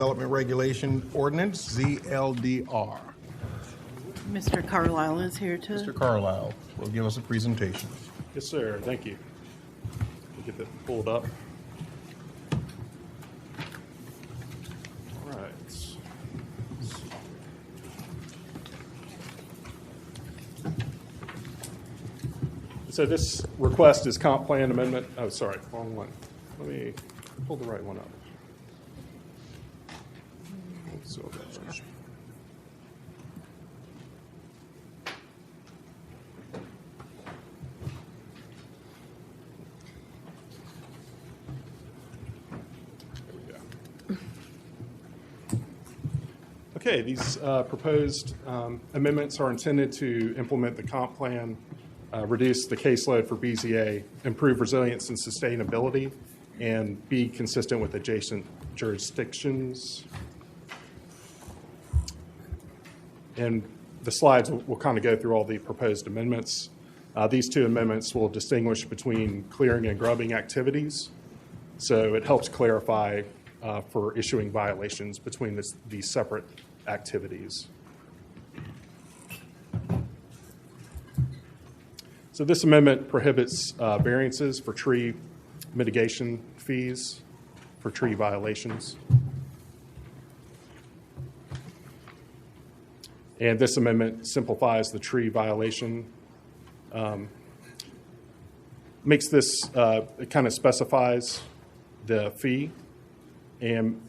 Development Regulation Ordinance, ZLDR. Mr. Carlisle is here to. Mr. Carlisle will give us a presentation. Yes, sir. Thank you. Get that pulled up. All right. So this request is comp plan amendment. Oh, sorry, wrong one. Let me pull the right one up. So that's Okay, these proposed amendments are intended to implement the comp plan, reduce the caseload for BZA, improve resilience and sustainability, and be consistent with adjacent jurisdictions. And the slides will kind of go through all the proposed amendments. These two amendments will distinguish between clearing and grubbing activities. So it helps clarify for issuing violations between these separate activities. So this amendment prohibits variances for tree mitigation fees for tree violations. And this amendment simplifies the tree violation. Makes this, it kind of specifies the fee, and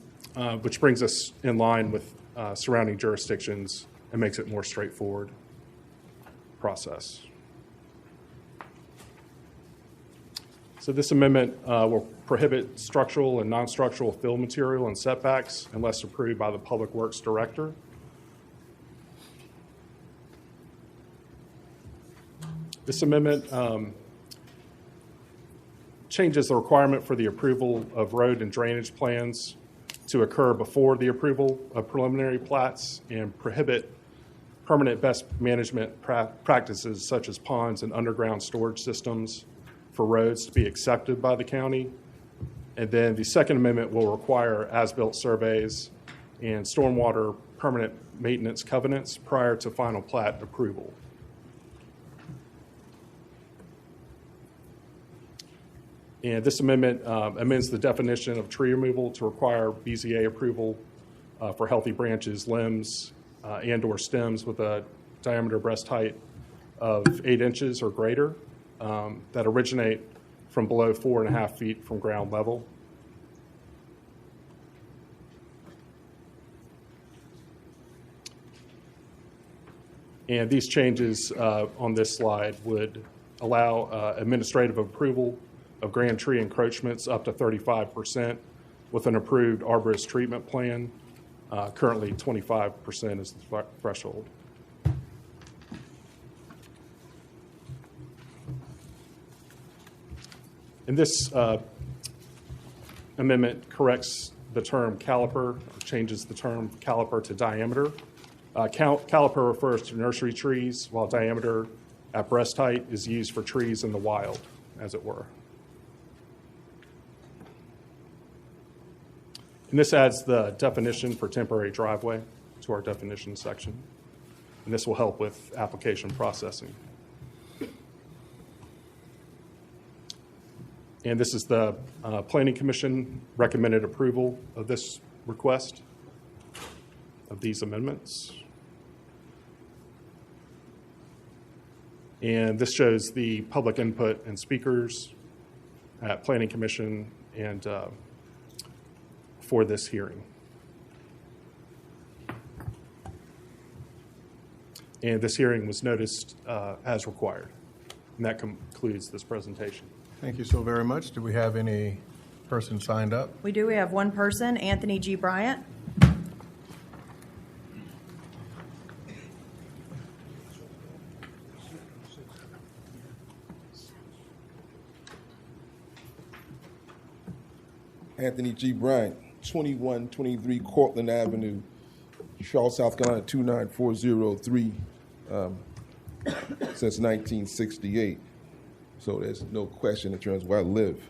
which brings us in line with surrounding jurisdictions and makes it more straightforward process. So this amendment will prohibit structural and non-structural fill material and setbacks unless approved by the Public Works Director. This amendment changes the requirement for the approval of road and drainage plans to occur before the approval of preliminary plats and prohibit permanent best management practices such as ponds and underground storage systems for roads to be accepted by the county. And then the Second Amendment will require as-built surveys and stormwater permanent maintenance covenants prior to final plat approval. And this amendment amends the definition of tree removal to require BZA approval for healthy branches, limbs, and/or stems with a diameter breast height of 8 inches or greater that originate from below 4.5 feet from ground level. And these changes on this slide would allow administrative approval of grand tree encroachments up to 35% with an approved arborist treatment plan. Currently, 25% is the threshold. And this amendment corrects the term caliper, changes the term caliper to diameter. Caliper refers to nursery trees, while diameter at breast height is used for trees in the wild, as it were. And this adds the definition for temporary driveway to our definition section. And this will help with application processing. And this is the Planning Commission recommended approval of this request of these amendments. And this shows the public input and speakers at Planning Commission and for this hearing. And this hearing was noticed as required. And that concludes this presentation. Thank you so very much. Do we have any person signed up? We do. We have one person, Anthony G. Bryant. Anthony G. Bryant, 2123 Cortland Avenue, Charlotte, South Carolina, 29403, since 1968. So there's no question in terms of where I live.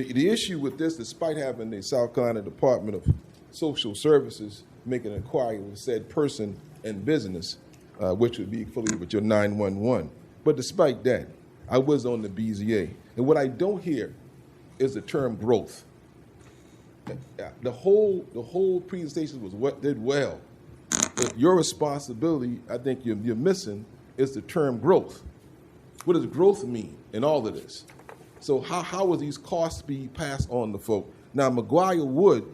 The issue with this, despite having the South Carolina Department of Social Services make an inquiry with said person and business, which would be affiliated with your 911. But despite that, I was on the BZA. And what I don't hear is the term growth. The whole presentation was what did well. But your responsibility, I think you're missing, is the term growth. What does growth mean in all of this? So how will these costs be passed on to folk? Now, McGuire Wood,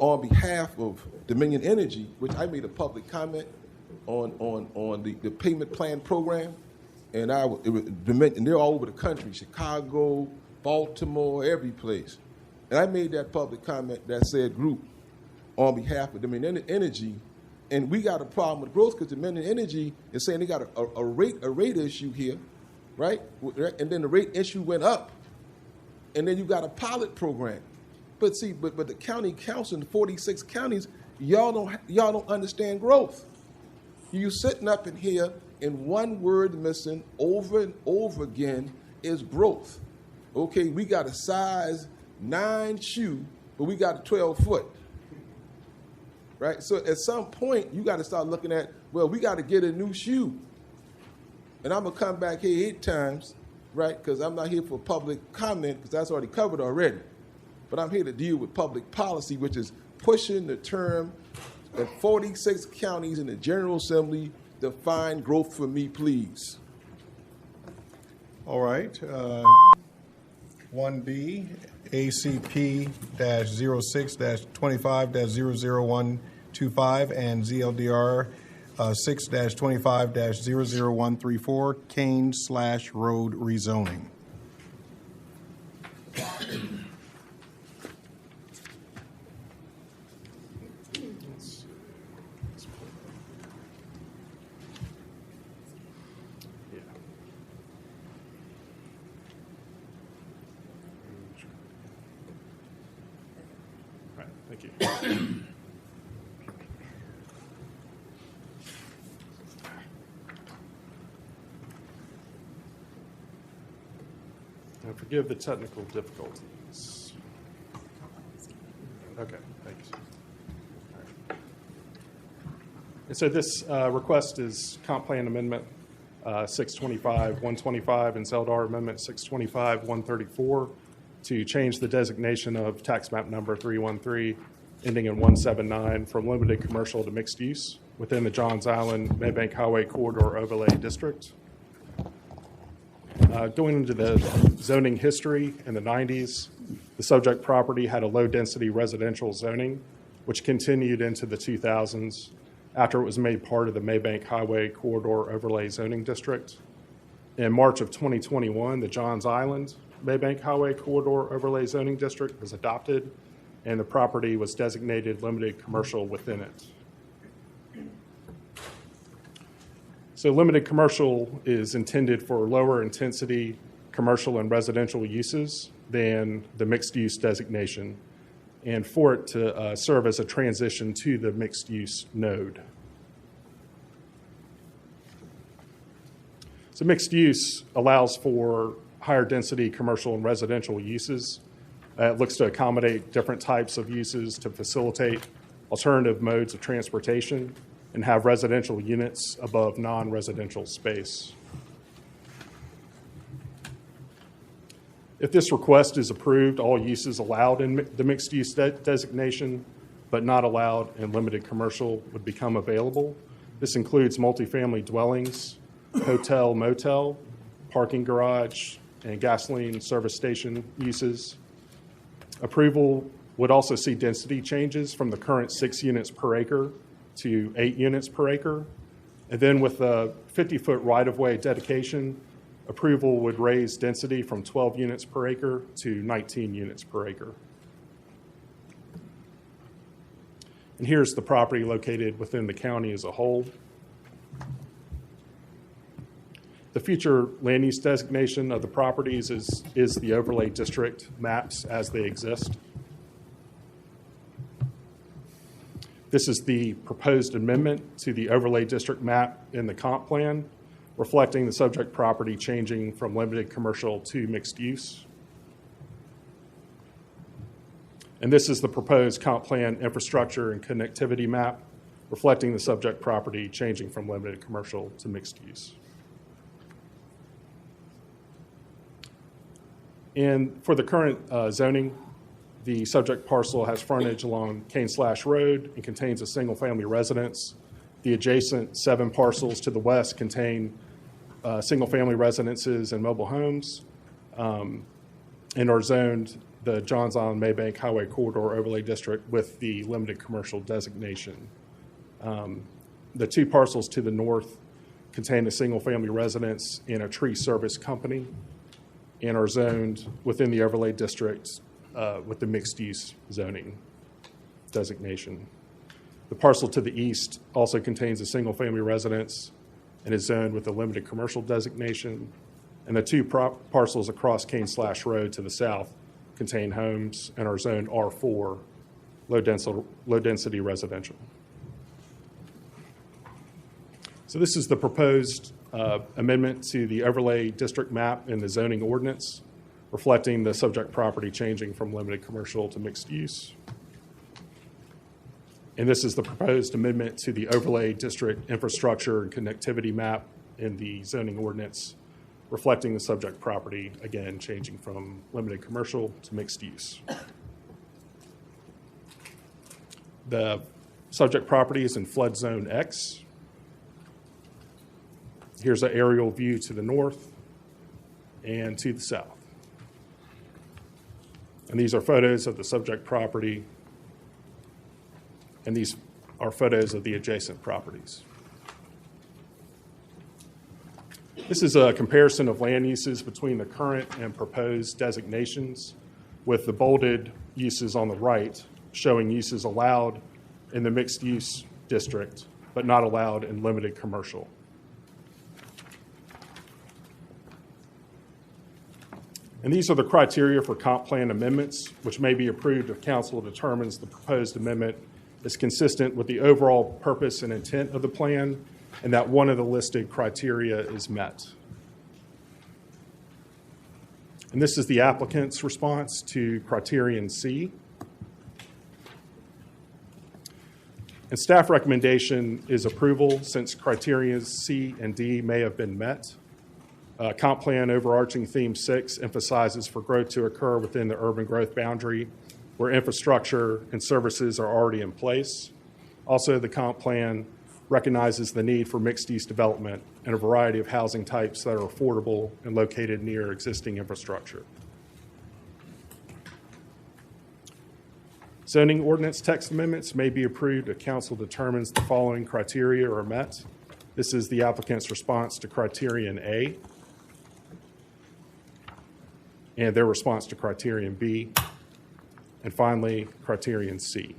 on behalf of Dominion Energy, which I made a public comment on the payment plan program, and and they're all over the country, Chicago, Baltimore, every place. And I made that public comment that said group on behalf of Dominion Energy, and we got a problem with growth because Dominion Energy is saying they got a rate issue here, right? And then the rate issue went up, and then you got a pilot program. But see, but the county council in 46 counties, y'all don't understand growth. You sitting up in here, and one word missing over and over again is growth. Okay, we got a size 9 shoe, but we got a 12 foot. Right? So at some point, you got to start looking at, well, we got to get a new shoe. And I'm going to come back here 8 times, right? Because I'm not here for public comment, because that's already covered already. But I'm here to deal with public policy, which is pushing the term that 46 counties in the General Assembly define growth for me, please. All right. 1B, ACP-06-25-00125 and ZLDR 6-25-00134, Kane/road rezoning. Thank you. And forgive the technical difficulties. Okay, thanks. All right. And so this request is Comp Plan Amendment 625-125 and Zeldar Amendment 625-134 to change the designation of tax map number 313 ending in 179 from limited commercial to mixed use within the Johns Island Maybank Highway Corridor Overlay District. Going into the zoning history in the 90s, the subject property had a low-density residential zoning, which continued into the 2000s after it was made part of the Maybank Highway Corridor Overlay Zoning District. In March of 2021, the Johns Island Maybank Highway Corridor Overlay Zoning District was adopted, and the property was designated limited commercial within it. So limited commercial is intended for lower intensity commercial and residential uses than the mixed use designation, and for it to serve as a transition to the mixed use node. So mixed use allows for higher density commercial and residential uses. It looks to accommodate different types of uses to facilitate alternative modes of transportation and have residential units above non-residential space. If this request is approved, all uses allowed in the mixed use designation but not allowed in limited commercial would become available. This includes multifamily dwellings, hotel, motel, parking garage, and gasoline service station uses. Approval would also see density changes from the current 6 units per acre to 8 units per acre. And then with a 50-foot right-of-way dedication, approval would raise density from 12 units per acre to 19 units per acre. And here's the property located within the county as a whole. The future land use designation of the properties is the overlay district maps as they exist. This is the proposed amendment to the overlay district map in the comp plan, reflecting the subject property changing from limited commercial to mixed use. And this is the proposed comp plan infrastructure and connectivity map reflecting the subject property changing from limited commercial to mixed use. And for the current zoning, the subject parcel has frontage along Cane/Slash Road and contains a single-family residence. The adjacent 7 parcels to the west contain single-family residences and mobile homes, and are zoned the Johns Island Maybank Highway Corridor Overlay District with the limited commercial designation. The 2 parcels to the north contain a single-family residence and a tree service company, and are zoned within the overlay district with the mixed-use zoning designation. The parcel to the east also contains a single-family residence and is zoned with a limited commercial designation. And the 2 parcels across Cane/Slash Road to the south contain homes and are zoned R4, low-density residential. So this is the proposed amendment to the overlay district map in the zoning ordinance, reflecting the subject property changing from limited commercial to mixed use. And this is the proposed amendment to the overlay district infrastructure and connectivity map in the zoning ordinance, reflecting the subject property, again, changing from limited commercial to mixed use. The subject property is in flood zone X. Here's an aerial view to the north and to the south. And these are photos of the subject property, and these are photos of the adjacent properties. This is a comparison of land uses between the current and proposed designations, with the bolded uses on the right showing uses allowed in the mixed-use district, but not allowed in limited commercial. And these are the criteria for comp plan amendments, which may be approved if council determines the proposed amendment is consistent with the overall purpose and intent of the plan, and that one of the listed criteria is met. And this is the applicant's response to criterion C. And staff recommendation is approval since criteria C and D may have been met. Comp plan overarching theme 6 emphasizes for growth to occur within the urban growth boundary where infrastructure and services are already in place. Also, the comp plan recognizes the need for mixed-use development and a variety of housing types that are affordable and located near existing infrastructure. Zoning ordinance text amendments may be approved if council determines the following criteria are met. This is the applicant's response to criterion A, and their response to criterion B, and finally, criterion C.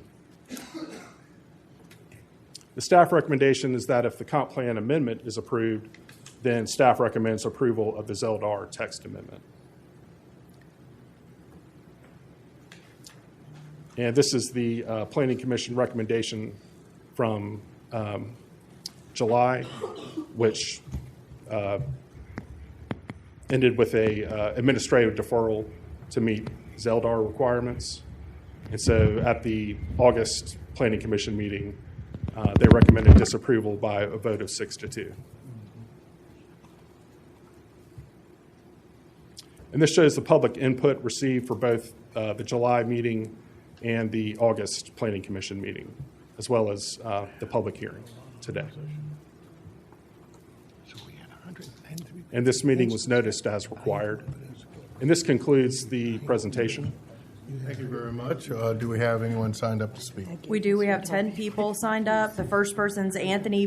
The staff recommendation is that if the comp plan amendment is approved, then staff recommends approval of the Zeldar text amendment. And this is the Planning Commission recommendation from July, which ended with a administrative deferral to meet Zeldar requirements. And so at the August Planning Commission meeting, they recommended disapproval by a vote of 6-2. And this shows the public input received for both the July meeting and the August Planning Commission meeting, as well as the public hearing today. And this meeting was noticed as required. And this concludes the presentation. Thank you very much. Do we have anyone signed up to speak? We do. We have 10 people signed up. The first person's Anthony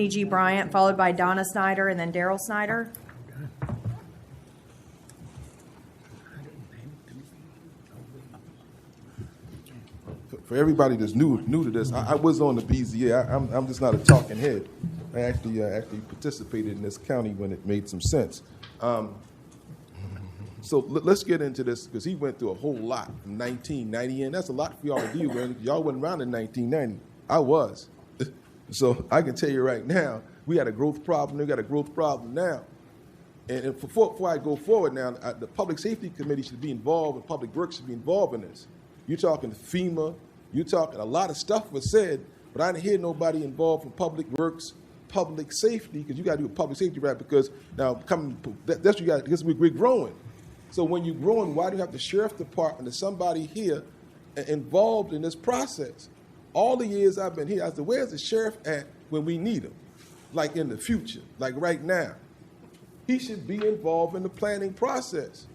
G. Bryant, followed by Donna Snyder, and then Daryl Snyder. For everybody that's new to this, I was on the BZA. I'm just not a talking head. I actually participated in this county when it made some sense. So let's get into this, because he went through a whole lot from 1990, and that's a lot for y'all to deal with. Y'all wasn't around in 1990. I was. So I can tell you right now, we had a growth problem. We got a growth problem now. And before I go forward now, the Public Safety Committee should be involved, and Public Works should be involved in this. You're talking FEMA. You're talking a lot of stuff was said, but I didn't hear nobody involved from public works, public safety, because you got to do a public safety right. Because now that's what you got. Because we're growing. So when you're growing, why do you have the sheriff department or somebody here involved in this process? All the years I've been here, I said, where's the sheriff at when we need him? Like in the future, like right now. He should be involved in the planning process.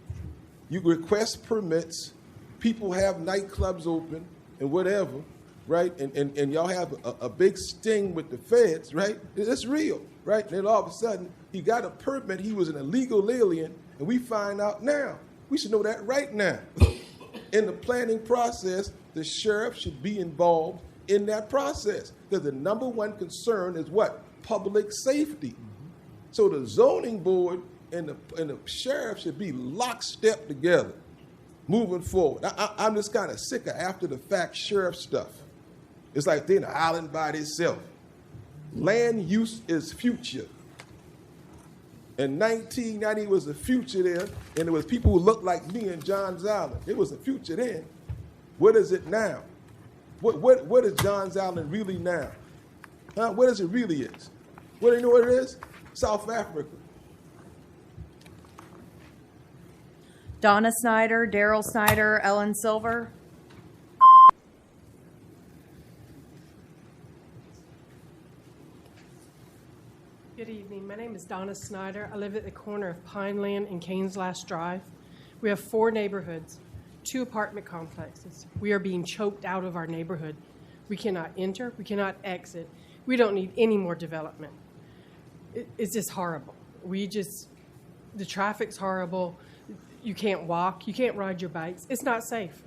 You request permits, people have nightclubs open and whatever, right? And y'all have a big sting with the feds, right? It's real, right? And then all of a sudden, he got a permit, he was an illegal alien, and we find out now. We should know that right now. In the planning process, the sheriff should be involved in that process. Because the number one concern is what? Public safety. So the zoning board and the sheriff should be lockstep together moving forward. I'm just kind of sick of after the fact sheriff stuff. It's like they're in an island by itself. Land use is future. In 1990 was the future there, and there was people who looked like me in Johns Island. It was a future then. What is it now? What is Johns Island really now? Huh? What is it really is? What do you know what it is? South Africa. Donna Snyder, Daryl Snyder, Ellen Silver. Good evening. My name is Donna Snyder. I live at the corner of Pineland and Cainslash Drive. We have 4 neighborhoods, 2 apartment complexes. We are being choked out of our neighborhood. We cannot enter. We cannot exit. We don't need any more development. It's just horrible. The traffic's horrible. You can't walk. You can't ride your bikes. It's not safe.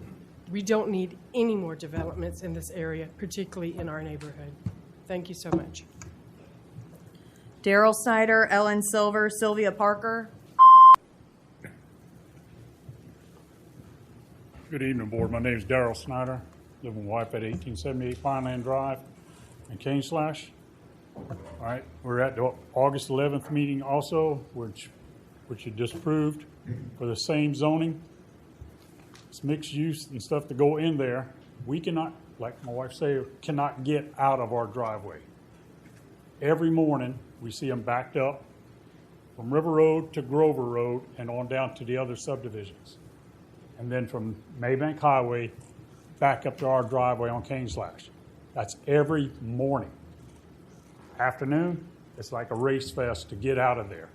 We don't need any more developments in this area, particularly in our neighborhood. Thank you so much. Daryl Snyder, Ellen Silver, Sylvia Parker. Good evening, Board. My name is Daryl Snyder. Live with wife at 1878 Pineland Drive in Cainslash. All right, we're at the August 11th meeting also, which you just approved for the same zoning. It's mixed use and stuff to go in there. We cannot, like my wife said, cannot get out of our driveway. Every morning, we see them backed up from River Road to Grover Road and on down to the other subdivisions. And then from Maybank Highway back up to our driveway on Cainslash. That's every morning. Afternoon, it's like a race fest to get out of there,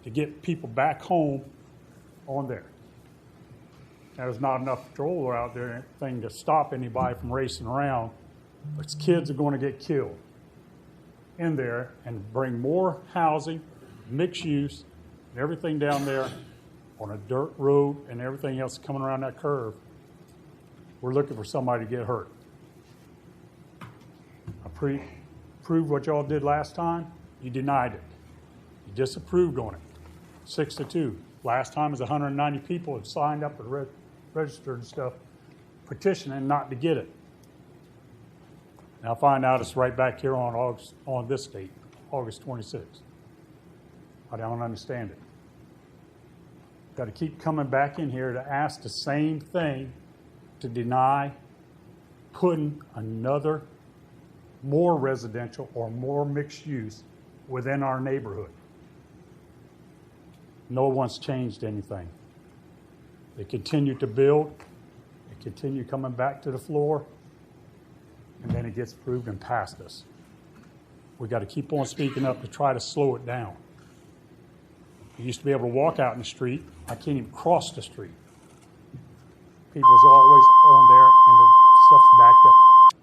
to get people back home on there. There's not enough patrol out there thing to stop anybody from racing around, but kids are going to get killed in there and bring more housing, mixed use, and everything down there on a dirt road and everything else coming around that curve. We're looking for somebody to get hurt. Approved what y'all did last time. You denied it. You disapproved on it. 6-2. Last time was 190 people had signed up and registered and stuff, petitioning not to get it. Now find out it's right back here on this date, August 26th. I don't understand it. Got to keep coming back in here to ask the same thing, to deny putting another more residential or more mixed use within our neighborhood. No one's changed anything. They continue to build, they continue coming back to the floor, and then it gets approved and passed us. We got to keep on speaking up to try to slow it down. I used to be able to walk out in the street. I can't even cross the street. People's always on there, and the stuff's backed up,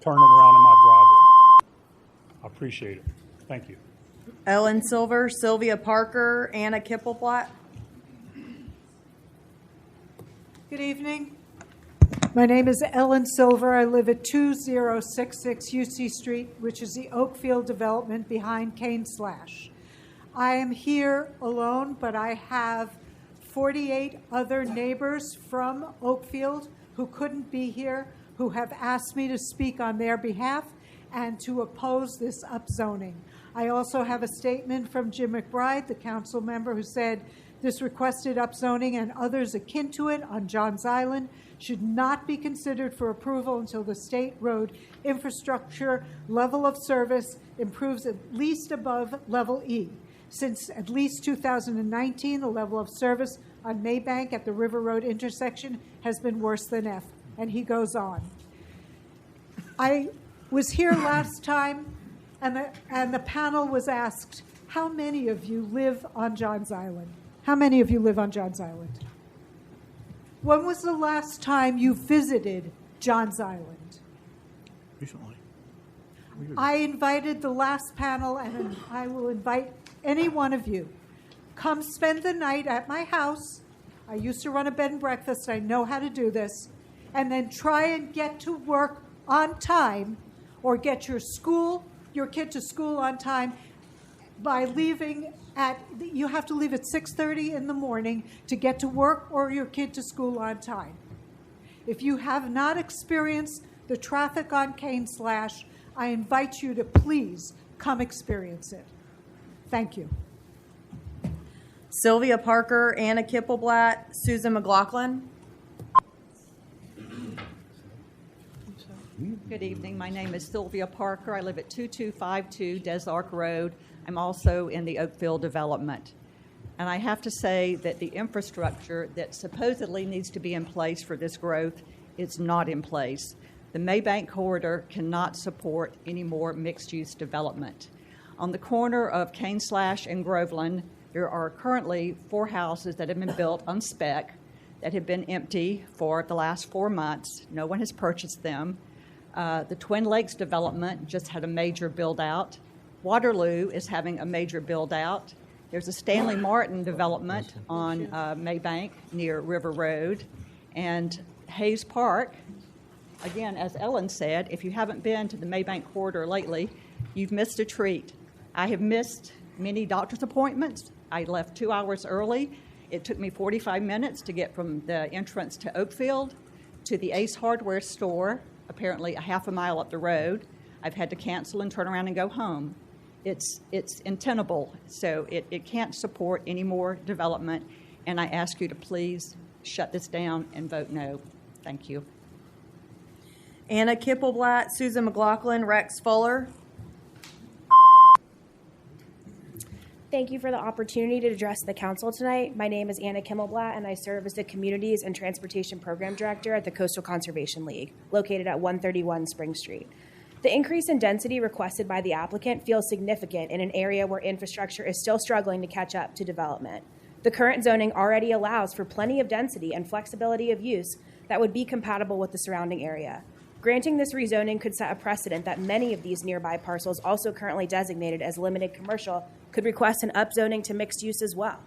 turning around in my driveway. I appreciate it. Thank you. Ellen Silver, Sylvia Parker, Anna Kippelblatt. Good evening. My name is Ellen Silver. I live at 2066 UC Street, which is the Oakfield development behind Cainslash. I am here alone, but I have 48 other neighbors from Oakfield who couldn't be here, who have asked me to speak on their behalf and to oppose this upzoning. I also have a statement from Jim McBride, the council member, who said this requested upzoning and others akin to it on Johns Island should not be considered for approval until the state road infrastructure level of service improves at least above level E. Since at least 2019, the level of service on Maybank at the River Road intersection has been worse than F. And he goes on. I was here last time, and the panel was asked, how many of you live on Johns Island? How many of you live on Johns Island? When was the last time you visited Johns Island? Recently. I invited the last panel, and I will invite any one of you. Come spend the night at my house. I used to run a bed and breakfast. I know how to do this. And then try and get to work on time, or get your kid to school on time by leaving you have to leave at 6:30 in the morning to get to work or your kid to school on time. If you have not experienced the traffic on Cane Slash, I invite you to please come experience it. Thank you. Sylvia Parker, Anna Kippelblatt, Susan McLaughlin. Good evening. My name is Sylvia Parker. I live at 2252 Des Arc Road. I'm also in the Oakville development. And I have to say that the infrastructure that supposedly needs to be in place for this growth is not in place. The Maybank corridor cannot support any more mixed-use development. On the corner of Cane Slash and Groveland, there are currently 4 houses that have been built on spec that have been empty for the last 4 months. No one has purchased them. The Twin Lakes development just had a major build-out. Waterloo is having a major build-out. There's a Stanley Martin development on Maybank near River Road. And Hayes Park, again, as Ellen said, if you haven't been to the Maybank corridor lately, you've missed a treat. I have missed many doctor's appointments. I left 2 hours early. It took me 45 minutes to get from the entrance to Oakfield to the Ace Hardware store, apparently a half a mile up the road. I've had to cancel and turn around and go home. It's untenable, so it can't support any more development, and I ask you to please shut this down and vote no. Thank you. Anna Kippelblatt, Susan McLaughlin, Rex Fuller. Thank you for the opportunity to address the council tonight. My name is Anna Kimmelblatt, and I serve as the Communities and Transportation Program Director at the Coastal Conservation League, located at 131 Spring Street. The increase in density requested by the applicant feels significant in an area where infrastructure is still struggling to catch up to development. The current zoning already allows for plenty of density and flexibility of use that would be compatible with the surrounding area. Granting this rezoning could set a precedent that many of these nearby parcels, also currently designated as limited commercial, could request an upzoning to mixed use as well.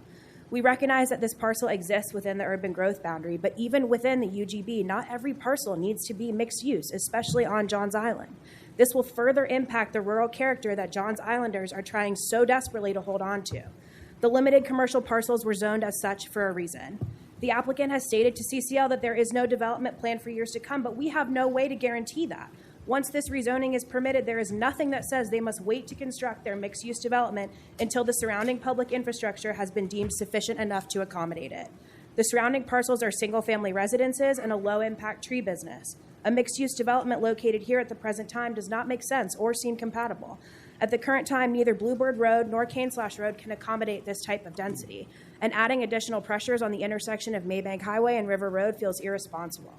We recognize that this parcel exists within the urban growth boundary, but even within the UGB, not every parcel needs to be mixed use, especially on Johns Island. This will further impact the rural character that Johns Islanders are trying so desperately to hold on to. The limited commercial parcels were zoned as such for a reason. The applicant has stated to CCL that there is no development plan for years to come, but we have no way to guarantee that. Once this rezoning is permitted, there is nothing that says they must wait to construct their mixed-use development until the surrounding public infrastructure has been deemed sufficient enough to accommodate it. The surrounding parcels are single-family residences and a low-impact tree business. A mixed-use development located here at the present time does not make sense or seem compatible. At the current time, neither Bluebird Road nor Cane Slash Road can accommodate this type of density, and adding additional pressures on the intersection of Maybank Highway and River Road feels irresponsible.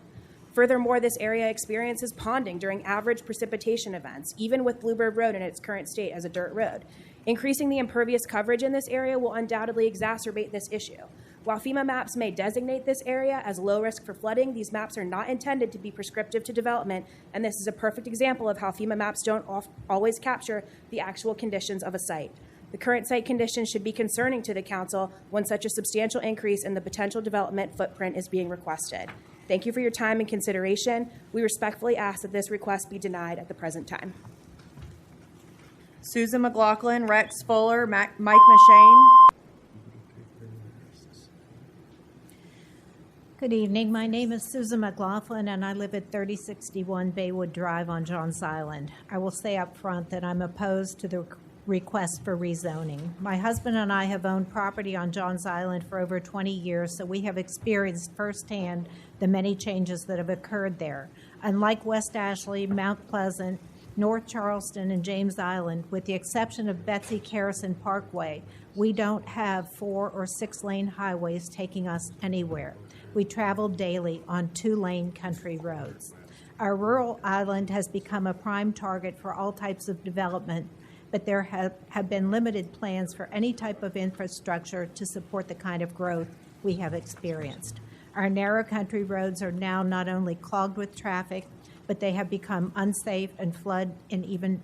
Furthermore, this area experiences ponding during average precipitation events, even with Bluebird Road in its current state as a dirt road. Increasing the impervious coverage in this area will undoubtedly exacerbate this issue. While FEMA maps may designate this area as low risk for flooding, these maps are not intended to be prescriptive to development, and this is a perfect example of how FEMA maps don't always capture the actual conditions of a site. The current site conditions should be concerning to the council when such a substantial increase in the potential development footprint is being requested. Thank you for your time and consideration. We respectfully ask that this request be denied at the present time. Susan McLaughlin, Rex Fuller, Mike McShane. Good evening. My name is Susan McLaughlin, and I live at 3061 Baywood Drive on Johns Island. I will say up front that I'm opposed to the requests for rezoning. My husband and I have owned property on Johns Island for over 20 years, so we have experienced firsthand the many changes that have occurred there. Unlike West Ashley, Mount Pleasant, North Charleston, and James Island, with the exception of Betsy Carrison Parkway, we don't have 4 or 6 lane highways taking us anywhere. We travel daily on 2-lane country roads. Our rural island has become a prime target for all types of development, but there have been limited plans for any type of infrastructure to support the kind of growth we have experienced. Our narrow country roads are now not only clogged with traffic, but they have become unsafe and flood in even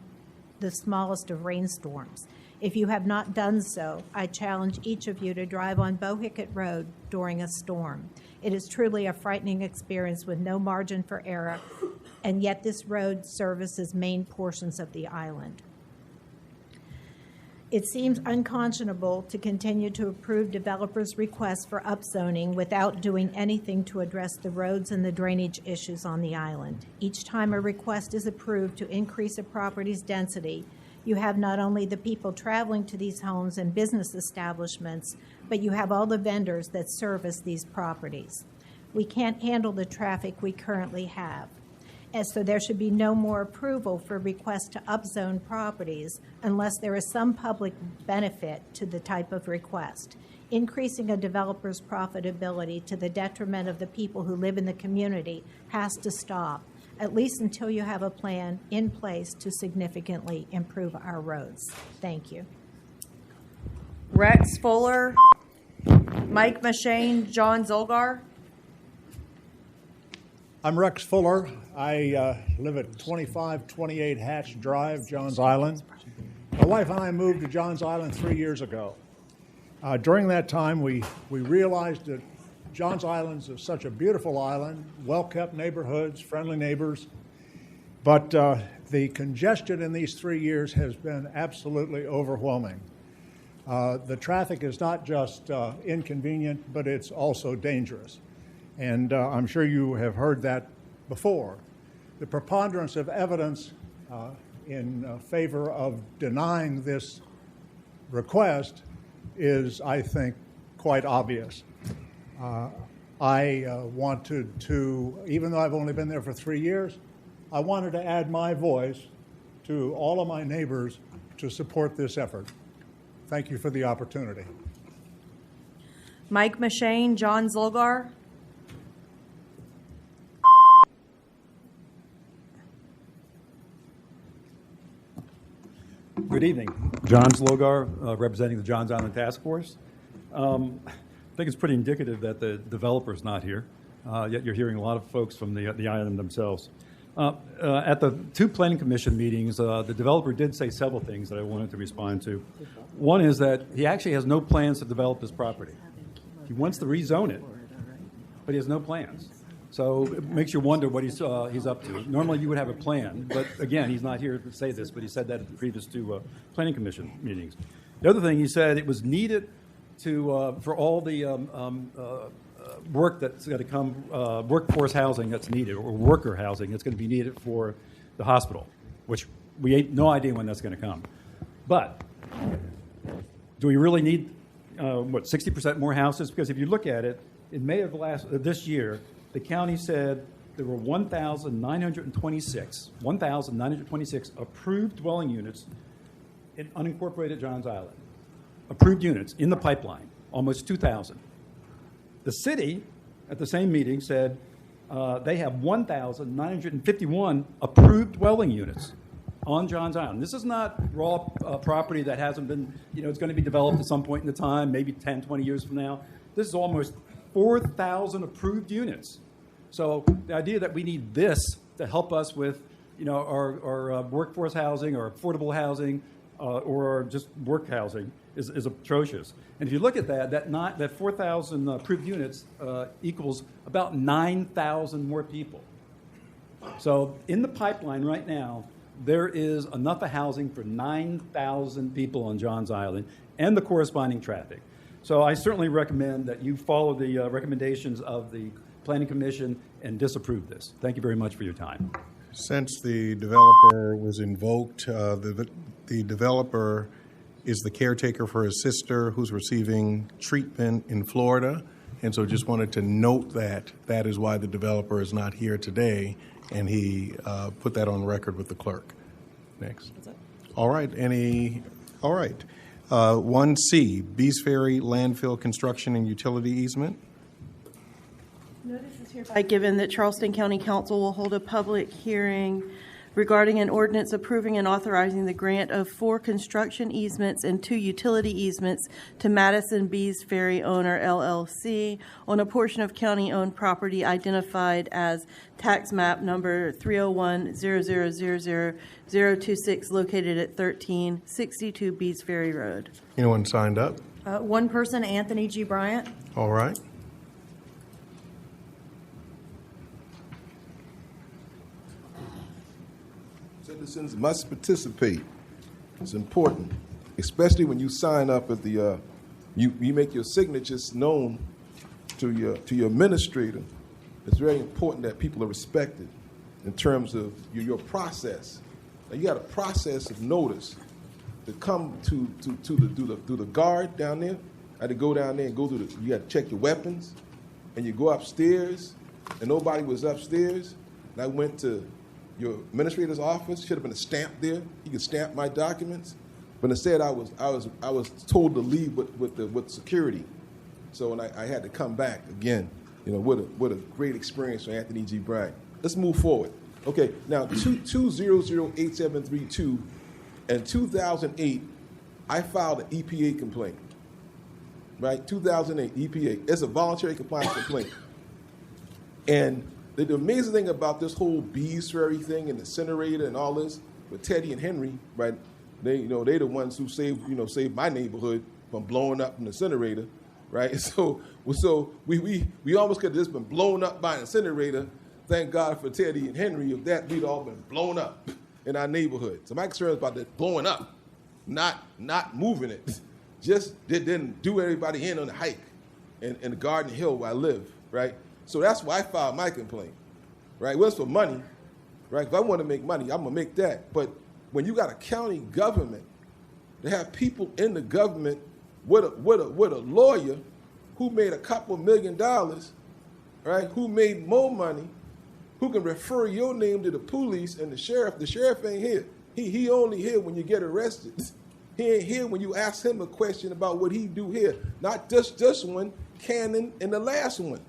the smallest of rainstorms. If you have not done so, I challenge each of you to drive on Bohicket Road during a storm. It is truly a frightening experience with no margin for error, and yet this road services main portions of the island. It seems unconscionable to continue to approve developers' requests for upzoning without doing anything to address the roads and the drainage issues on the island. Each time a request is approved to increase a property's density, you have not only the people traveling to these homes and business establishments, but you have all the vendors that service these properties. We can't handle the traffic we currently have. And so there should be no more approval for requests to upzone properties unless there is some public benefit to the type of request. Increasing a developer's profitability to the detriment of the people who live in the community has to stop, at least until you have a plan in place to significantly improve our roads. Thank you. Rex Fuller, Mike Mashane, John Zolgar. I'm Rex Fuller. I live at 2528 Hatch Drive, Johns Island. My wife and I moved to Johns Island 3 years ago. During that time, we realized that Johns Island is such a beautiful island, well-kept neighborhoods, friendly neighbors, but the congestion in these 3 years has been absolutely overwhelming. The traffic is not just inconvenient, but it's also dangerous. And I'm sure you have heard that before. The preponderance of evidence in favor of denying this request is, I think, quite obvious. I wanted to, even though I've only been there for 3 years, I wanted to add my voice to all of my neighbors to support this effort. Thank you for the opportunity. Mike Mashane, John Zolgar. Good evening. John Zlogar, representing the Johns Island Task Force. I think it's pretty indicative that the developer's not here, yet you're hearing a lot of folks from the island themselves. At the 2 Planning Commission meetings, the developer did say several things that I wanted to respond to. One is that he actually has no plans to develop this property. He wants to rezone it, but he has no plans. So it makes you wonder what he's up to. Normally you would have a plan, but again, he's not here to say this, but he said that at the previous 2 Planning Commission meetings. The other thing he said, it was needed to for all the work that's going to come, workforce housing that's needed, or worker housing that's going to be needed for the hospital, which we ain't no idea when that's going to come. But do we really need 60% more houses? Because if you look at it, in May of this year, the county said there were 1,926 approved dwelling units in unincorporated Johns Island. Approved units in the pipeline, almost 2,000. The city, at the same meeting, said they have 1,951 approved dwelling units on Johns Island. This is not raw property that hasn't been, it's going to be developed at some point in the time, maybe 10, 20 years from now. This is almost 4,000 approved units. So the idea that we need this to help us with, our workforce housing or affordable housing or just work housing is atrocious. And if you look at that 4,000 approved units equals about 9,000 more people. So in the pipeline right now, there is enough of housing for 9,000 people on Johns Island and the corresponding traffic. So I certainly recommend that you follow the recommendations of the Planning Commission and disapprove this. Thank you very much for your time. Since the developer was invoked, the developer is the caretaker for his sister who's receiving treatment in Florida. And so just wanted to note that that is why the developer is not here today. And he put that on record with the clerk. Next. All right. All right. 1C, Bees Ferry Landfill Construction and Utility Easement. Notice is hereby given that Charleston County Council will hold a public hearing regarding an ordinance approving and authorizing the grant of 4 construction easements and 2 utility easements to Madison Bees Ferry Owner LLC on a portion of county-owned property identified as tax map number 301-0000026 located at 1362 Bees Ferry Road. Anyone signed up? One person, Anthony G. Bryant. All right. Citizens must participate. It's important, especially when you sign up at the, you make your signatures known to your administrator. It's very important that people are respected in terms of your process. Now you got a process of notice to come to the guard down there. I had to go down there and go through you got to check your weapons, and you go upstairs, and nobody was upstairs. And I went to your administrator's office. Should have been a stamp there. He could stamp my documents, but instead I was told to leave with security. So and I had to come back again. You know, what a great experience for Anthony G. Bryant. Let's move forward. Okay, now 2008732 in 2008, I filed an EPA complaint. Right, 2008 EPA. It's a voluntary compliance complaint. And the amazing thing about this whole Bees Ferry thing and incinerator and all this with Teddy and Henry, right? They the ones who saved my neighborhood from blowing up an incinerator, right? So we almost could have just been blown up by an incinerator. Thank God for Teddy and Henry. If that, we'd all been blown up in our neighborhood. So my concern is about that blowing up, not moving it. Just didn't do everybody in on the hike in the Garden Hill where I live, right? So that's why I filed my complaint, right? It was for money, right? If I want to make money, I'm going to make that. But when you got a county government, to have people in the government with a lawyer who made a couple $1 million, right? Who made more money, who can refer your name to the police and the sheriff ain't here. He only here when you get arrested. He ain't here when you ask him a question about what he do here. Not just this one, Cannon, and the last one.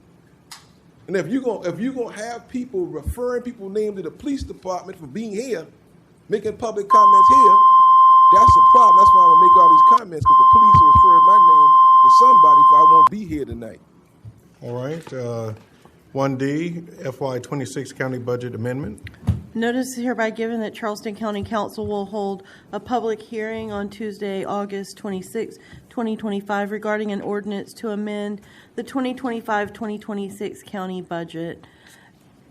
And if you're gonna have people referring people's name to the police department for being here, making public comments here, that's a problem. That's why I'm gonna make all these comments, because the police are referring my name to somebody, so I won't be here tonight. All right. 1D, FY26 County Budget Amendment. Notice is hereby given that Charleston County Council will hold a public hearing on Tuesday, August 26, 2025, regarding an ordinance to amend the 2025-2026 county budget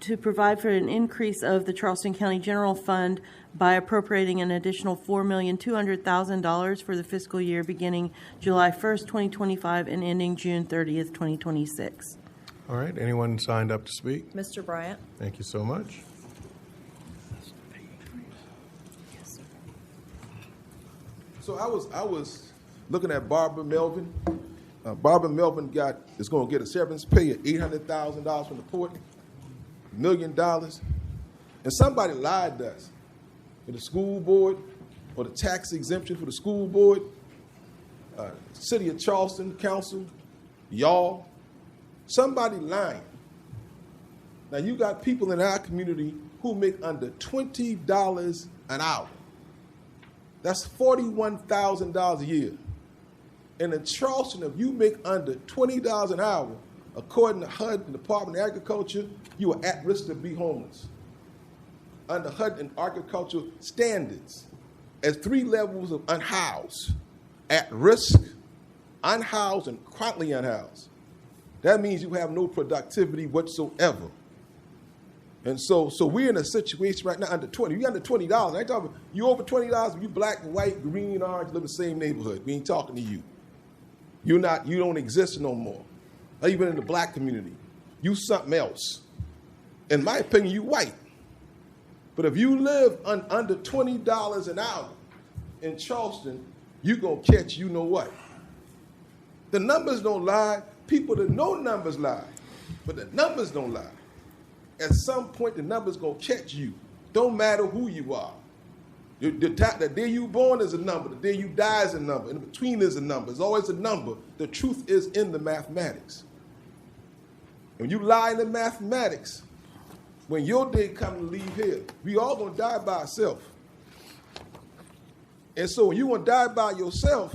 to provide for an increase of the Charleston County General Fund by appropriating an additional $4,200,000 for the fiscal year beginning July 1st, 2025 and ending June 30th, 2026. All right. Anyone signed up to speak? Mr. Bryant. Thank you so much. So I was looking at Barbara Melvin. Barbara Melvin is going to get a severance pay of $800,000 from the port, $1 million. And somebody lied to us, for the school board or the tax exemption for the school board, City of Charleston Council, y'all. Somebody lying. Now you got people in our community who make under $20 an hour. That's $41,000 a year. And in Charleston, if you make under $20 an hour, according to HUD, the Department of Agriculture, you are at risk to be homeless. Under HUD and agricultural standards, as 3 levels of unhoused, at risk, unhoused, and chronically unhoused. That means you have no productivity whatsoever. And so we're in a situation right now under 20. You under $20. I ain't talking. You over $20. You black, white, green, orange, live in the same neighborhood. We ain't talking to you. You don't exist no more. Not even in the black community. You something else. In my opinion, you white. But if you live under $20 an hour in Charleston, you're going to catch you know what. The numbers don't lie. People that know numbers lie. But the numbers don't lie. At some point, the numbers going to catch you. Don't matter who you are. The day you born is a number. The day you die is a number. In between is a number. It's always a number. The truth is in the mathematics. When you lie in the mathematics, when your day comes to leave here, we all going to die by ourselves. And so when you want to die by yourself,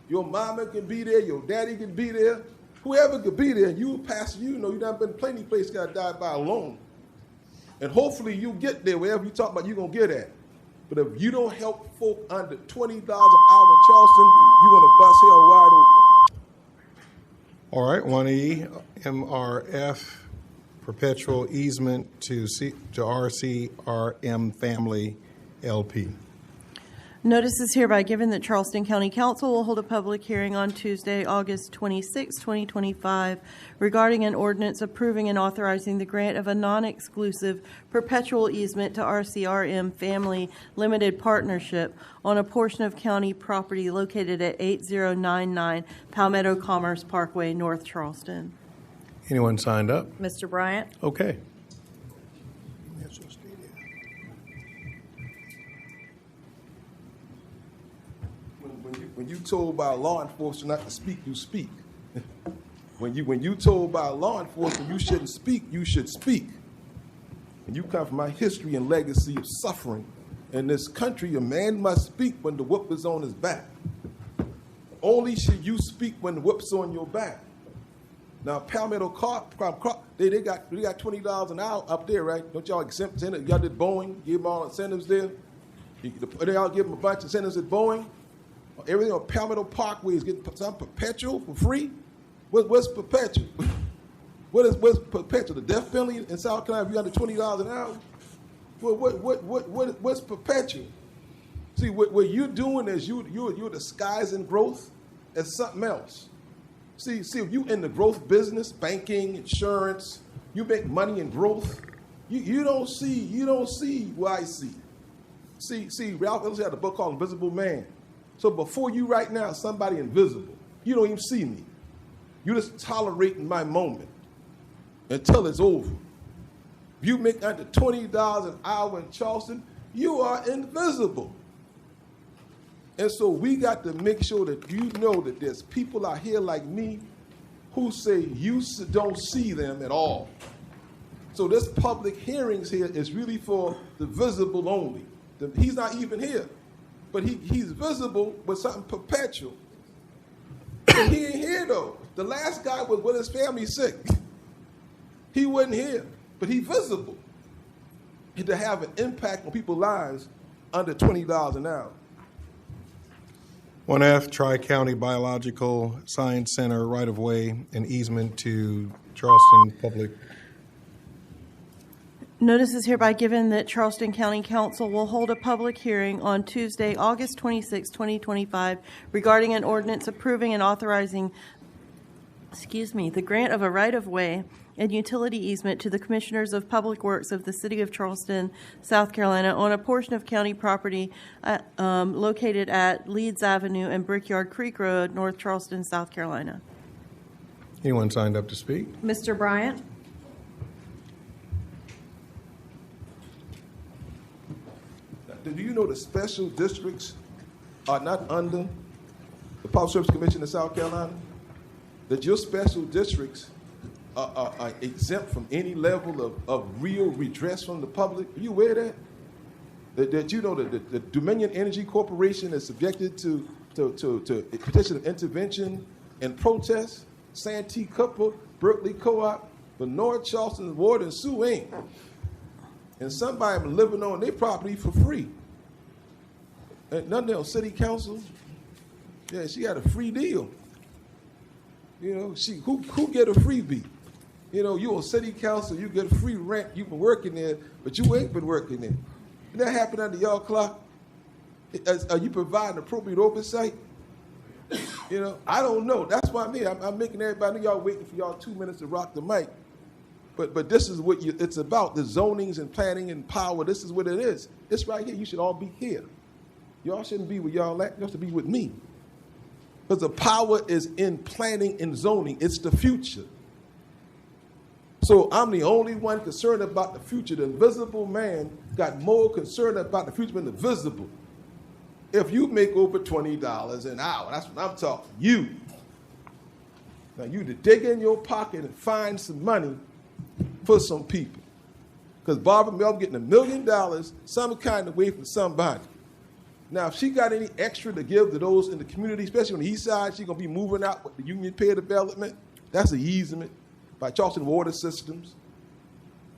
your mama can be there, your daddy can be there, whoever could be there, and you pass, you know, you've been plenty of places got to die by alone. And hopefully you get there, wherever you talk about, you're going to get at. But if you don't help folk under $20 an hour in Charleston, you're going to bust hell wide open. All right, 1E, MRF, perpetual easement to RCRM Family LP. Notice is hereby given that Charleston County Council will hold a public hearing on Tuesday, August 26, 2025, regarding an ordinance approving and authorizing the grant of a non-exclusive perpetual easement to RCRM Family Limited Partnership on a portion of county property located at 8099 Palmetto Commerce Parkway, North Charleston. Anyone signed up? Mr. Bryant? Okay. When you told by law enforcement not to speak, you speak. When you told by law enforcement you shouldn't speak, you should speak. And you come from my history and legacy of suffering. In this country, a man must speak when the whip is on his back. Only should you speak when the whip's on your back. Now, Palmetto they got $20 an hour up there, right? Don't y'all exempt incentives? Y'all did Boeing, give them all incentives there. They all give them a bunch of incentives at Boeing. Everything on Palmetto Parkway is getting some perpetual for free. What's perpetual? What's perpetual? The death penalty in South Carolina, if you're under $20 an hour? What's perpetual? See, what you're doing is you're disguising growth as something else. See, if you in the growth business, banking, insurance, you make money in growth. You don't see what I see. See, Ralph Ellison had a book called Invisible Man. So before you right now, somebody invisible, you don't even see me. You're just tolerating my moment until it's over. If you make under $20 an hour in Charleston, you are invisible. And so we got to make sure that you know that there's people out here like me who say you don't see them at all. So this public hearings here is really for the visible only. He's not even here. But he's visible with something perpetual. He ain't here, though. The last guy was with his family sick. He wasn't here, but he's visible. And to have an impact on people's lives under $20 an hour. 1F, Tri-County Biological Science Center right-of-way and easement to Charleston Public. Notice is hereby given that Charleston County Council will hold a public hearing on Tuesday, August 26, 2025, regarding an ordinance approving and authorizing, the grant of a right-of-way and utility easement to the Commissioners of Public Works of the City of Charleston, South Carolina, on a portion of county property located at Leeds Avenue and Brickyard Creek Road, North Charleston, South Carolina. Anyone signed up to speak? Mr. Bryant? Do you know the special districts are not under the Public Service Commission of South Carolina? That your special districts are exempt from any level of real redress from the public? Are you aware of that? That you know that the Dominion Energy Corporation is subjected to a petition of intervention and protest? Santee Cooper, Berkeley Co-op, but North Charleston, Ward, and Sioux ain't. And somebody been living on their property for free. And nothing else, city council, yeah, she got a free deal. You know, who get a freebie? You know, you on city council, you get a free rent, you been working there, but you ain't been working there. Did that happen under y'all clock? Are you providing appropriate oversight? You know, I don't know. That's why I'm here. I'm making everybody know y'all waiting for y'all 2 minutes to rock the mic. But this is what it's about, the zonings and planning and power. This is what it is. It's right here. You should all be here. Y'all shouldn't be where y'all at. Y'all should be with me. Because the power is in planning and zoning. It's the future. So I'm the only one concerned about the future. The invisible man got more concerned about the future than the visible. If you make over $20 an hour, that's what I'm talking. You. Now you to dig in your pocket and find some money for some people. Because Barbara Mel getting $1 million some kind of way from somebody. Now, if she got any extra to give to those in the community, especially on the east side, she's going to be moving out with the Union Pair development. That's an easement by Charleston Water Systems.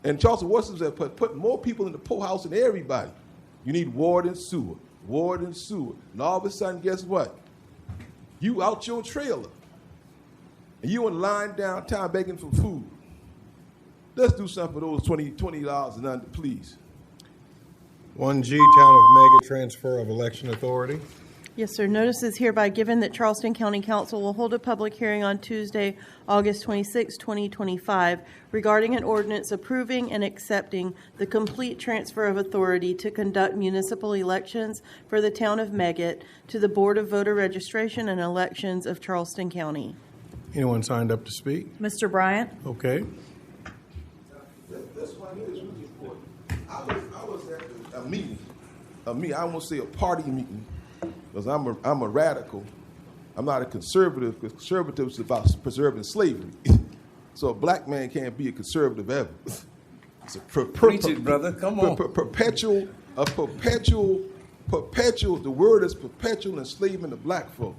And Charleston Water Systems have put more people in the poorhouse than everybody. You need water and sewer, water and sewer. And all of a sudden, guess what? You out your trailer. And you in line downtown begging for food. Let's do something for those $20 and under, please. 1G, Town of Mega, transfer of election authority. Yes, sir. Notice is hereby given that Charleston County Council will hold a public hearing on Tuesday, August 26, 2025, regarding an ordinance approving and accepting the complete transfer of authority to conduct municipal elections for the town of Meggett to the Board of Voter Registration and Elections of Charleston County. Anyone signed up to speak? Mr. Bryant? Okay. This one here is really important. I was at a meeting, I won't say a party meeting, because I'm a radical. I'm not a conservative, because conservatives is about preserving slavery. So a black man can't be a conservative ever. It's a Preach it, brother. Come on. Perpetual, the word is perpetual enslavement of black folk.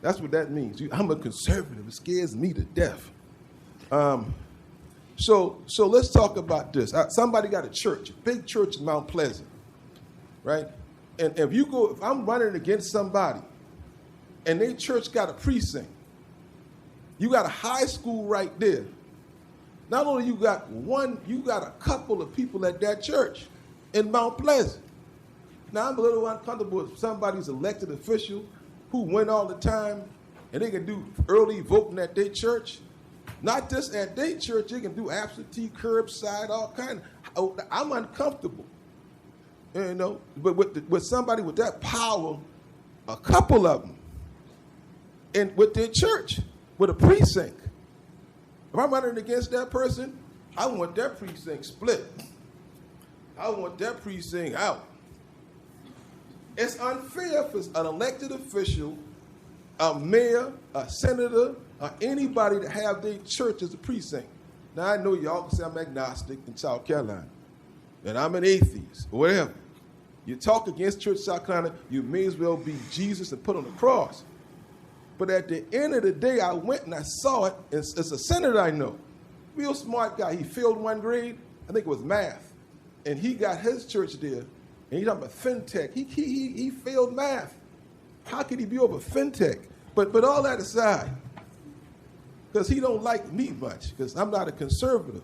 That's what that means. I'm a conservative. It scares me to death. So let's talk about this. Somebody got a church, a big church in Mount Pleasant, right? And if I'm running against somebody, and their church got a precinct, you got a high school right there. Not only you got a couple of people at that church in Mount Pleasant. Now I'm a little uncomfortable with somebody's elected official who win all the time, and they can do early voting at their church. Not just at their church, they can do absentee, curbside, all kind of. I'm uncomfortable, you know. But with somebody with that power, a couple of them, and with their church, with a precinct. If I'm running against that person, I want that precinct split. I want that precinct out. It's unfair for an elected official, a mayor, a senator, or anybody to have their church as a precinct. Now, I know y'all can say I'm agnostic in South Carolina, and I'm an atheist, or whatever. You talk against Church of South Carolina, you may as well be Jesus and put on the cross. But at the end of the day, I went and I saw it. It's a senator I know, real smart guy. He failed one grade, I think it was math, and he got his church there. And he's talking about fintech. He failed math. How could he be over fintech? But all that aside, because he don't like me much, because I'm not a conservative.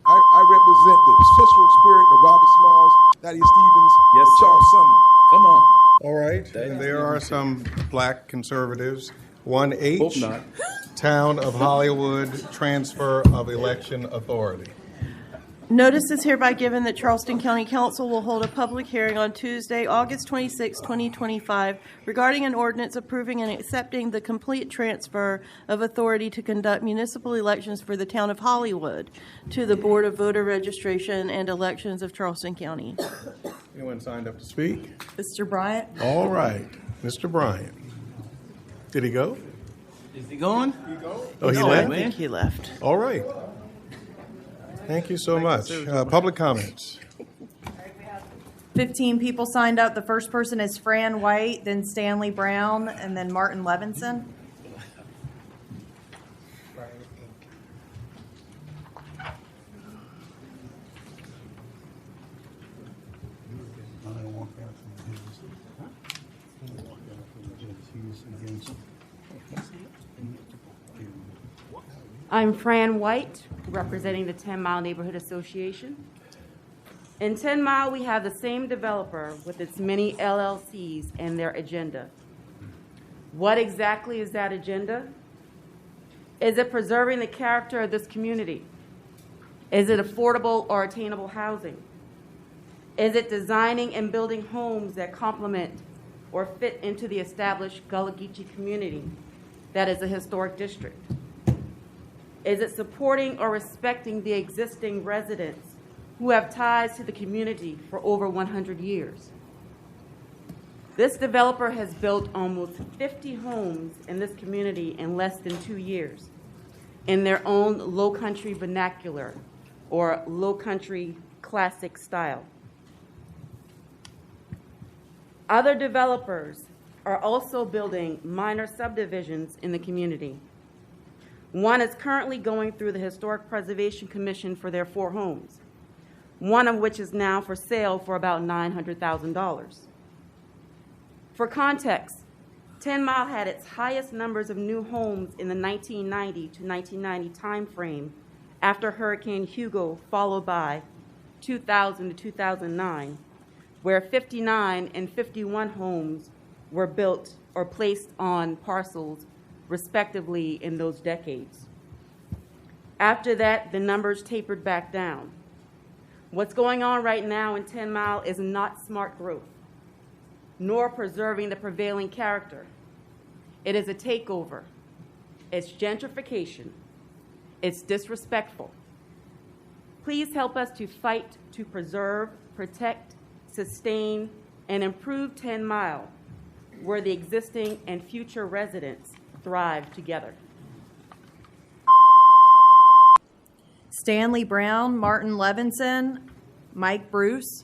I represent the visceral spirit of Robert Smalls, Thaddeus Stevens, Yes, and Charles Sumner. Come on. All right. And there are some black conservatives. 1H, Hope not. Town of Hollywood, transfer of election authority. Notice is hereby given that Charleston County Council will hold a public hearing on Tuesday, August 26, 2025, regarding an ordinance approving and accepting the complete transfer of authority to conduct municipal elections for the town of Hollywood to the Board of Voter Registration and Elections of Charleston County. Anyone signed up to speak? Mr. Bryant? All right. Mr. Bryant. Did he go? Is he going? Oh, he I left? think he left. All right. Thank you so much. Public comments. 15 people signed up. The first person is Fran White, then Stanley Brown, and then Martin Levinson. I'm Fran White, representing the 10 Mile Neighborhood Association. In 10 Mile, we have the same developer with its many LLCs and their agenda. What exactly is that agenda? Is it preserving the character of this community? Is it affordable or attainable housing? Is it designing and building homes that complement or fit into the established Gullah Geechee community that is a historic district? Is it supporting or respecting the existing residents who have ties to the community for over 100 years? This developer has built almost 50 homes in this community in less than 2 years in their own low country vernacular or low country classic style. Other developers are also building minor subdivisions in the community. One is currently going through the Historic Preservation Commission for their 4 homes, one of which is now for sale for about $900,000. For context, 10 Mile had its highest numbers of new homes in the 1990 to 1990 timeframe after Hurricane Hugo, followed by 2000 to 2009, where 59 and 51 homes were built or placed on parcels, respectively, in those decades. After that, the numbers tapered back down. What's going on right now in 10 Mile is not smart growth, nor preserving the prevailing character. It is a takeover. It's gentrification. It's disrespectful. Please help us to fight to preserve, protect, sustain, and improve 10 Mile, where the existing and future residents thrive together. Stanley Brown, Martin Levinson, Mike Bruce.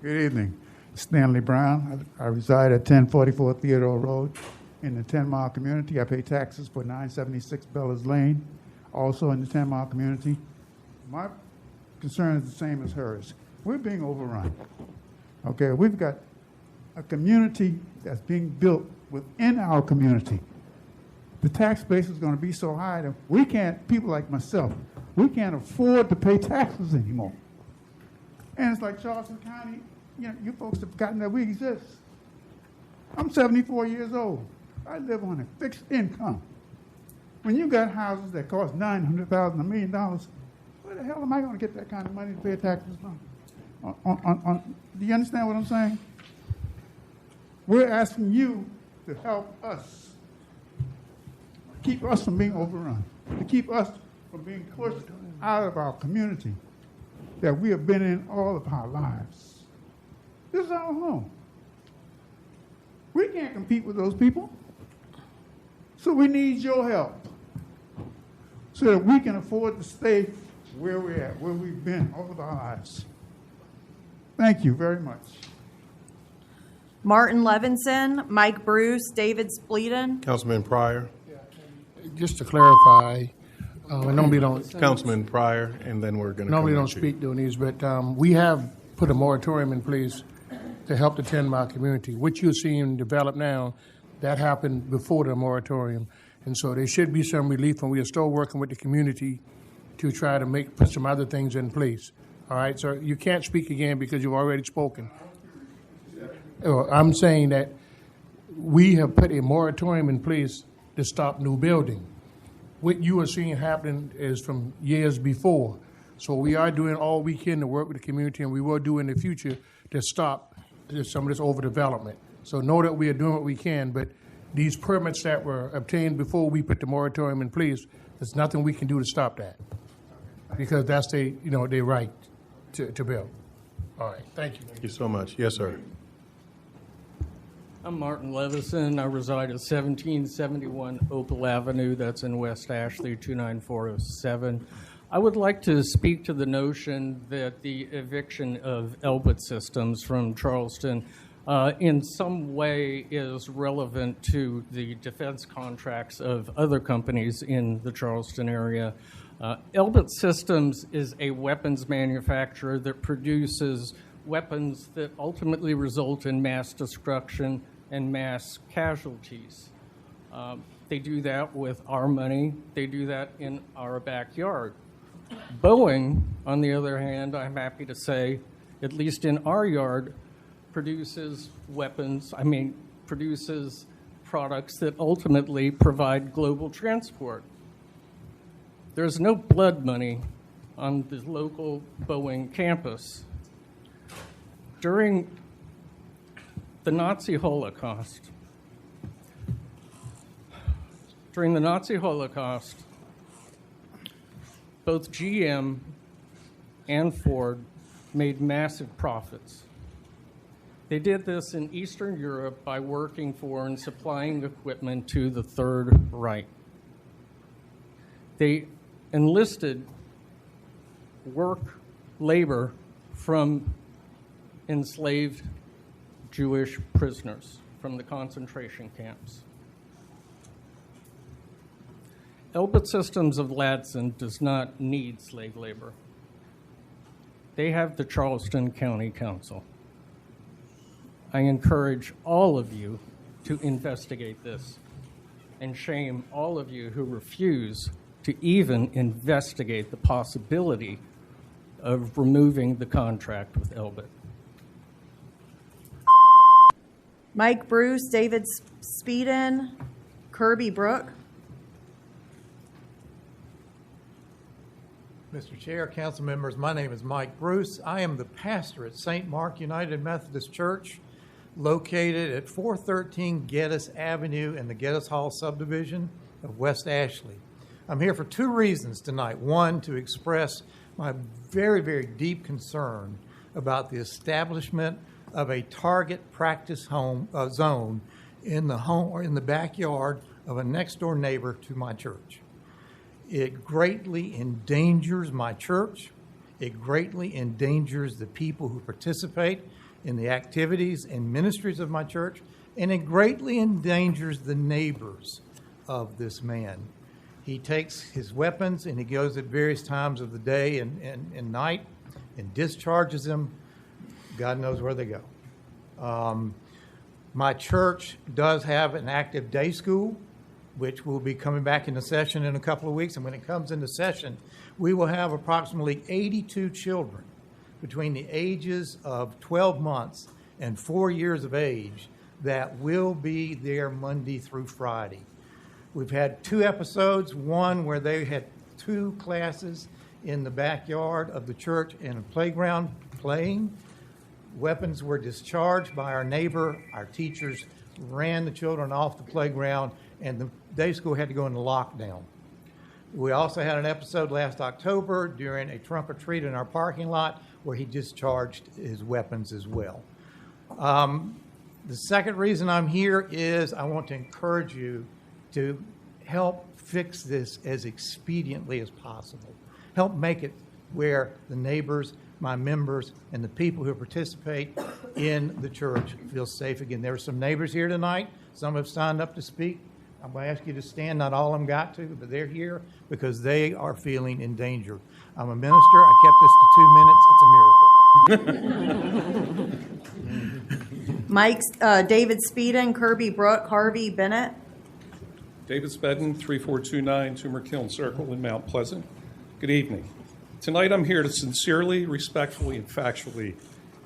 Good evening. Stanley Brown. I reside at 1044 Theodore Road in the 10 Mile community. I pay taxes for 976 Bellas Lane, also in the 10 Mile community. My concern is the same as hers. We're being overrun. Okay, we've got a community that's being built within our community. The tax base is going to be so high that we can't, people like myself, we can't afford to pay taxes anymore. And it's like Charleston County, you know, you folks have forgotten that we exist. I'm 74 years old. I live on a fixed income. When you got houses that cost $900,000, $1 million, where the hell am I going to get that kind of money to pay taxes on? Do you understand what I'm saying? We're asking you to help us, keep us from being overrun, to keep us from being pushed out of our community that we have been in all of our lives. This is our home. We can't compete with those people. So we need your help so that we can afford to stay where we're at, where we've been all of our lives. Thank you very much. Martin Levinson, Mike Bruce, David Spleeden. Councilman Pryor. Just to clarify, normally don't. Councilman Pryor, and then we're going to. Normally don't speak during these, but we have put a moratorium in place to help the 10 Mile community. What you're seeing develop now, that happened before the moratorium, and so there should be some relief, and we are still working with the community to try to put some other things in place. All right, so you can't speak again because you've already spoken. I'm saying that we have put a moratorium in place to stop new building. What you are seeing happening is from years before. So we are doing all we can to work with the community, and we will do in the future to stop some of this overdevelopment. So know that we are doing what we can, but these permits that were obtained before we put the moratorium in place, there's nothing we can do to stop that, because that's their right to build. All right, thank you. Thank you so much. Yes, sir. I'm Martin Levison. I reside at 1771 Opal Avenue. That's in West Ashley, 29407. I would like to speak to the notion that the eviction of Elbit Systems from Charleston in some way is relevant to the defense contracts of other companies in the Charleston area. Elbit Systems is a weapons manufacturer that produces weapons that ultimately result in mass destruction and mass casualties. They do that with our money. They do that in our backyard. Boeing, on the other hand, I'm happy to say, at least in our yard, produces weapons, produces products that ultimately provide global transport. There's no blood money on the local Boeing campus. During the Nazi Holocaust, both GM and Ford made massive profits. They did this in Eastern Europe by working for and supplying equipment to the Third Reich. They enlisted labor from enslaved Jewish prisoners from the concentration camps. Elbit Systems of Ladson does not need slave labor. They have the Charleston County Council. I encourage all of you to investigate this and shame all of you who refuse to even investigate the possibility of removing the contract with Elbit. Mike Bruce, David Speeden, Kirby Brook. Mr. Chair, council members, my name is Mike Bruce. I am the pastor at St. Mark United Methodist Church, located at 413 Geddes Avenue in the Geddes Hall subdivision of West Ashley. I'm here for two reasons tonight. One, to express my very, very deep concern about the establishment of a target practice zone in the backyard of a next door neighbor to my church. It greatly endangers my church. It greatly endangers the people who participate in the activities and ministries of my church, and it greatly endangers the neighbors of this man. He takes his weapons and he goes at various times of the day and night and discharges them. God knows where they go. My church does have an active day school, which will be coming back into session in a couple of weeks. And when it comes into session, we will have approximately 82 children between the ages of 12 months and 4 years of age that will be there Monday through Friday. We've had two episodes, one where they had two classes in the backyard of the church in a playground playing. Weapons were discharged by our neighbor. Our teachers ran the children off the playground, and the day school had to go into lockdown. We also had an episode last October during a trunk or treat in our parking lot where he discharged his weapons as well. The second reason I'm here is I want to encourage you to help fix this as expediently as possible. Help make it where the neighbors, my members, and the people who participate in the church feel safe again. There are some neighbors here tonight. Some have signed up to speak. I'm going to ask you to stand. Not all of them got to, but they're here because they are feeling in danger. I'm a minister. I kept this to 2 minutes. It's a miracle. Mike's David Speeden, Kirby Brook, Harvey Bennett. David Spedden, 3429 Tumor Kiln Circle in Mount Pleasant. Good evening. Tonight I'm here to sincerely, respectfully, and factually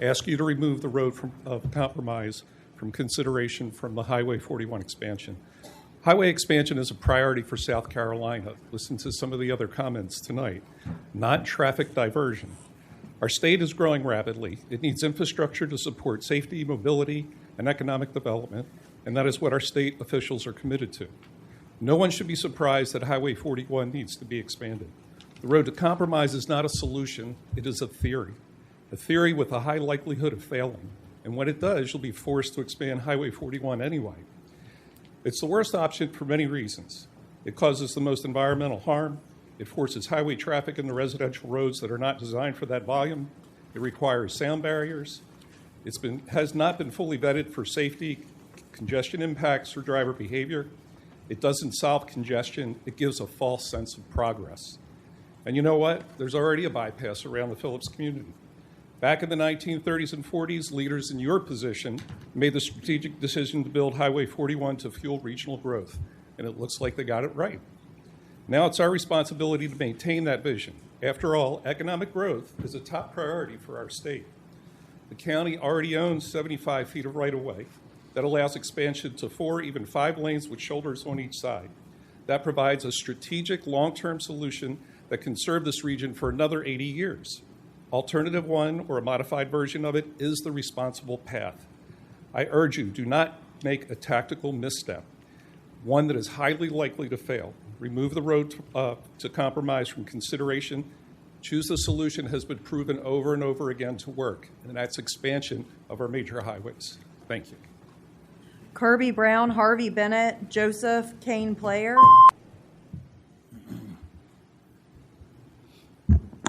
ask you to remove the road of compromise from consideration from the Highway 41 expansion. Highway expansion is a priority for South Carolina. Listen to some of the other comments tonight. Not traffic diversion. Our state is growing rapidly. It needs infrastructure to support safety, mobility, and economic development, and that is what our state officials are committed to. No one should be surprised that Highway 41 needs to be expanded. The road to compromise is not a solution, it is a theory with a high likelihood of failing. And when it does, you'll be forced to expand Highway 41 anyway. It's the worst option for many reasons. It causes the most environmental harm. It forces highway traffic into residential roads that are not designed for that volume. It requires sound barriers. It has not been fully vetted for safety, congestion impacts, or driver behavior. It doesn't solve congestion. It gives a false sense of progress. And you know what? There's already a bypass around the Phillips community. Back in the 1930s and 40s, leaders in your position made the strategic decision to build Highway 41 to fuel regional growth, and it looks like they got it right. Now it's our responsibility to maintain that vision. After all, economic growth is a top priority for our state. The county already owns 75 feet of right-of-way. that allows expansion to 4, even 5 lanes with shoulders on each side. That provides a strategic long-term solution that can serve this region for another 80 years. Alternative 1, or a modified version of it, is the responsible path. I urge you, do not make a tactical misstep, one that is highly likely to fail. Remove the road to compromise from consideration. Choose the solution that has been proven over and over again to work, and that's expansion of our major highways. Thank you. Kirby Brown, Harvey Bennett, Joseph Kane Player.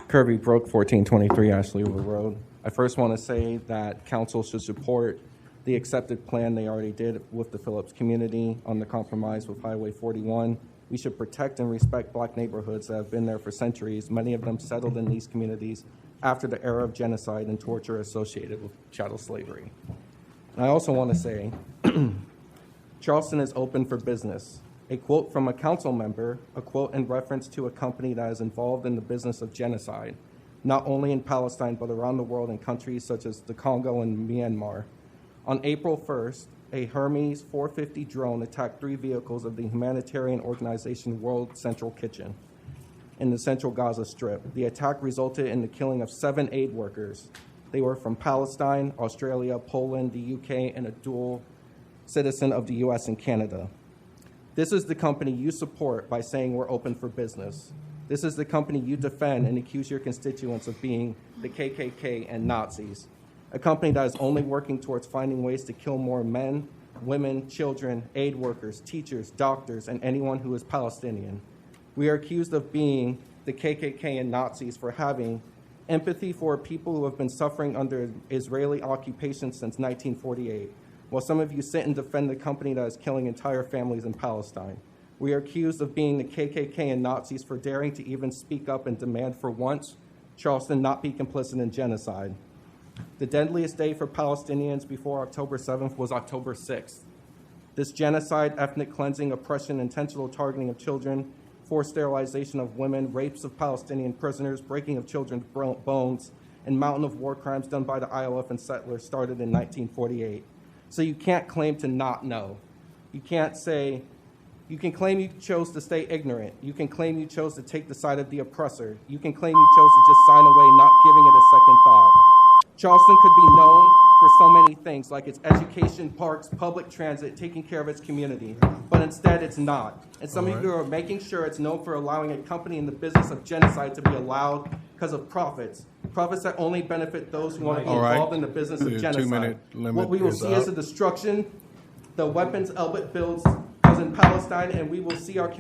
Kirby Brook, 1423 Ashley River Road. I first want to say that council should support the accepted plan they already did with the Phillips community on the compromise with Highway 41. We should protect and respect black neighborhoods that have been there for centuries, many of them settled in these communities after the era of genocide and torture associated with chattel slavery. And I also want to say, Charleston is open for business. A quote from a council member, a quote in reference to a company that is involved in the business of genocide, not only in Palestine, but around the world in countries such as the Congo and Myanmar. On April 1st, a Hermes 450 drone attacked 3 vehicles of the humanitarian organization World Central Kitchen in the central Gaza Strip. The attack resulted in the killing of 7 aid workers. They were from Palestine, Australia, Poland, the UK, and a dual citizen of the US and Canada. This is the company you support by saying we're open for business. This is the company you defend and accuse your constituents of being the KKK and Nazis. A company that is only working towards finding ways to kill more men, women, children, aid workers, teachers, doctors, and anyone who is Palestinian. We are accused of being the KKK and Nazis for having empathy for people who have been suffering under Israeli occupation since 1948, while some of you sit and defend the company that is killing entire families in Palestine. We are accused of being the KKK and Nazis for daring to even speak up and demand for once Charleston not be complicit in genocide. The deadliest day for Palestinians before October 7th was October 6th. This genocide, ethnic cleansing, oppression, intentional targeting of children, forced sterilization of women, rapes of Palestinian prisoners, breaking of children's bones, and mountain of war crimes done by the ILF and settlers started in 1948. So you can't claim to not know. You can't say, you can claim you chose to stay ignorant. You can claim you chose to take the side of the oppressor. You can claim you chose to just sign away, not giving it a second thought. Charleston could be known for so many things, like its education, parks, public transit, taking care of its community, but instead it's not. And some of you are making sure it's known for allowing a company in the business of genocide to be allowed because of profits that only benefit those who want to be involved in the business of genocide. 2-minute limit What we will is see up. is the destruction, the weapons Elbit builds in Palestine, and we will see our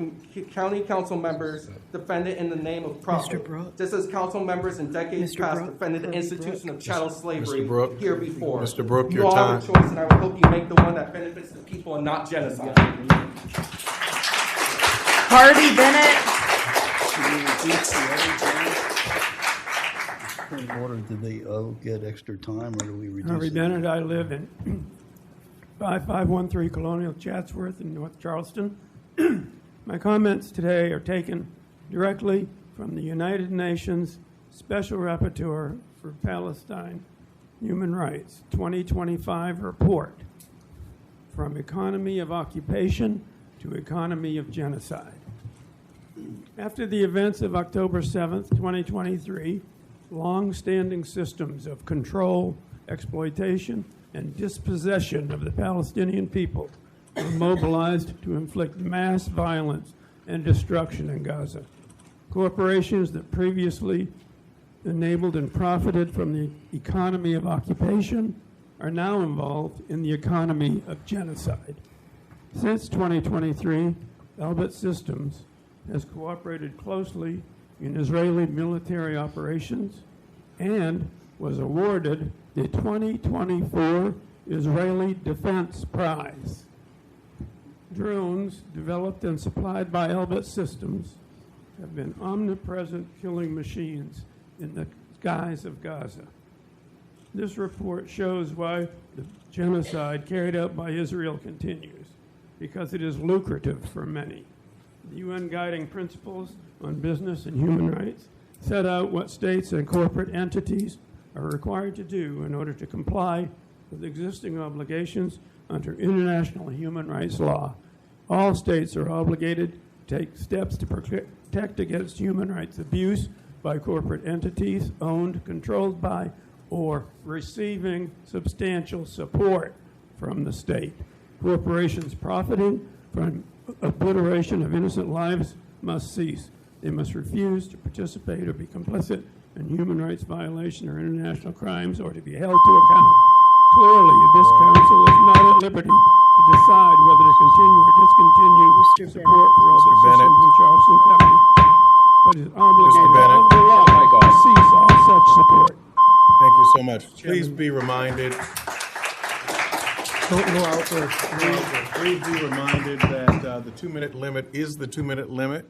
county council members defend it in the name of profit. Just as council members in decades past defended the institution of chattel slavery here before. Mr. Brooke, You your all time. have a choice, and I would hope you make the one that benefits the people and not genocide. Harvey Bennett. In order, do they get extra time, or do we reduce Harvey it? Bennett, I live in 5513 Colonial Chatsworth in North Charleston. My comments today are taken directly from the United Nations Special Rapporteur for Palestine Human Rights 2025 report, From Economy of Occupation to Economy of Genocide. After the events of October 7th, 2023, long-standing systems of control, exploitation, and dispossession of the Palestinian people were mobilized to inflict mass violence and destruction in Gaza. Corporations that previously enabled and profited from the economy of occupation are now involved in the economy of genocide. Since 2023, Elbit Systems has cooperated closely in Israeli military operations and was awarded the 2024 Israeli Defense Prize. Drones developed and supplied by Elbit Systems have been omnipresent killing machines in the skies of Gaza. This report shows why the genocide carried out by Israel continues, because it is lucrative for many. The UN Guiding Principles on Business and Human Rights set out what states and corporate entities are required to do in order to comply with existing obligations under international human rights law. All states are obligated to take steps to protect against human rights abuse by corporate entities owned, controlled by, or receiving substantial support from the state. Corporations profiting from obliteration of innocent lives must cease. They must refuse to participate or be complicit in human rights violation or international crimes or to be held to account. Clearly, this council is not at liberty to decide whether to continue or discontinue support for Elbit Systems in Charleston County, but is obligated under law to cease all such support. Thank you so much. Please be reminded. Please be reminded that the 2-minute limit is the 2-minute limit.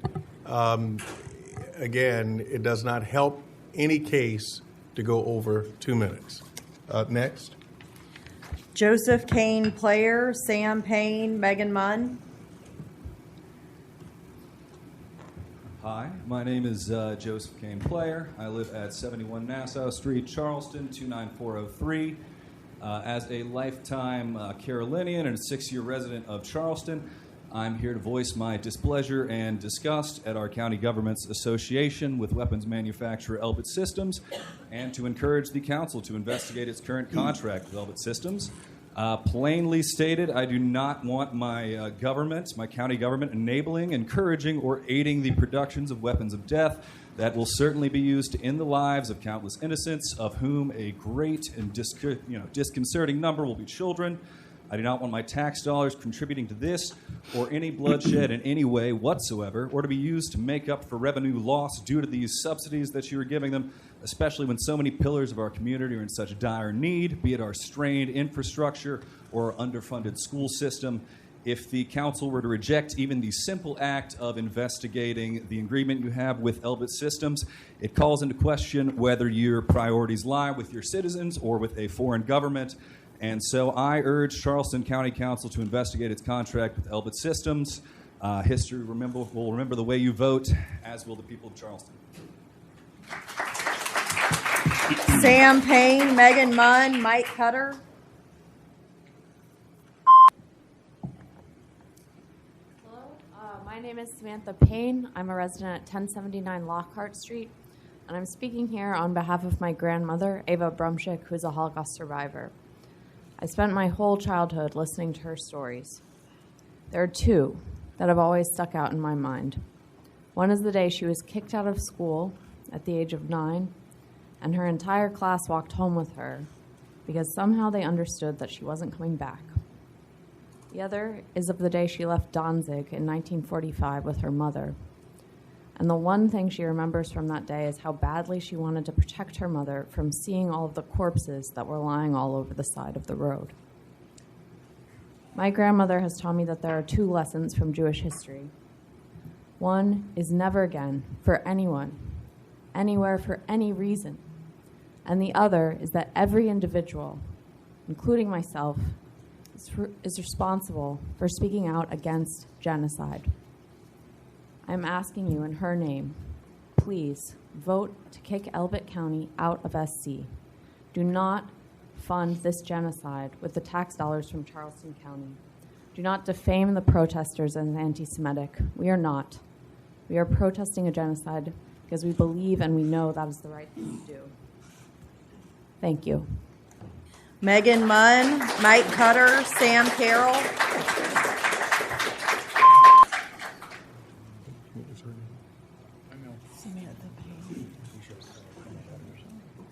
Again, it does not help any case to go over 2 minutes. Next. Joseph Kane Player, Sam Payne, Megan Munn. Hi, my name is Joseph Kane Player. I live at 71 Nassau Street, Charleston, 29403. As a lifetime Carolinian and a 6-year resident of Charleston, I'm here to voice my displeasure and disgust at our county government's association with weapons manufacturer Elbit Systems, and to encourage the council to investigate its current contract with Elbit Systems. Plainly stated, I do not want my government, my county government, enabling, encouraging, or aiding the productions of weapons of death that will certainly be used to end the lives of countless innocents, of whom a great and disconcerting number will be children. I do not want my tax dollars contributing to this or any bloodshed in any way whatsoever, or to be used to make up for revenue loss due to these subsidies that you are giving them, especially when so many pillars of our community are in such dire need, be it our strained infrastructure or our underfunded school system. If the council were to reject even the simple act of investigating the agreement you have with Elbit Systems, it calls into question whether your priorities lie with your citizens or with a foreign government. And so I urge Charleston County Council to investigate its contract with Elbit Systems. History will remember the way you vote, as will the people of Charleston. Sam Payne, Megan Munn, Mike Cutter. My name is Samantha Payne. I'm a resident at 1079 Lockhart Street, and I'm speaking here on behalf of my grandmother, Ava Brumschick, who is a Holocaust survivor. I spent my whole childhood listening to her stories. There are two that have always stuck out in my mind. One is the day she was kicked out of school at the age of 9, and her entire class walked home with her because somehow they understood that she wasn't coming back. The other is of the day she left Danzig in 1945 with her mother. And the one thing she remembers from that day is how badly she wanted to protect her mother from seeing all of the corpses that were lying all over the side of the road. My grandmother has taught me that there are two lessons from Jewish history. One is never again, for anyone, anywhere, for any reason. And the other is that every individual, including myself, is responsible for speaking out against genocide. I'm asking you in her name, please vote to kick Elbit County out of SC. Do not fund this genocide with the tax dollars from Charleston County. Do not defame the protesters as anti-Semitic. We are not. We are protesting a genocide because we believe and we know that is the right thing to do. Thank you. Megan Munn, Mike Cutter, Sam Carroll.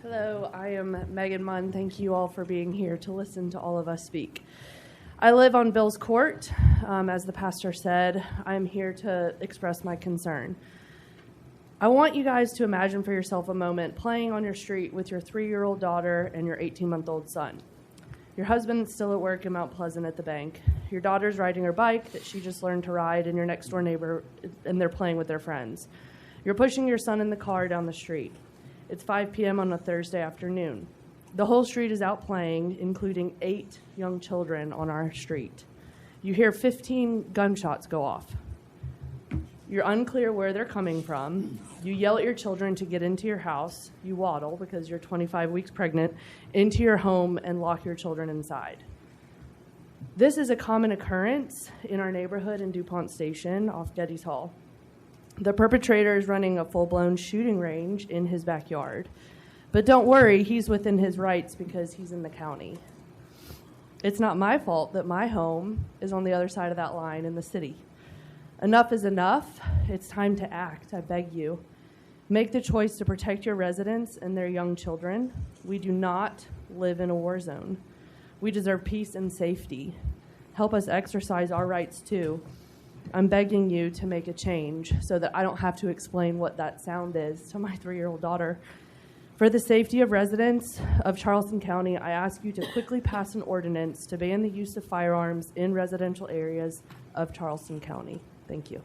Hello, I am Megan Munn. Thank you all for being here to listen to all of us speak. I live on Bill's Court. As the pastor said, I'm here to express my concern. I want you guys to imagine for yourself a moment playing on your street with your 3-year-old daughter and your 18-month-old son. Your husband's still at work in Mount Pleasant at the bank. Your daughter's riding her bike that she just learned to ride, and your next-door neighbor, and they're playing with their friends. You're pushing your son in the car down the street. It's 5 p.m. on a Thursday afternoon. The whole street is out playing, including 8 young children on our street. You hear 15 gunshots go off. You're unclear where they're coming from. You yell at your children to get into your house. You waddle, because you're 25 weeks pregnant, into your home and lock your children inside. This is a common occurrence in our neighborhood in DuPont Station off Getty's Hall. The perpetrator is running a full-blown shooting range in his backyard. But don't worry, he's within his rights because he's in the county. It's not my fault that my home is on the other side of that line in the city. Enough is enough. It's time to act, I beg you. Make the choice to protect your residents and their young children. We do not live in a war zone. We deserve peace and safety. Help us exercise our rights too. I'm begging you to make a change so that I don't have to explain what that sound is to my 3-year-old daughter. For the safety of residents of Charleston County, I ask you to quickly pass an ordinance to ban the use of firearms in residential areas of Charleston County. Thank you.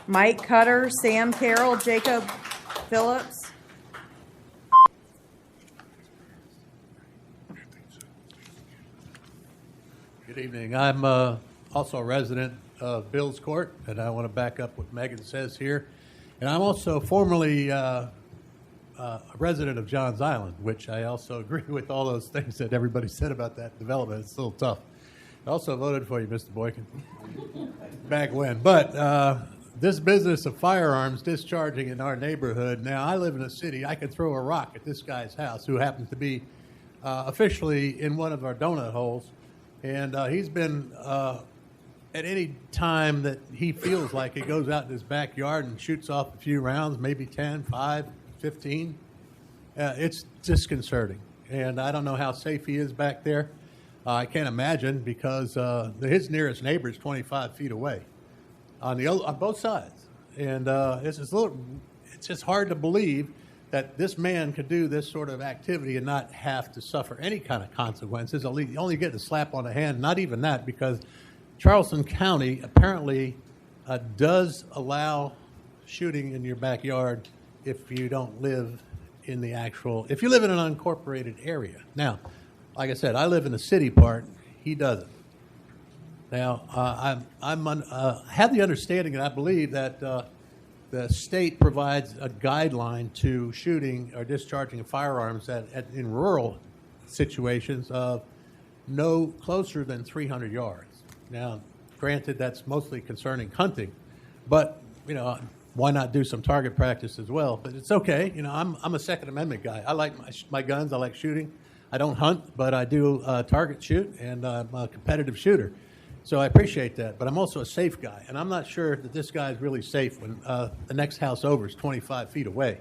Mike Cutter, Sam Carroll, Jacob Phillips. Good evening. I'm also a resident of Bill's Court, and I want to back up what Megan says here. And I'm also formerly a resident of Johns Island, which I also agree with all those things that everybody said about that development. It's a little tough. I also voted for you, Mr. Boykin, back when. But this business of firearms discharging in our neighborhood, now I live in a city, I could throw a rock at this guy's house who happens to be officially in one of our donut holes. And he's been, at any time that he feels like it, goes out in his backyard and shoots off a few rounds, maybe 10, 5, 15. It's disconcerting. And I don't know how safe he is back there. I can't imagine because his nearest neighbor is 25 feet away on both sides. And it's just hard to believe that this man could do this sort of activity and not have to suffer any kind of consequences. You only get a slap on the hand, not even that, because Charleston County apparently does allow shooting in your backyard if you don't live in if you live in an unincorporated area. Now, like I said, I live in the city part. He doesn't. Now, I have the understanding, and I believe that the state provides a guideline to shooting or discharging of firearms in rural situations of no closer than 300 yards. Now, granted, that's mostly concerning hunting, but why not do some target practice as well? But it's okay. I'm a Second Amendment guy. I like my guns. I like shooting. I don't hunt, but I do target shoot, and I'm a competitive shooter. So I appreciate that, but I'm also a safe guy, and I'm not sure that this guy is really safe when the next house over is 25 feet away.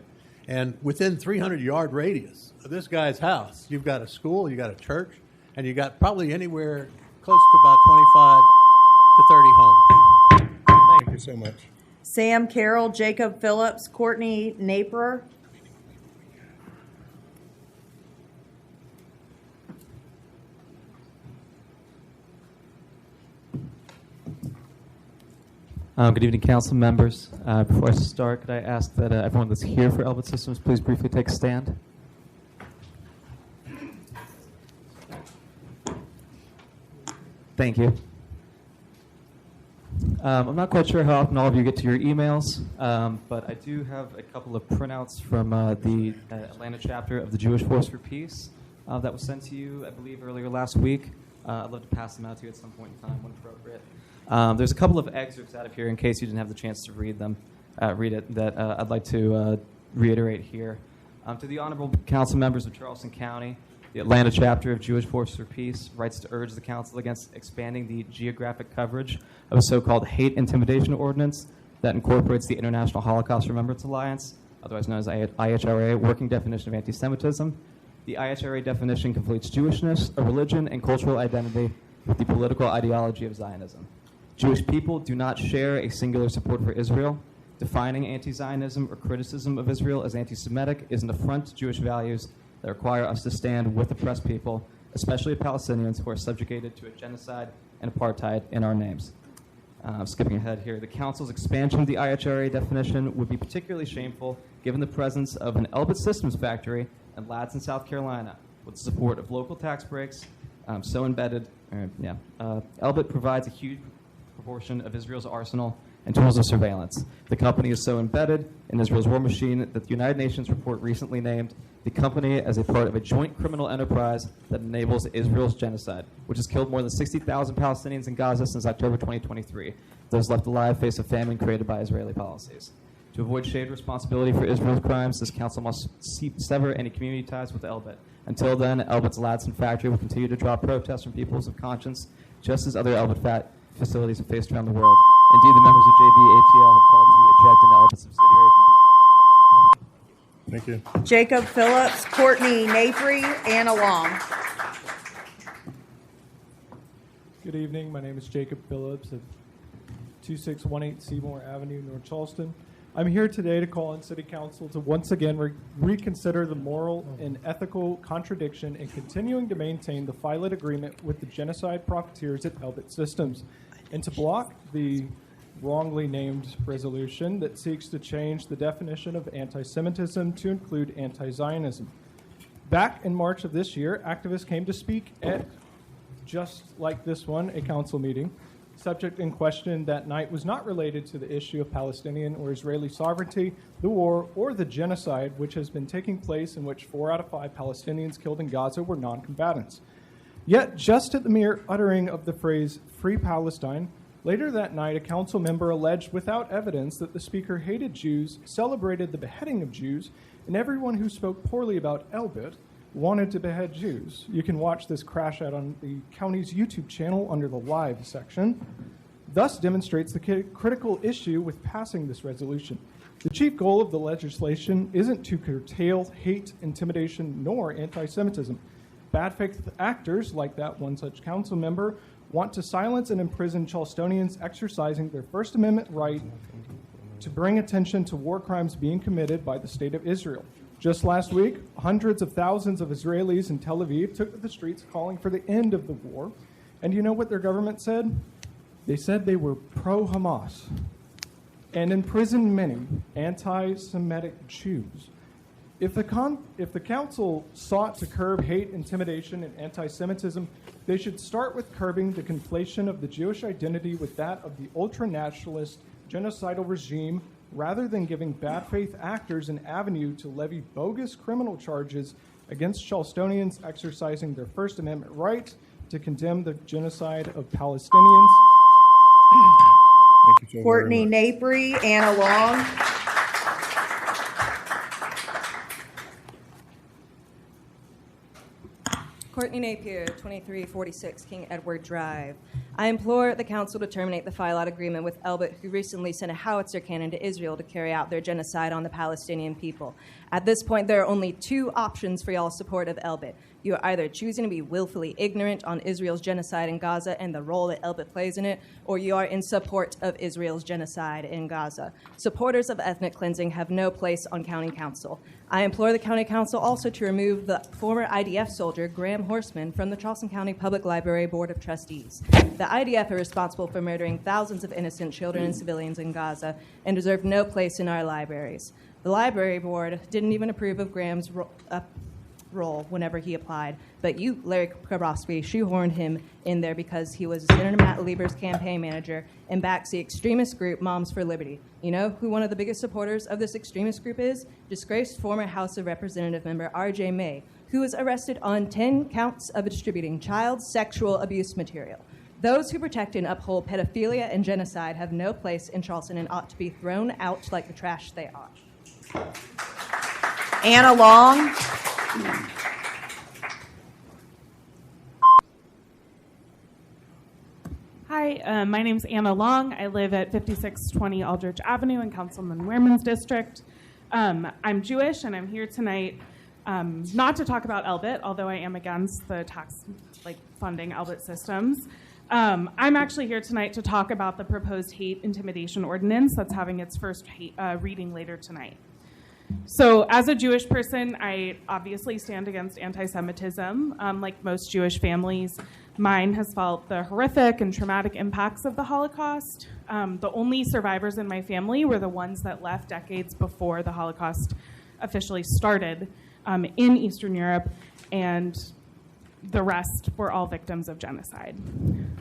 And within 300-yard radius of this guy's house, you've got a school, you've got a church, and you've got probably anywhere close to about 25 to 30 homes. Thank you so much. Sam Carroll, Jacob Phillips, Courtney Napier. Good evening, council members. Before I start, could I ask that everyone that's here for Elbit Systems please briefly take a stand? Thank you. I'm not quite sure how often all of you get to your emails, but I do have a couple of printouts from the Atlanta chapter of the Jewish Force for Peace that was sent to you, I believe, earlier last week. I'd love to pass them out to you at some point in time when appropriate. There's a couple of excerpts out of here in case you didn't have the chance to read it, that I'd like to reiterate here. To the honorable council members of Charleston County, the Atlanta chapter of Jewish Force for Peace writes to urge the council against expanding the geographic coverage of a so-called hate intimidation ordinance that incorporates the International Holocaust Remembrance Alliance, otherwise known as IHRA, working definition of anti-Semitism. The IHRA definition conflates Jewishness, a religion, and cultural identity with the political ideology of Zionism. Jewish people do not share a singular support for Israel. Defining anti-Zionism or criticism of Israel as anti-Semitic is an affront to Jewish values that require us to stand with oppressed people, especially Palestinians who are subjugated to a genocide and apartheid in our names. Skipping ahead here, the council's expansion of the IHRA definition would be particularly shameful given the presence of an Elbit Systems factory in Ladson, South Carolina, with the support of local tax breaks, so embedded. Elbit provides a huge proportion of Israel's arsenal and tools of surveillance. The company is so embedded in Israel's war machine that the United Nations report recently named the company as a part of a joint criminal enterprise that enables Israel's genocide, which has killed more than 60,000 Palestinians in Gaza since October 2023. Those left alive face a famine created by Israeli policies. To avoid shared responsibility for Israel's crimes, this council must sever any community ties with Elbit. Until then, Elbit's Ladson factory will continue to draw protests from peoples of conscience, just as other Elbit facilities have faced around the world. Indeed, the members of JVATL have called to eject an Elbit subsidiary from Thank you. Jacob Phillips, Courtney Napry, Anna Long. Good evening. My name is Jacob Phillips of 2618 Seymour Avenue, North Charleston. I'm here today to call on City Council to once again reconsider the moral and ethical contradiction in continuing to maintain the FILET agreement with the genocide profiteers at Elbit Systems, and to block the wrongly named resolution that seeks to change the definition of anti-Semitism to include anti-Zionism. Back in March of this year, activists came to speak at, just like this one, a council meeting. Subject in question that night was not related to the issue of Palestinian or Israeli sovereignty, the war, or the genocide which has been taking place, in which 4 out of 5 Palestinians killed in Gaza were non-combatants. Yet, just at the mere uttering of the phrase "Free Palestine," later that night a council member alleged without evidence that the speaker hated Jews, celebrated the beheading of Jews, and everyone who spoke poorly about Elbit wanted to behead Jews. You can watch this crash out on the county's YouTube channel under the live section. Thus demonstrates the critical issue with passing this resolution. The chief goal of the legislation isn't to curtail hate, intimidation, nor anti-Semitism. Bad faith actors, like that one such council member, want to silence and imprison Charlestonians exercising their First Amendment right to bring attention to war crimes being committed by the State of Israel. Just last week, hundreds of thousands of Israelis in Tel Aviv took to the streets calling for the end of the war. And you know what their government said? They said they were pro-Hamas and imprisoned many anti-Semitic Jews. If the council sought to curb hate, intimidation, and anti-Semitism, they should start with curbing the conflation of the Jewish identity with that of the ultra-nationalist genocidal regime, rather than giving bad faith actors an avenue to levy bogus criminal charges against Charlestonians exercising their First Amendment right to condemn the genocide of Palestinians. Thank you so Courtney very much. Napry, Anna Long. Courtney Napier, 2346 King Edward Drive. I implore the council to terminate the FILET agreement with Elbit, who recently sent a howitzer cannon to Israel to carry out their genocide on the Palestinian people. At this point, there are only 2 options for y'all's support of Elbit. You are either choosing to be willfully ignorant on Israel's genocide in Gaza and the role that Elbit plays in it, or you are in support of Israel's genocide in Gaza. Supporters of ethnic cleansing have no place on county council. I implore the county council also to remove the former IDF soldier, Graham Horseman, from the Charleston County Public Library Board of Trustees. The IDF are responsible for murdering thousands of innocent children and civilians in Gaza and deserve no place in our libraries. The library board didn't even approve of Graham's role whenever he applied, but you, Larry Krabrowski, shoehorned him in there because he was Senator Matt Lieber's campaign manager and backs the extremist group Moms for Liberty. You know who one of the biggest supporters of this extremist group is? Disgraced former House of Representative member R.J. May, who was arrested on 10 counts of distributing child sexual abuse material. Those who protect and uphold pedophilia and genocide have no place in Charleston and ought to be thrown out like the trash they are. Anna Long. Hi, my name's Anna Long. I live at 5620 Aldrich Avenue in Councilman Wehrman's district. I'm Jewish, and I'm here tonight not to talk about Elbit, although I am against the tax funding Elbit Systems. I'm actually here tonight to talk about the proposed hate intimidation ordinance that's having its first reading later tonight. So as a Jewish person, I obviously stand against anti-Semitism. Like most Jewish families, mine has felt the horrific and traumatic impacts of the Holocaust. The only survivors in my family were the ones that left decades before the Holocaust officially started in Eastern Europe. And The rest were all victims of genocide.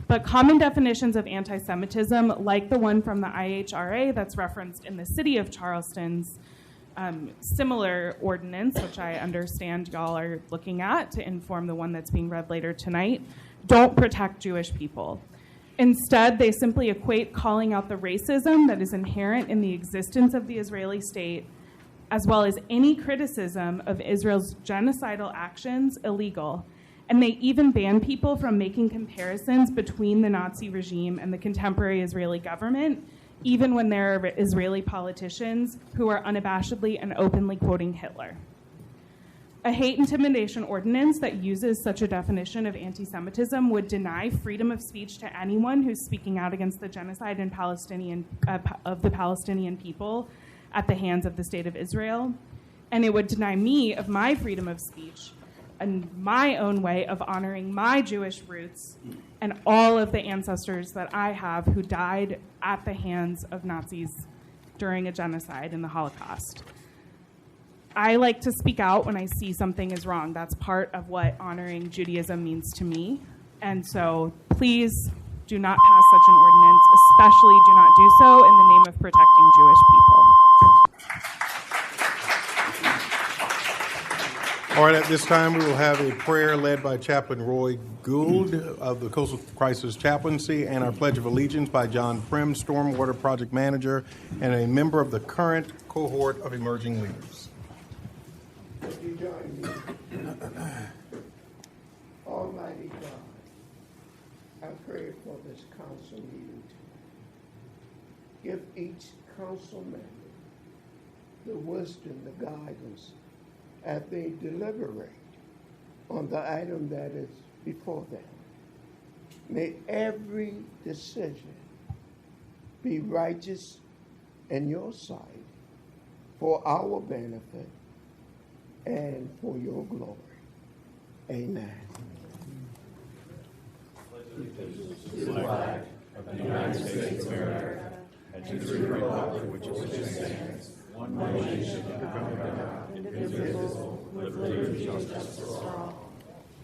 But common definitions of anti-Semitism, like the one from the IHRA that's referenced in the city of Charleston's similar ordinance, which I understand y'all are looking at to inform the one that's being read later tonight, don't protect Jewish people. Instead, they simply equate calling out the racism that is inherent in the existence of the Israeli state, as well as any criticism of Israel's genocidal actions, illegal. And they even ban people from making comparisons between the Nazi regime and the contemporary Israeli government, even when there are Israeli politicians who are unabashedly and openly quoting Hitler. A hate intimidation ordinance that uses such a definition of anti-Semitism would deny freedom of speech to anyone who's speaking out against the genocide of the Palestinian people at the hands of the State of Israel. And it would deny me of my freedom of speech and my own way of honoring my Jewish roots and all of the ancestors that I have who died at the hands of Nazis during a genocide in the Holocaust. I like to speak out when I see something is wrong. That's part of what honoring Judaism means to me. And so please do not pass such an ordinance, especially do not do so in the name of protecting Jewish people. All right, at this time, we will have a prayer led by Chaplain Roy Gould of the Coastal Crisis Chaplaincy and our Pledge of Allegiance by John Prim, Stormwater Project Manager and a member of the current cohort of emerging leaders. Would you join me? Almighty God, I pray for this council meeting tonight. Give each council member the wisdom, the guidance, as they deliberate on the item that is before them. May every decision be righteous in your sight for our benefit and for your glory. Amen. To the flag of the United States of America and to the republic for which it stands, one nation under God, indivisible, with liberty and justice for all.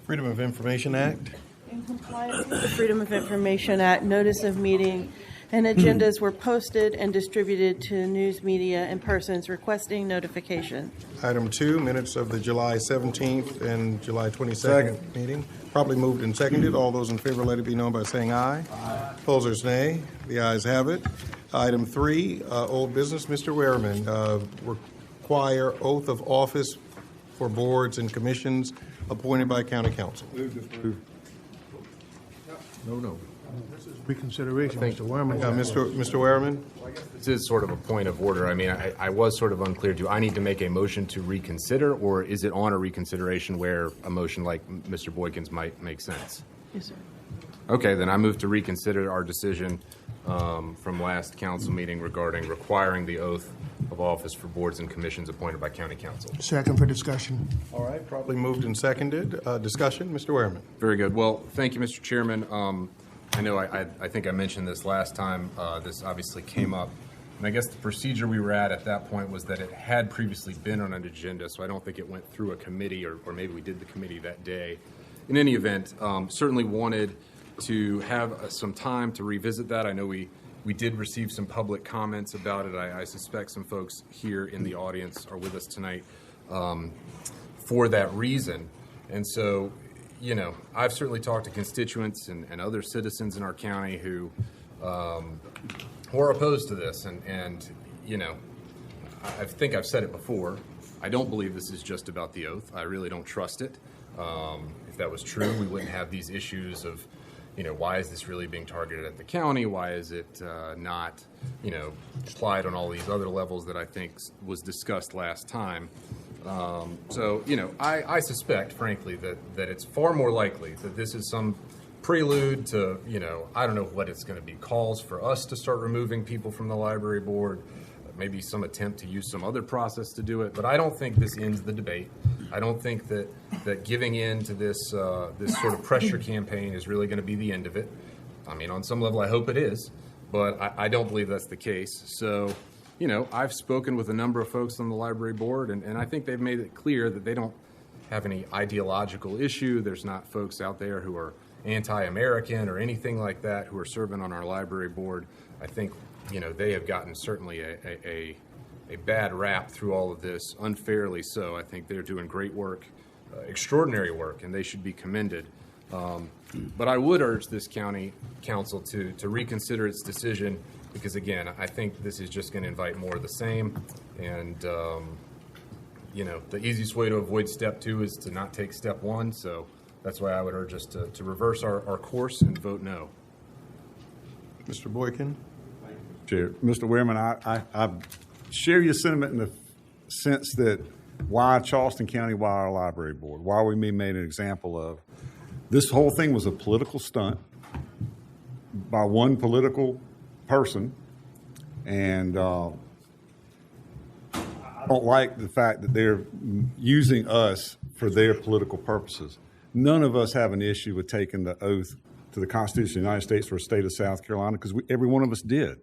Freedom of Information Act. In compliance with the Freedom of Information Act, notice of meeting and agendas were posted and distributed to news media and persons requesting notification. Item 2, minutes of the July 17th and July 22nd meeting. Probably moved and seconded. All those in favor, let it be known by saying aye. Aye. Opposers, nay. The ayes have it. Item 3, old business. Mr. Wehrman, require oath of office for boards and commissions appointed by county council. Move to approve. No. This is reconsideration, Mr. Werman. Mr. Wehrman? Well, I guess this is sort of a point of order. I mean, I was sort of unclear. Do I need to make a motion to reconsider, or is it on a reconsideration where a motion like Mr. Boykins might make sense? Yes, sir. Okay, then I move to reconsider our decision from last council meeting regarding requiring the oath of office for boards and commissions appointed by county council. Second for discussion. All right, probably moved and seconded. Discussion, Mr. Wehrman. Very good. Well, thank you, Mr. Chairman. I know I think I mentioned this last time. This obviously came up. And I guess the procedure we were at that point was that it had previously been on an agenda, so I don't think it went through a committee, or maybe we did the committee that day. In any event, certainly wanted to have some time to revisit that. I know we did receive some public comments about it. I suspect some folks here in the audience are with us tonight for that reason. And so, you know, I've certainly talked to constituents and other citizens in our county who are opposed to this. And, you know, I think I've said it before. I don't believe this is just about the oath. I really don't trust it. If that was true, we wouldn't have these issues of, you know, why is this really being targeted at the county? Why is it not, you know, applied on all these other levels that I think was discussed last time? So, you know, I suspect, frankly, that it's far more likely that this is some prelude to, you know, I don't know what it's going to be, calls for us to start removing people from the library board, maybe some attempt to use some other process to do it. But I don't think this ends the debate. I don't think that giving in to this sort of pressure campaign is really going to be the end of it. I mean, on some level, I hope it is, but I don't believe that's the case. So, you know, I've spoken with a number of folks on the library board, and I think they've made it clear that they don't have any ideological issue. There's not folks out there who are anti-American or anything like that who are serving on our library board. I think, they have gotten certainly a bad rap through all of this, unfairly so. I think they're doing great work, extraordinary work, and they should be commended. But I would urge this county council to reconsider its decision, because again, I think this is just going to invite more of the same. And the easiest way to avoid step 2 is to not take step 1. So that's why I would urge us to reverse our course and vote no. Mr. Boykin? Chair. Mr. Wehrman, I share your sentiment in the sense that why Charleston County, why our library board, why we being made an example of. This whole thing was a political stunt by one political person, and I don't like the fact that they're using us for their political purposes. None of us have an issue with taking the oath to the Constitution of the United States for the state of South Carolina, because every one of us did.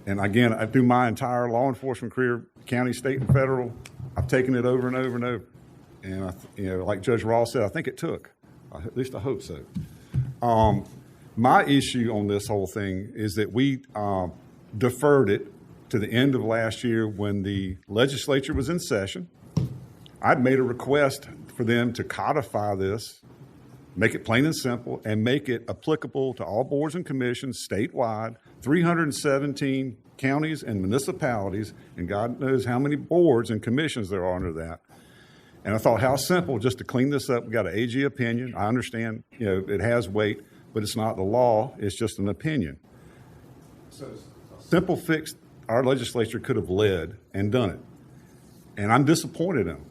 And again, through my entire law enforcement career, county, state, and federal, I've taken it over and over and over. And like Judge Ross said, I think it took. At least I hope so. My issue on this whole thing is that we deferred it to the end of last year when the legislature was in session. I'd made a request for them to codify this, make it plain and simple, and make it applicable to all boards and commissions statewide, 317 counties and municipalities, and God knows how many boards and commissions there are under that. And I thought, how simple just to clean this up. We got an AG opinion. I understand, it has weight, but it's not the law. It's just an opinion. So a simple fix our legislature could have led and done it. And I'm disappointed in them.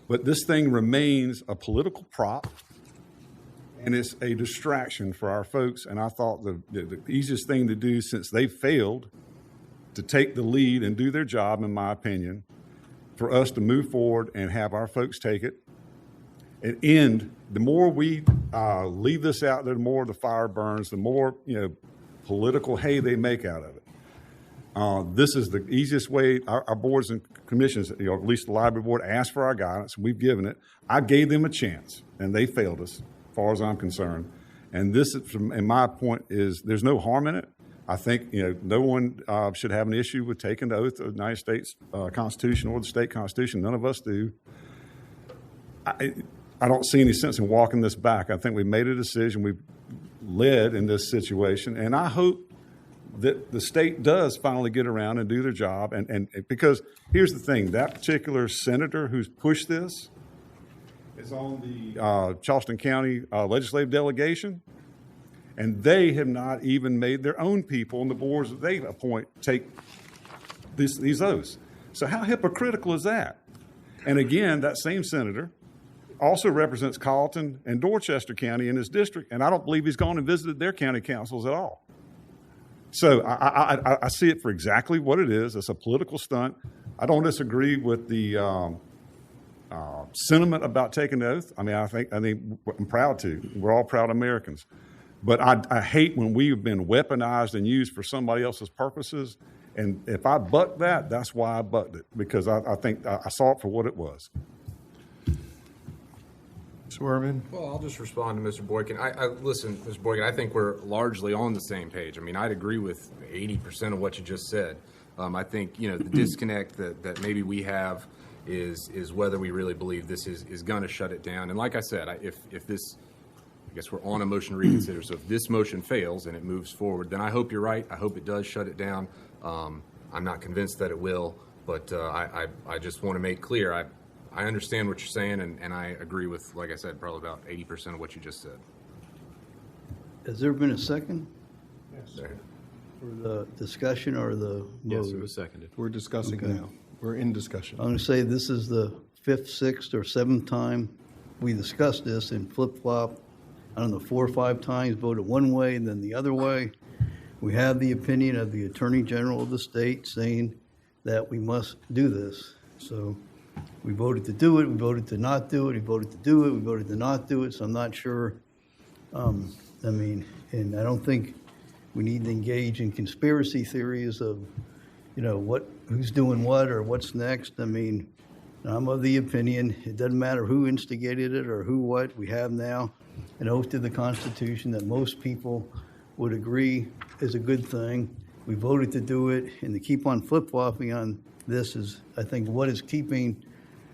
But this thing remains a political prop, and it's a distraction for our folks. And I thought the easiest thing to do, since they failed to take the lead and do their job, in my opinion, for us to move forward and have our folks take it and end. The more we leave this out there, the more the fire burns, the more political hay they make out of it. This is the easiest way. Our boards and commissions, at least the library board, asked for our guidance. We've given it. I gave them a chance, and they failed us, as far as I'm concerned. And this, and my point is, there's no harm in it. I think no one should have an issue with taking the oath of the United States Constitution or the state constitution. None of us do. I don't see any sense in walking this back. I think we've made a decision. We've led in this situation, and I hope that the state does finally get around and do their job. And because here's the thing, that particular senator who's pushed this is on the Charleston County legislative delegation. And they have not even made their own people on the boards that they appoint take these oaths. So how hypocritical is that? And again, that same senator also represents Colleton and Dorchester County in his district, and I don't believe he's gone and visited their county councils at all. So I see it for exactly what it is. It's a political stunt. I don't disagree with the sentiment about taking the oath. I mean, I think I'm proud to. We're all proud Americans. But I hate when we've been weaponized and used for somebody else's purposes. And if I bucked that, that's why I bucked it, because I think I saw it for what it was. Mr. Werman? Well, I'll just respond to Mr. Boykin. Listen, Mr. Boykin, I think we're largely on the same page. I mean, I'd agree with 80% of what you just said. I think, the disconnect that maybe we have is whether we really believe this is going to shut it down. And like I said, if this... I guess we're on a motion to reconsider. So if this motion fails and it moves forward, then I hope you're right. I hope it does shut it down. I'm not convinced that it will, but I just want to make clear I understand what you're saying, and I agree with, like I said, probably about 80% of what you just said. Has there been a second? Yes. For the discussion or the vote? Yes, it was seconded. We're discussing now. We're in discussion. I'm going to say this is the 5th, 6th, or 7th time we discussed this and flip-flop. I don't know, 4 or 5 times, voted one way and then the other way. We have the opinion of the Attorney General of the state saying that we must do this. So we voted to do it, we voted to not do it, we voted to do it, we voted to not do it. So I'm not sure. And I don't think we need to engage in conspiracy theories of, who's doing what or what's next. I And I'm of the opinion, it doesn't matter who instigated it or who what, we have now an oath to the Constitution that most people would agree is a good thing. We voted to do it, and to keep on flip-flopping on this is, I think, what is keeping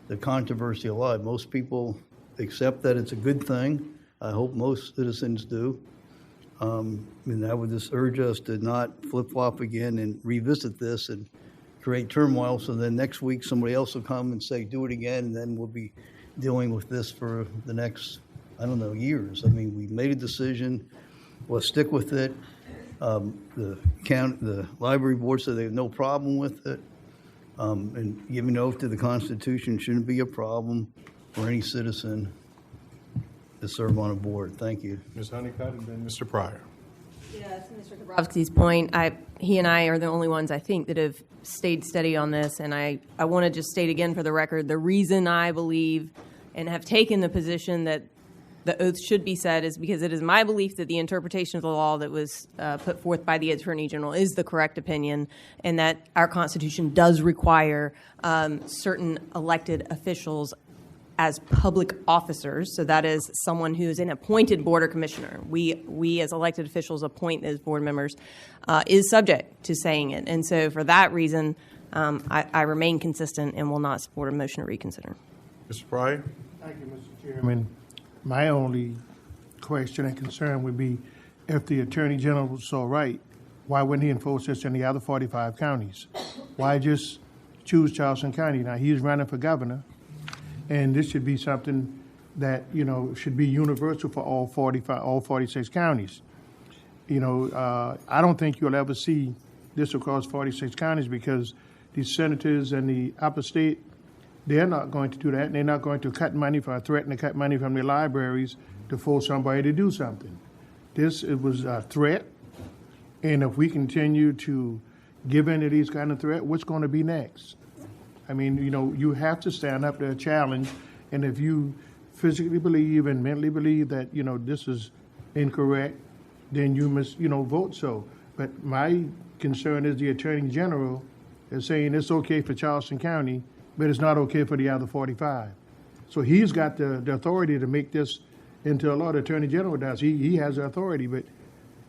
the controversy alive. Most people accept that it's a good thing. I hope most citizens do. And I would just urge us to not flip-flop again and revisit this and create turmoil, so then next week somebody else will come and say, do it again, and then we'll be dealing with this for the next, I don't know, years. I mean, we made a decision. We'll stick with it. The library board said they have no problem with it. And giving an oath to the Constitution shouldn't be a problem for any citizen to serve on a board. Thank you. Ms. Honeycutt and then Mr. Pryor. Yes, Mr. Dabrowski's point, he and I are the only ones, I think, that have stayed steady on this. And I want to just state again for the record, the reason I believe and have taken the position that the oath should be said is because it is my belief that the interpretation of the law that was put forth by the Attorney General is the correct opinion, and that our Constitution does require certain elected officials as public officers. So that is someone who is an appointed board or commissioner. We as elected officials appoint those board members, is subject to saying it. And so for that reason, I remain consistent and will not support a motion to reconsider. Mr. Pryor? Thank you, Mr. Chairman. My only question and concern would be, if the Attorney General was so right, why wouldn't he enforce this in the other 45 counties? Why just choose Charleston County? Now, he's running for governor, and this should be something that, should be universal for all 46 counties. I don't think you'll ever see this across 46 counties, because the senators and the upper state, they're not going to do that, and they're not going to cut money or threaten to cut money from the libraries to force somebody to do something. It was a threat, and if we continue to give in to these kind of threats, what's going to be next? I mean, you have to stand up to a challenge, and if you physically believe and mentally believe that, this is incorrect, then you must, vote so. But my concern is the Attorney General is saying it's okay for Charleston County, but it's not okay for the other 45. So he's got the authority to make this into a law. The Attorney General does. He has the authority, but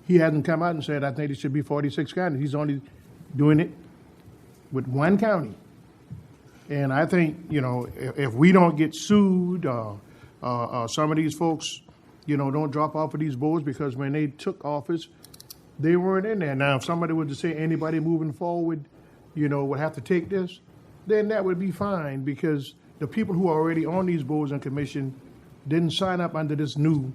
he hasn't come out and said, I think it should be 46 counties. He's only doing it with one county. And I think, if we don't get sued, or some of these folks, don't drop off of these boards, because when they took office, they weren't in there. Now, if somebody were to say anybody moving forward, would have to take this, then that would be fine, because the people who are already on these boards and commission didn't sign up under this new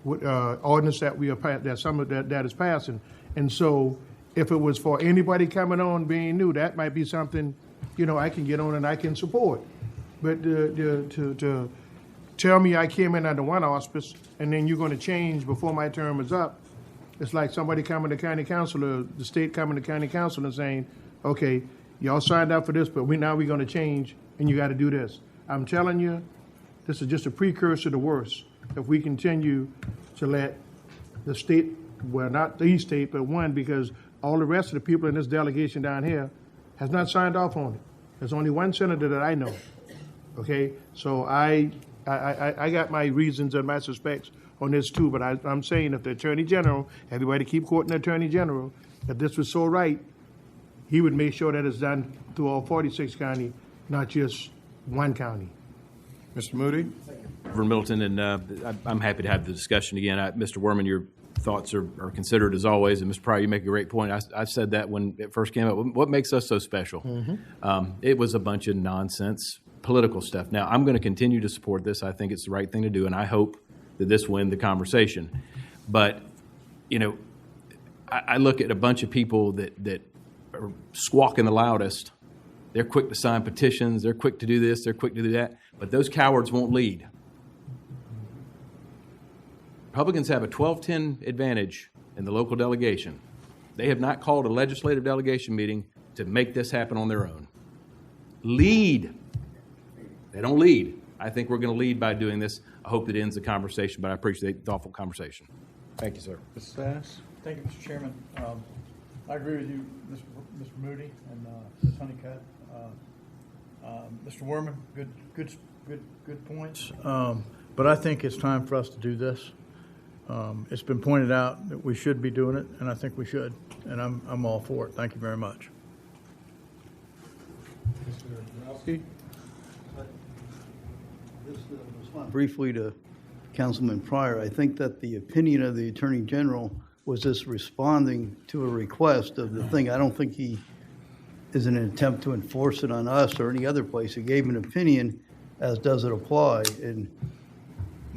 ordinance that that is passing. And so if it was for anybody coming on being new, that might be something, I can get on and I can support. But to tell me I came in under one auspice and then you're going to change before my term is up, it's like somebody coming to county council, or the state coming to county council and saying, okay, y'all signed up for this, but now we're going to change, and you got to do this. I'm telling you, this is just a precursor to worse. If we continue to let the state, well, not the state, but one, because all the rest of the people in this delegation down here has not signed off on it. There's only one senator that I know. Okay, so I got my reasons and my suspects on this too, but I'm saying if the Attorney General, everybody keep quoting the Attorney General, if this was so right, he would make sure that it's done through all 46 counties, not just one county. Mr. Moody? Reverend Middleton, and I'm happy to have the discussion again. Mr. Werman, your thoughts are considered as always, and Mr. Pryor, you make a great point. I said that when it first came up. What makes us so special? Mm-hmm. It was a bunch of nonsense political stuff. Now, I'm going to continue to support this. I think it's the right thing to do, and I hope that this wins the conversation. But, I look at a bunch of people that are squawking the loudest. They're quick to sign petitions. They're quick to do this. They're quick to do that. But those cowards won't lead. Republicans have a 12-10 advantage in the local delegation. They have not called a legislative delegation meeting to make this happen on their own. Lead. They don't lead. I think we're going to lead by doing this. I hope that ends the conversation, but I appreciate the thoughtful conversation. Thank you, sir. Mr. Sass? Thank you, Mr. Chairman. I agree with you, Mr. Moody and Ms. Honeycutt. Mr. Worman, good points. But I think it's time for us to do this. It's been pointed out that we should be doing it, and I think we should. And I'm all for it. Thank you very much. Briefly to Councilman Pryor, I think that the opinion of the Attorney General was just responding to a request of the thing. I don't think he is in an attempt to enforce it on us or any other place. He gave an opinion as does it apply. And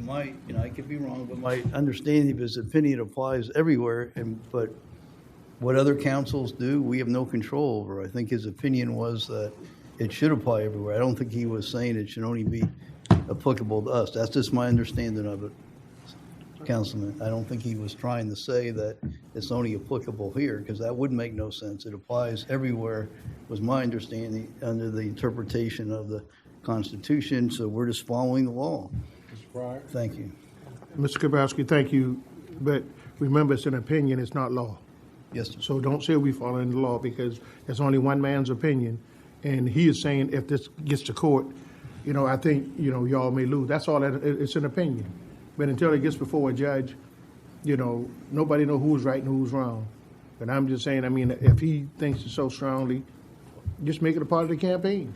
I could be wrong, but my understanding of his opinion applies everywhere. But what other councils do, we have no control over. I think his opinion was that it should apply everywhere. I don't think he was saying it should only be applicable to us. That's just my understanding of it, Councilman. I don't think he was trying to say that it's only applicable here, because that would make no sense. It applies everywhere, was my understanding, under the interpretation of the Constitution, so we're just following the law. Mr. Pryor? Thank you. Mr. Kowalski, thank you. But remember, it's an opinion, it's not law. Yes, sir. So don't say we following the law, because it's only one man's opinion. And he is saying if this gets to court, I think, y'all may lose. That's all. It's an opinion. But until it gets before a judge, nobody knows who's right and who's wrong. But I'm just saying, if he thinks it so strongly, just make it a part of the campaign.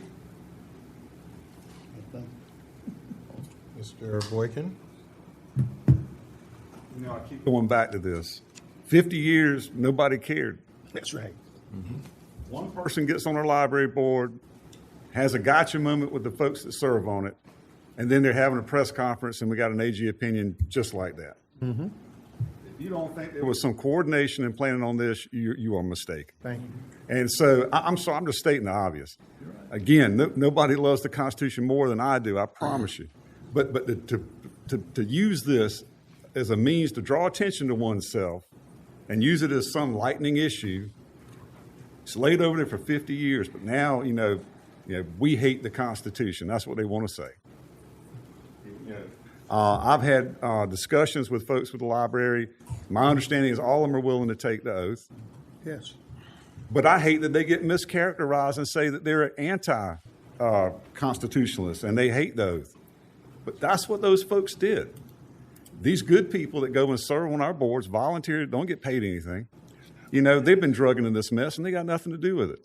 Mr. Boykin? I keep going back to this. 50 years, nobody cared. That's right. Mm-hmm. One person gets on our library board, has a gotcha moment with the folks that serve on it, and then they're having a press conference and we got an AG opinion just like that. Mm-hmm. If you don't think there was some coordination and planning on this, you are mistaken. Thank you. And so I'm sorry, I'm just stating the obvious. Again, nobody loves the Constitution more than I do, I promise you. But to use this as a means to draw attention to oneself and use it as some lightning issue, it's laid over there for 50 years, but now, we hate the Constitution. That's what they want to say. I've had discussions with folks with the library. My understanding is all of them are willing to take the oath. Yes. But I hate that they get mischaracterized and say that they're anti-constitutionalists and they hate the oath. But that's what those folks did. These good people that go and serve on our boards, volunteer, don't get paid anything. They've been drugging in this mess and they got nothing to do with it.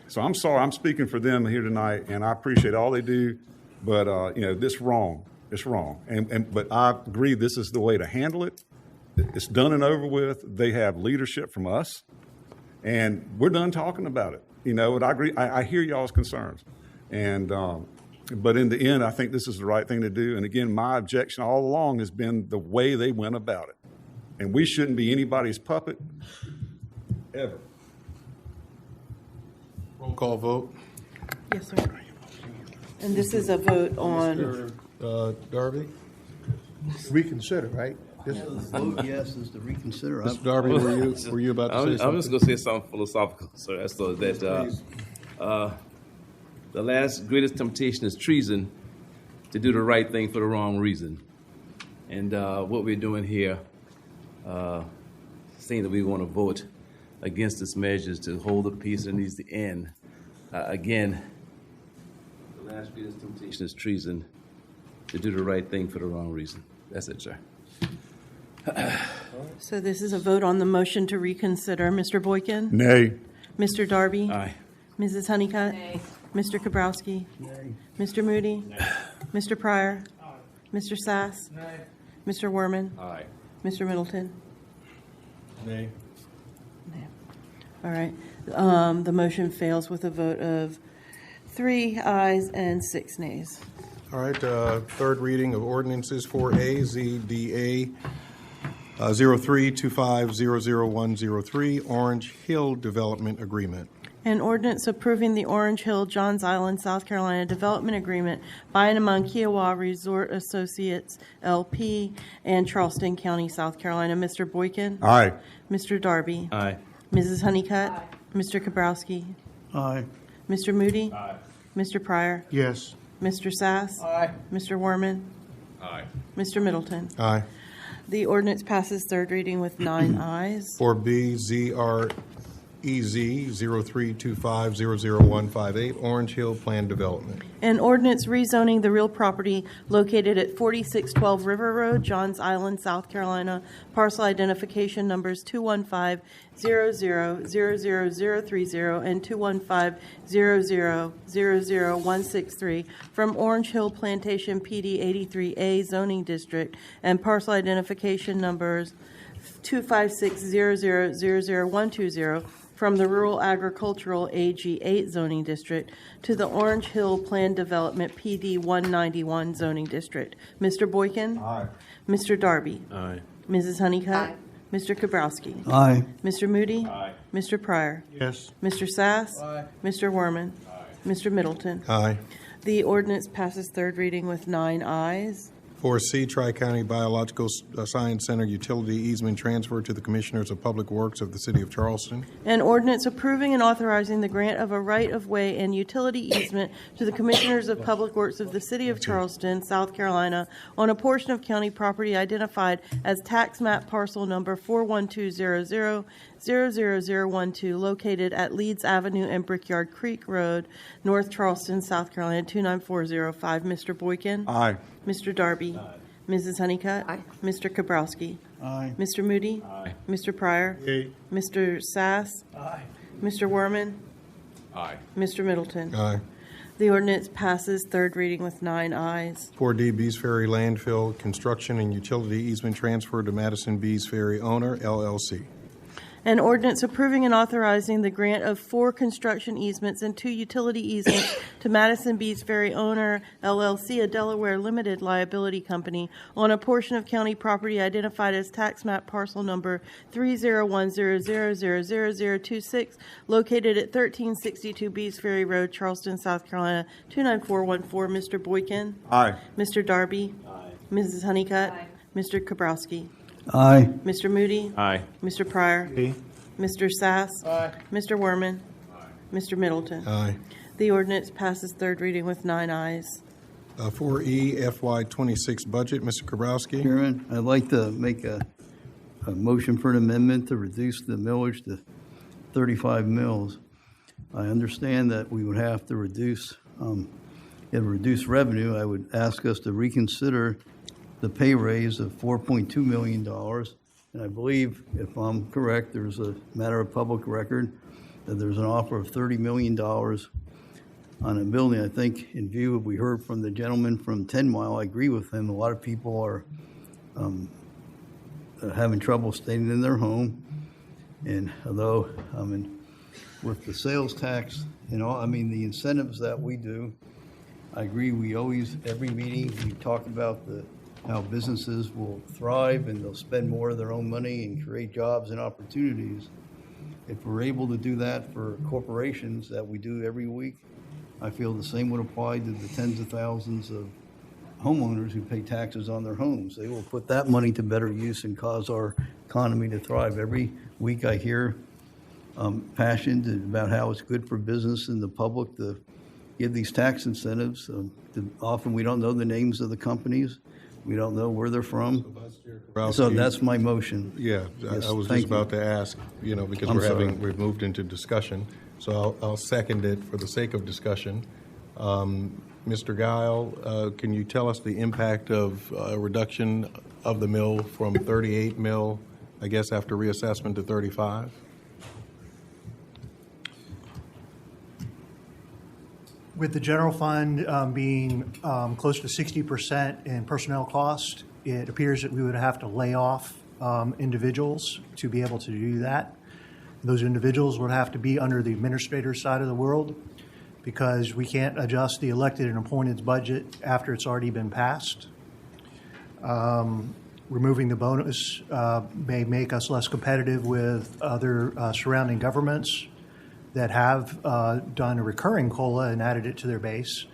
So I'm sorry, I'm speaking for them here tonight, and I appreciate all they do, but this wrong. It's wrong. But I agree this is the way to handle it. It's done and over with. They have leadership from us, and we're done talking about it. And I agree. I hear y'all's concerns, but in the end, I think this is the right thing to do. And again, my objection all along has been the way they went about it, and we shouldn't be anybody's puppet ever. Roll call vote. Yes, sir. And this is a vote on. Mr. Darby? Reconsider, right? Vote yes is to reconsider. Mr. Darby, were you about to say something? I'm just going to say something philosophical, sir. So that the last greatest temptation is treason, to do the right thing for the wrong reason. And what we're doing here, saying that we want to vote against this measure is to hold the peace that needs to end. Again, the last greatest temptation is treason, to do the right thing for the wrong reason. That's it, sir. So this is a vote on the motion to reconsider. Mr. Boykin? Nay. Mr. Darby? Aye. Mrs. Honeycutt? Nay. Mr. Kabrowski? Nay. Mr. Moody? Nay. Mr. Pryor? Aye. Mr. Sass? Nay. Mr. Worman? Aye. Mr. Middleton? Nay. All right. The motion fails with a vote of 3 ayes and 6 nays. All right, third reading of ordinances 4A, ZDA 0325000103, Orange Hill Development Agreement. An ordinance approving the Orange Hill, Johns Island, South Carolina Development Agreement by and among Kiowa Resort Associates, LP, and Charleston County, South Carolina. Mr. Boykin? Aye. Mr. Darby? Aye. Mrs. Honeycutt? Aye. Mr. Kabrowski? Aye. Mr. Moody? Aye. Mr. Pryor? Yes. Mr. Sass? Aye. Mr. Worman? Aye. Mr. Middleton? Aye. The ordinance passes third reading with 9 ayes. 4B, 4EZ 0325000158, Orange Hill Plan Development. An ordinance rezoning the real property located at 4612 River Road, Johns Island, South Carolina, parcel identification numbers 215-00-00030 and 215-00-00163 from Orange Hill Plantation PD 83A zoning district and parcel identification numbers 256-00-00120 from the Rural Agricultural AG 8 zoning district to the Orange Hill Plan Development PD 191 zoning district. Mr. Boykin? Aye. Mr. Darby? Aye. Mrs. Honeycutt? Mr. Kabrowski? Aye. Mr. Moody? Aye. Mr. Pryor? Yes. Mr. Sass? Aye. Mr. Werman? Mr. Middleton? Aye. The ordinance passes third reading with 9 ayes. 4C, Tri-County Biological Science Center Utility Easement Transfer to the Commissioners of Public Works of the City of Charleston. An ordinance approving and authorizing the grant of a right-of-way and utility easement to the Commissioners of Public Works of the City of Charleston, South Carolina, on a portion of county property identified as tax map parcel number 41200-00012, located at Leeds Avenue and Brickyard Creek Road, North Charleston, South Carolina, 29405. Mr. Boykin? Aye. Mr. Darby? Mrs. Honeycutt? Mr. Kabrowski? Aye. Mr. Moody? Aye. Mr. Pryor? Aye. Mr. Sass? Aye. Mr. Werman? Aye. Mr. Middleton? Aye. The ordinance passes third reading with 9 ayes. 4D, Bees Ferry Landfill Construction and Utility Easement Transfer to Madison Bees Ferry Owner, LLC. An ordinance approving and authorizing the grant of 4 construction easements and 2 utility easements to Madison Bees Ferry Owner, LLC, a Delaware limited liability company, on a portion of county property identified as tax map parcel number 30100000026, located at 1362 Bees Ferry Road, Charleston, South Carolina, 29414. Mr. Boykin? Aye. Mr. Darby? Aye. Mrs. Honeycutt? Mr. Kabrowski? Aye. Mr. Moody? Aye. Mr. Pryor? Mr. Sass? Aye. Mr. Werman? Mr. Middleton? Aye. The ordinance passes third reading with 9 ayes. 4E, FY26 Budget, Mr. Kabrowski. Chairman, I'd like to make a motion for an amendment to reduce the millage to 35 mills. I understand that we would have to reduce revenue. I would ask us to reconsider the pay raise of $4.2 million. And I believe, if I'm correct, there's a matter of public record that there's an offer of $30 million on a building. I think in view of, we heard from the gentleman from 10 Mile, I agree with him. A lot of people are having trouble staying in their home. And although, with the sales tax, the incentives that we do, I agree, we always, every meeting, we talk about how businesses will thrive and they'll spend more of their own money and create jobs and opportunities. If we're able to do that for corporations that we do every week, I feel the same would apply to the tens of thousands of homeowners who pay taxes on their homes. They will put that money to better use and cause our economy to thrive. Every week I hear passion about how it's good for business and the public to give these tax incentives. Often we don't know the names of the companies. We don't know where they're from. So that's my motion. Yeah, Yes, I was thank just about to ask, because we've moved into discussion. So I'll second it for the sake of discussion. Mr. Guile, can you tell us the impact of a reduction of the mill from 38 mil, I guess, after reassessment to 35? With the general fund being close to 60% in personnel cost, it appears that we would have to lay off individuals to be able to do that. Those individuals would have to be under the administrator side of the world because we can't adjust the elected and appointed's budget after it's already been passed. Removing the bonus may make us less competitive with other surrounding governments that have done a recurring COLA and added it to their base.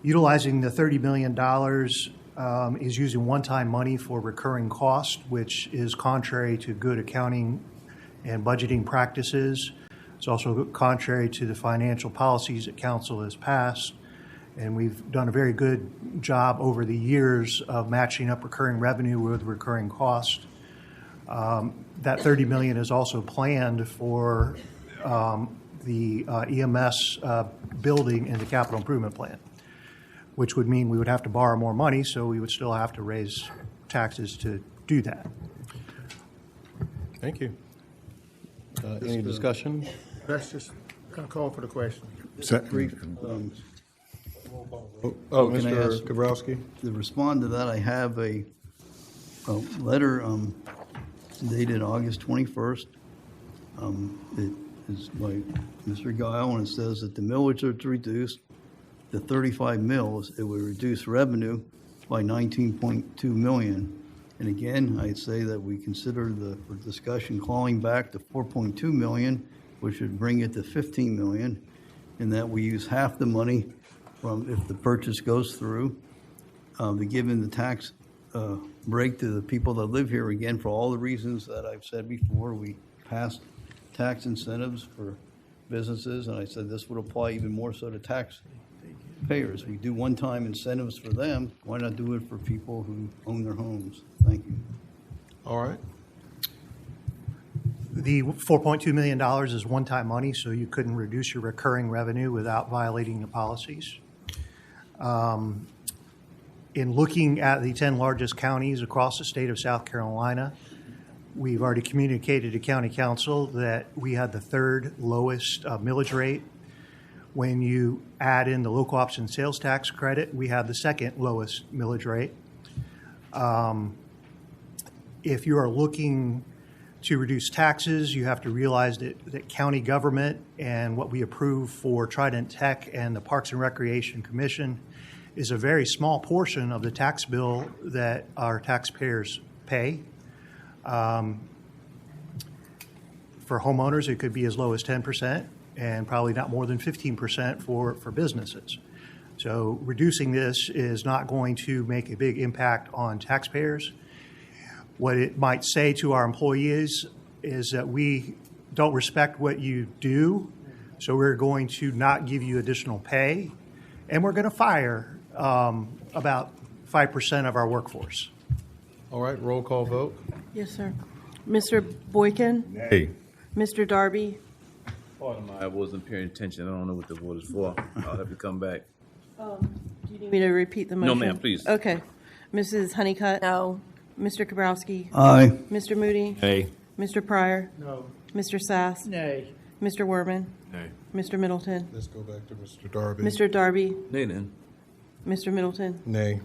Utilizing the $30 million is using one-time money for recurring cost, which is contrary to good accounting and budgeting practices. It's also contrary to the financial policies that Council has passed. And we've done a very good job over the years of matching up recurring revenue with recurring cost. That $30 million is also planned for the EMS building in the capital improvement plan, which would mean we would have to borrow more money, so we would still have to raise taxes to do that. Thank you. Any discussion? Let's just call for the question. Can I ask- Mr. Kabrowski? To respond to that, I have a letter dated August 21st. It is by Mr. Guile, and it says that the millage is reduced to 35 mills. It would reduce revenue by 19.2 million. And again, I'd say that we consider for discussion calling back to 4.2 million, which would bring it to 15 million, and that we use half the money from, if the purchase goes through, to giving the tax break to the people that live here. Again, for all the reasons that I've said before, we passed tax incentives for businesses, and I said this would apply even more so to taxpayers. We do one-time incentives for them. Why not do it for people who own their homes? Thank you. All right. The $4.2 million is one-time money, so you couldn't reduce your recurring revenue without violating the policies. In looking at the 10 largest counties across the state of South Carolina, we've already communicated to County Council that we had the third lowest millage rate. When you add in the local option sales tax credit, we have the second lowest millage rate. If you are looking to reduce taxes, you have to realize that county government and what we approve for Trident Tech and the Parks and Recreation Commission is a very small portion of the tax bill that our taxpayers pay. For homeowners, it could be as low as 10% and probably not more than 15% for businesses. So reducing this is not going to make a big impact on taxpayers. What it might say to our employees is that we don't respect what you do, so we're going to not give you additional pay, and we're going to fire about 5% of our workforce. All right, roll call vote. Yes, sir. Mr. Boykin? Nay. Mr. Darby? Pardon I wasn't paying attention. I don't know what the vote is for. I'll have to come back. Do you need me to repeat the motion? No, ma'am, please. Okay. Mrs. Honeycutt? No. Mr. Kabrowski? Aye. Mr. Moody? Nay. Mr. Pryor? No. Mr. Sass? Nay. Mr. Werman? Nay. Mr. Middleton? Let's go back to Mr. Darby. Mr. Darby? Nay, then. Mr. Middleton? Nay.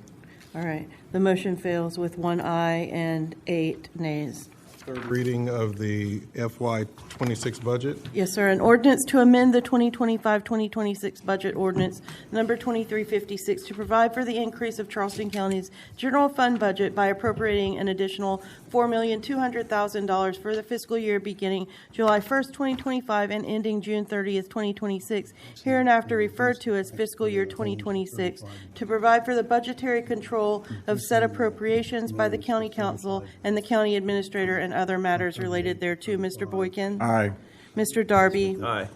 All right. The motion fails with 1 aye and 8 nays. Third reading of the FY26 budget. Yes, sir. An ordinance to amend the 2025-2026 budget ordinance number 2356 to provide for the increase of Charleston County's general fund budget by appropriating an additional $4,200,000 for the fiscal year beginning July 1st, 2025 and ending June 30th, 2026, hereinafter referred to as fiscal year 2026, to provide for the budgetary control of said appropriations by the County Council and the County Administrator and other matters related thereto. Mr. Boykin? Aye. Mr. Darby? Aye.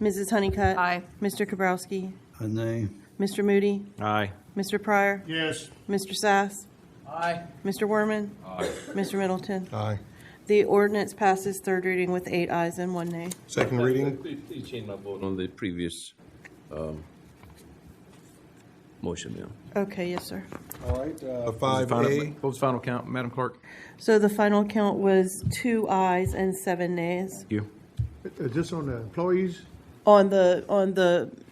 Mrs. Honeycutt? Aye. Mr. Kabrowski? A nay. Mr. Moody? Aye. Mr. Pryor? Yes. Mr. Sass? Aye. Mr. Werman? Aye. Mr. Middleton? Aye. The ordinance passes third reading with 8 ayes and 1 nay. Second reading. Please change my vote on the previous motion, ma'am. Okay, yes, sir. All right, What was the 5A. what was the final count, Madam Clerk? So the final count was 2 ayes and 7 nays Thank you. Is this on the employees? on the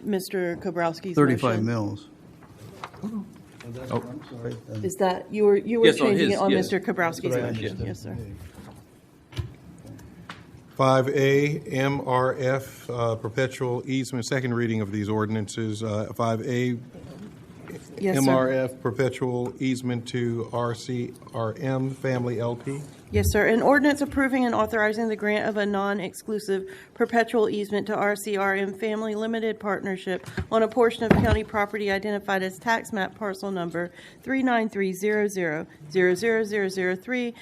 Mr. Kabrowski's 35 motion. mills. Oh. I'm sorry. Is that, you were Yes, on changing his, it on yes. Mr. Kabrowski's That's what I motion? understood. Yes, sir. 5A, MRF, perpetual easement, second reading of these ordinances. 5A, Yes, sir. MRF, perpetual easement to RCRM Family LP. Yes, sir. An ordinance approving and authorizing the grant of a non-exclusive perpetual easement to RCRM Family Limited Partnership on a portion of county property identified as tax map parcel number 393000003,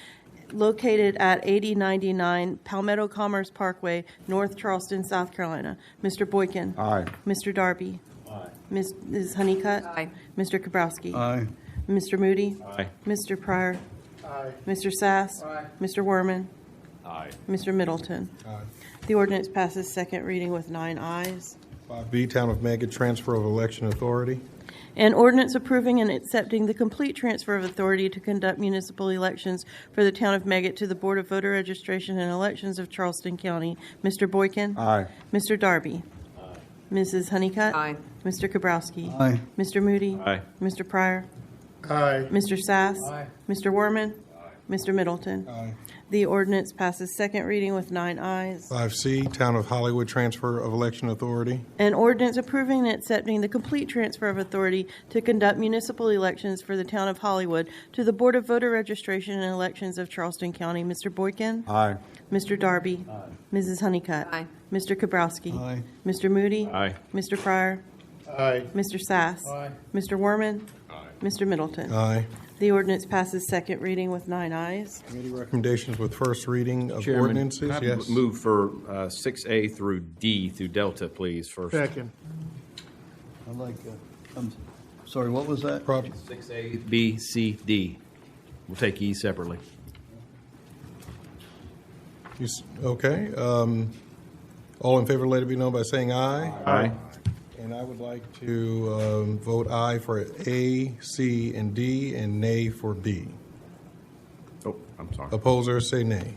located at 8099 Palmetto Commerce Parkway, North Charleston, South Carolina. Mr. Boykin. Aye. Mr. Darby. Aye. Ms. Honeycutt. Aye. Mr. Kabrowski. Aye. Mr. Moody. Aye. Mr. Pryor. Aye. Mr. Sass. Aye. Mr. Werman. Aye. Mr. Middleton. Aye. The ordinance passes second reading with 9 ayes. 5B, Town of Meggett, transfer of election authority. An ordinance approving and accepting the complete transfer of authority to conduct municipal elections for the town of Meggett to the Board of Voter Registration and Elections of Charleston County. Mr. Boykin? Aye. Mr. Darby? Mrs. Honeycutt? Aye. Mr. Kabrowski? Aye. Mr. Moody? Aye. Mr. Pryor? Aye. Mr. Sass? Aye. Mr. Werman? Mr. Middleton? Aye. The ordinance passes second reading with 9 ayes. 5C, Town of Hollywood, transfer of election authority. An ordinance approving and accepting the complete transfer of authority to conduct municipal elections for the town of Hollywood to the Board of Voter Registration and Elections of Charleston County. Mr. Boykin? Aye. Mr. Darby? Mrs. Honeycutt? Aye. Mr. Kabrowski? Aye. Mr. Moody? Aye. Mr. Pryor? Aye. Mr. Sass? Aye. Mr. Werman? Mr. Middleton? Aye. The ordinance passes second reading with 9 ayes. Committee recommendations with first reading of Chairman, ordinances. can I Yes. move for 6A through D through Delta, please, first? Second. I like, I'm sorry, what was that? 6A, B, C, D. We'll take E separately. Okay. All in favor, let it be known by saying aye. Aye. And I would like to vote aye for A, C, and D, and nay for B. Oh, I'm sorry. Opposers, say nay.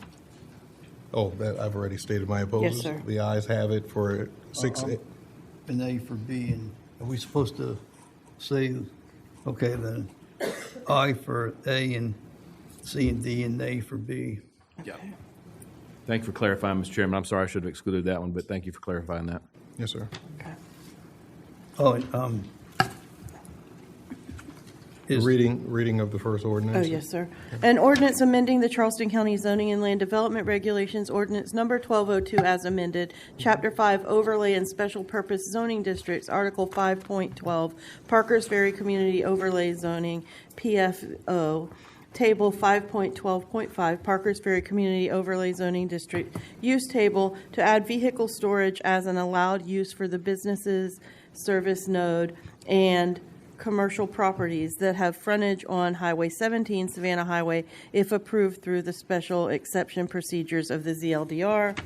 Oh, that, I've already stated my opposers. Yes, sir. The ayes have it for 6A. An A for B, and are we supposed to say, okay, then, I for A and C and D and nay for B? Yeah. Thank you for clarifying, Mr. Chairman. I'm sorry I should have excluded that one, but thank you for clarifying that. Yes, sir. Oh, and, Reading of the first ordinance. Oh, yes, sir. An ordinance amending the Charleston County Zoning and Land Development Regulations, ordinance number 1202 as amended, Chapter 5, Overlay and Special Purpose Zoning Districts, Article 5.12, Parkers Ferry Community Overlay Zoning, PFO, Table 5.12.5, Parkers Ferry Community Overlay Zoning District, Use Table to add vehicle storage as an allowed use for the businesses, service node, and commercial properties that have frontage on Highway 17, Savannah Highway, if approved through the special exception procedures of the ZLDR.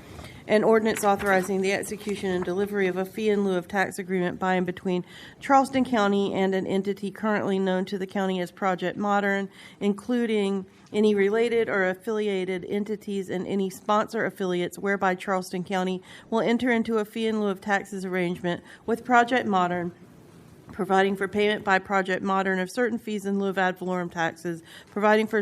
An ordinance authorizing the execution and delivery of a fee in lieu of tax agreement by and between Charleston County and an entity currently known to the county as Project Modern, including any related or affiliated entities and any sponsor affiliates whereby Charleston County will enter into a fee in lieu of taxes arrangement with Project Modern, providing for payment by Project Modern of certain fees in lieu of ad valorem taxes, providing for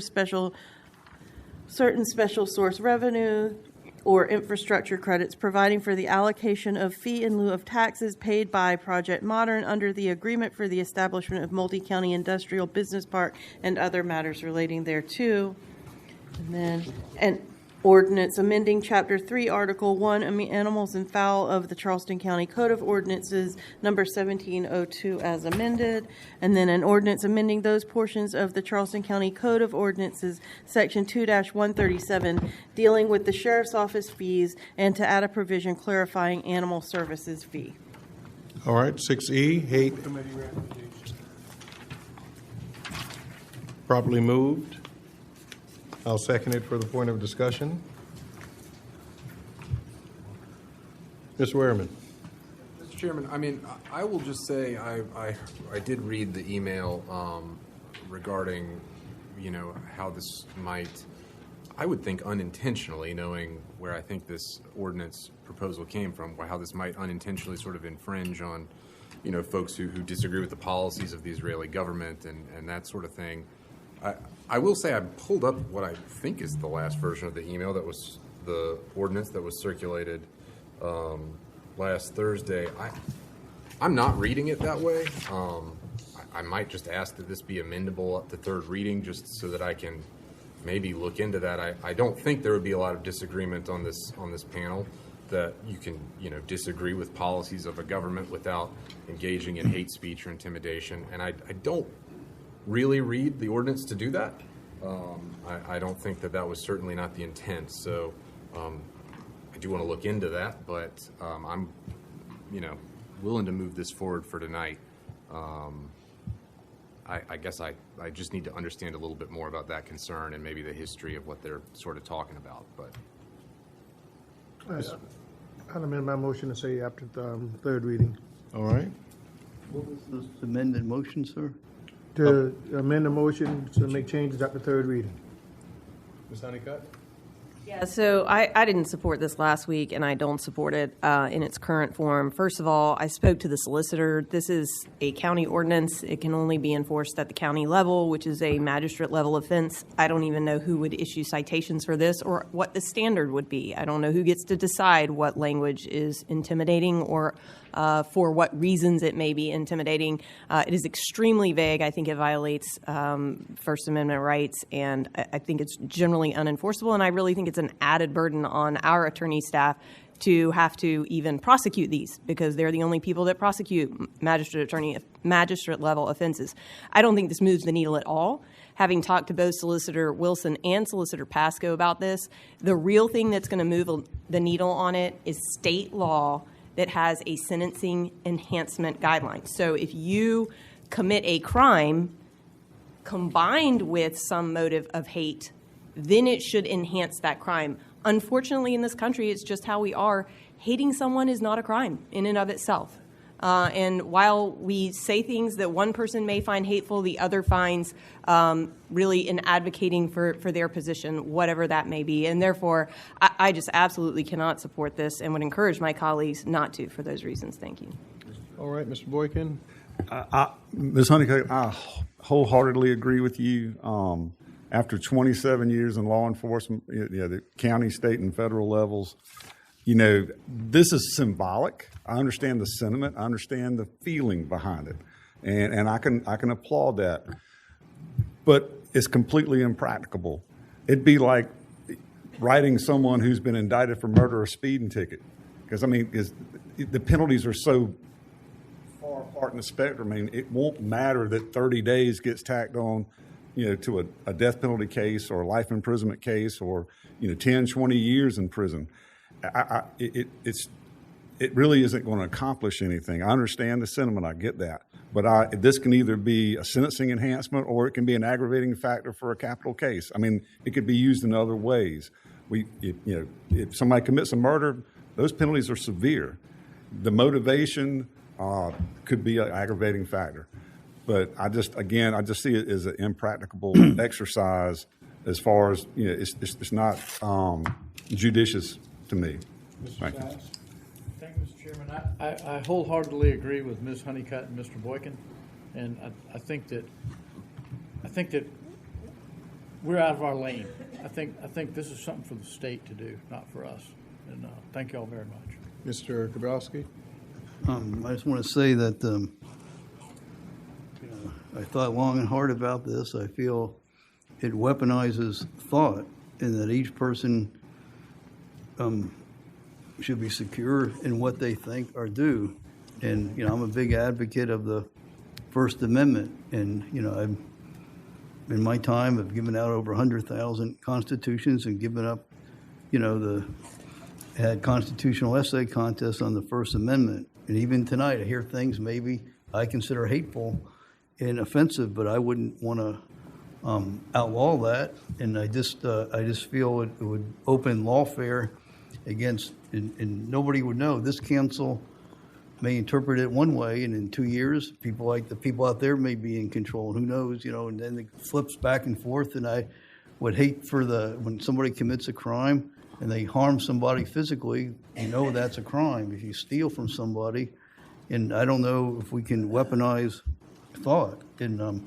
certain special source revenue or infrastructure credits, providing for the allocation of fee in lieu of taxes paid by Project Modern under the agreement for the establishment of multi-county industrial business park and other matters relating thereto. And then an ordinance amending Chapter 3, Article 1, Animals and Fowl of the Charleston County Code of Ordinances, number 1702 as amended. And then an ordinance amending those portions of the Charleston County Code of Ordinances, Section 2-137, dealing with the Sheriff's Office fees and to add a provision clarifying animal services fee. All right, 6E, hate. Properly moved. I'll second it for the point of discussion. Mr. Wehrman. Mr. Chairman, I mean, I will just say I did read the email regarding, how this might, I would think unintentionally, knowing where I think this ordinance proposal came from, how this might unintentionally sort of infringe on, folks who disagree with the policies of the Israeli government and that sort of thing. I will say I pulled up what I think is the last version of the email that was the ordinance that was circulated last Thursday. I'm not reading it that way. I might just ask that this be amendable up to third reading just so that I can maybe look into that. I don't think there would be a lot of disagreement on this panel that you can disagree with policies of a government without engaging in hate speech or intimidation. And I don't really read the ordinance to do that. I don't think that was certainly not the intent. So I do want to look into that, but I'm, willing to move this forward for tonight. I guess I just need to understand a little bit more about that concern and maybe the history of what they're sort of talking about. But I'll amend my motion to say after the third reading. All right. What was this amended motion, sir? To amend the motion to make changes after third reading. Ms. Honeycutt? Yeah, so I didn't support this last week, and I don't support it in its current form. First of all, I spoke to the solicitor. This is a county ordinance. It can only be enforced at the county level, which is a magistrate level offense. I don't even know who would issue citations for this or what the standard would be. I don't know who gets to decide what language is intimidating or for what reasons it may be intimidating. It is extremely vague. I think it violates First Amendment rights, and I think it's generally unenforceable, and I really think it's an added burden on our attorney staff to have to even prosecute these because they're the only people that prosecute magistrate level offenses. I don't think this moves the needle at all. Having talked to both Solicitor Wilson and Solicitor Pasco about this, the real thing that's going to move the needle on it is state law that has a sentencing enhancement guideline. So if you commit a crime combined with some motive of hate, then it should enhance that crime. Unfortunately, in this country, it's just how we are. Hating someone is not a crime in and of itself. And while we say things that one person may find hateful, the other finds really in advocating for their position, whatever that may be. And therefore, I just absolutely cannot support this and would encourage my colleagues not to for those reasons. Thank you. All right, Mr. Boykin. Ms. Honeycutt, I wholeheartedly agree with you. After 27 years in law enforcement, the county, state, and federal levels, this is symbolic. I understand the sentiment. I understand the feeling behind it, and I can applaud that. But it's completely impracticable. It'd be like writing someone who's been indicted for murder a speeding ticket, because the penalties are so far apart in the spectrum. It won't matter that 30 days gets tacked on, to a death penalty case or a life imprisonment case or 10, 20 years in prison. It really isn't going to accomplish anything. I understand the sentiment. I get that. But this can either be a sentencing enhancement or it can be an aggravating factor for a capital case. It could be used in other ways. If somebody commits a murder, those penalties are severe. The motivation could be an aggravating factor. But I just see it as an impracticable exercise as far as, it's not judicious to me. Thank you, Mr. Chairman. I wholeheartedly agree with Ms. Honeycutt and Mr. Boykin, and I think that we're out of our lane. I think this is something for the state to do, not for us. And thank you all very much. Mr. Kowalski? I just want to say that I thought long and hard about this. I feel it weaponizes thought, and that each person should be secure in what they think or do. And I'm a big advocate of the First Amendment, and I've in my time I've given out over 100,000 constitutions and given up, had constitutional essay contests on the First Amendment. And even tonight I hear things maybe I consider hateful and offensive, but I wouldn't want to outlaw that. And I just feel it would open lawfare against, and nobody would know. This council may interpret it one way, and in 2 years, people like the people out there may be in control. Who knows? And then it flips back and forth. And I would hate for when somebody commits a crime and they harm somebody physically, that's a crime. If you steal from somebody, and I don't know if we can weaponize thought. And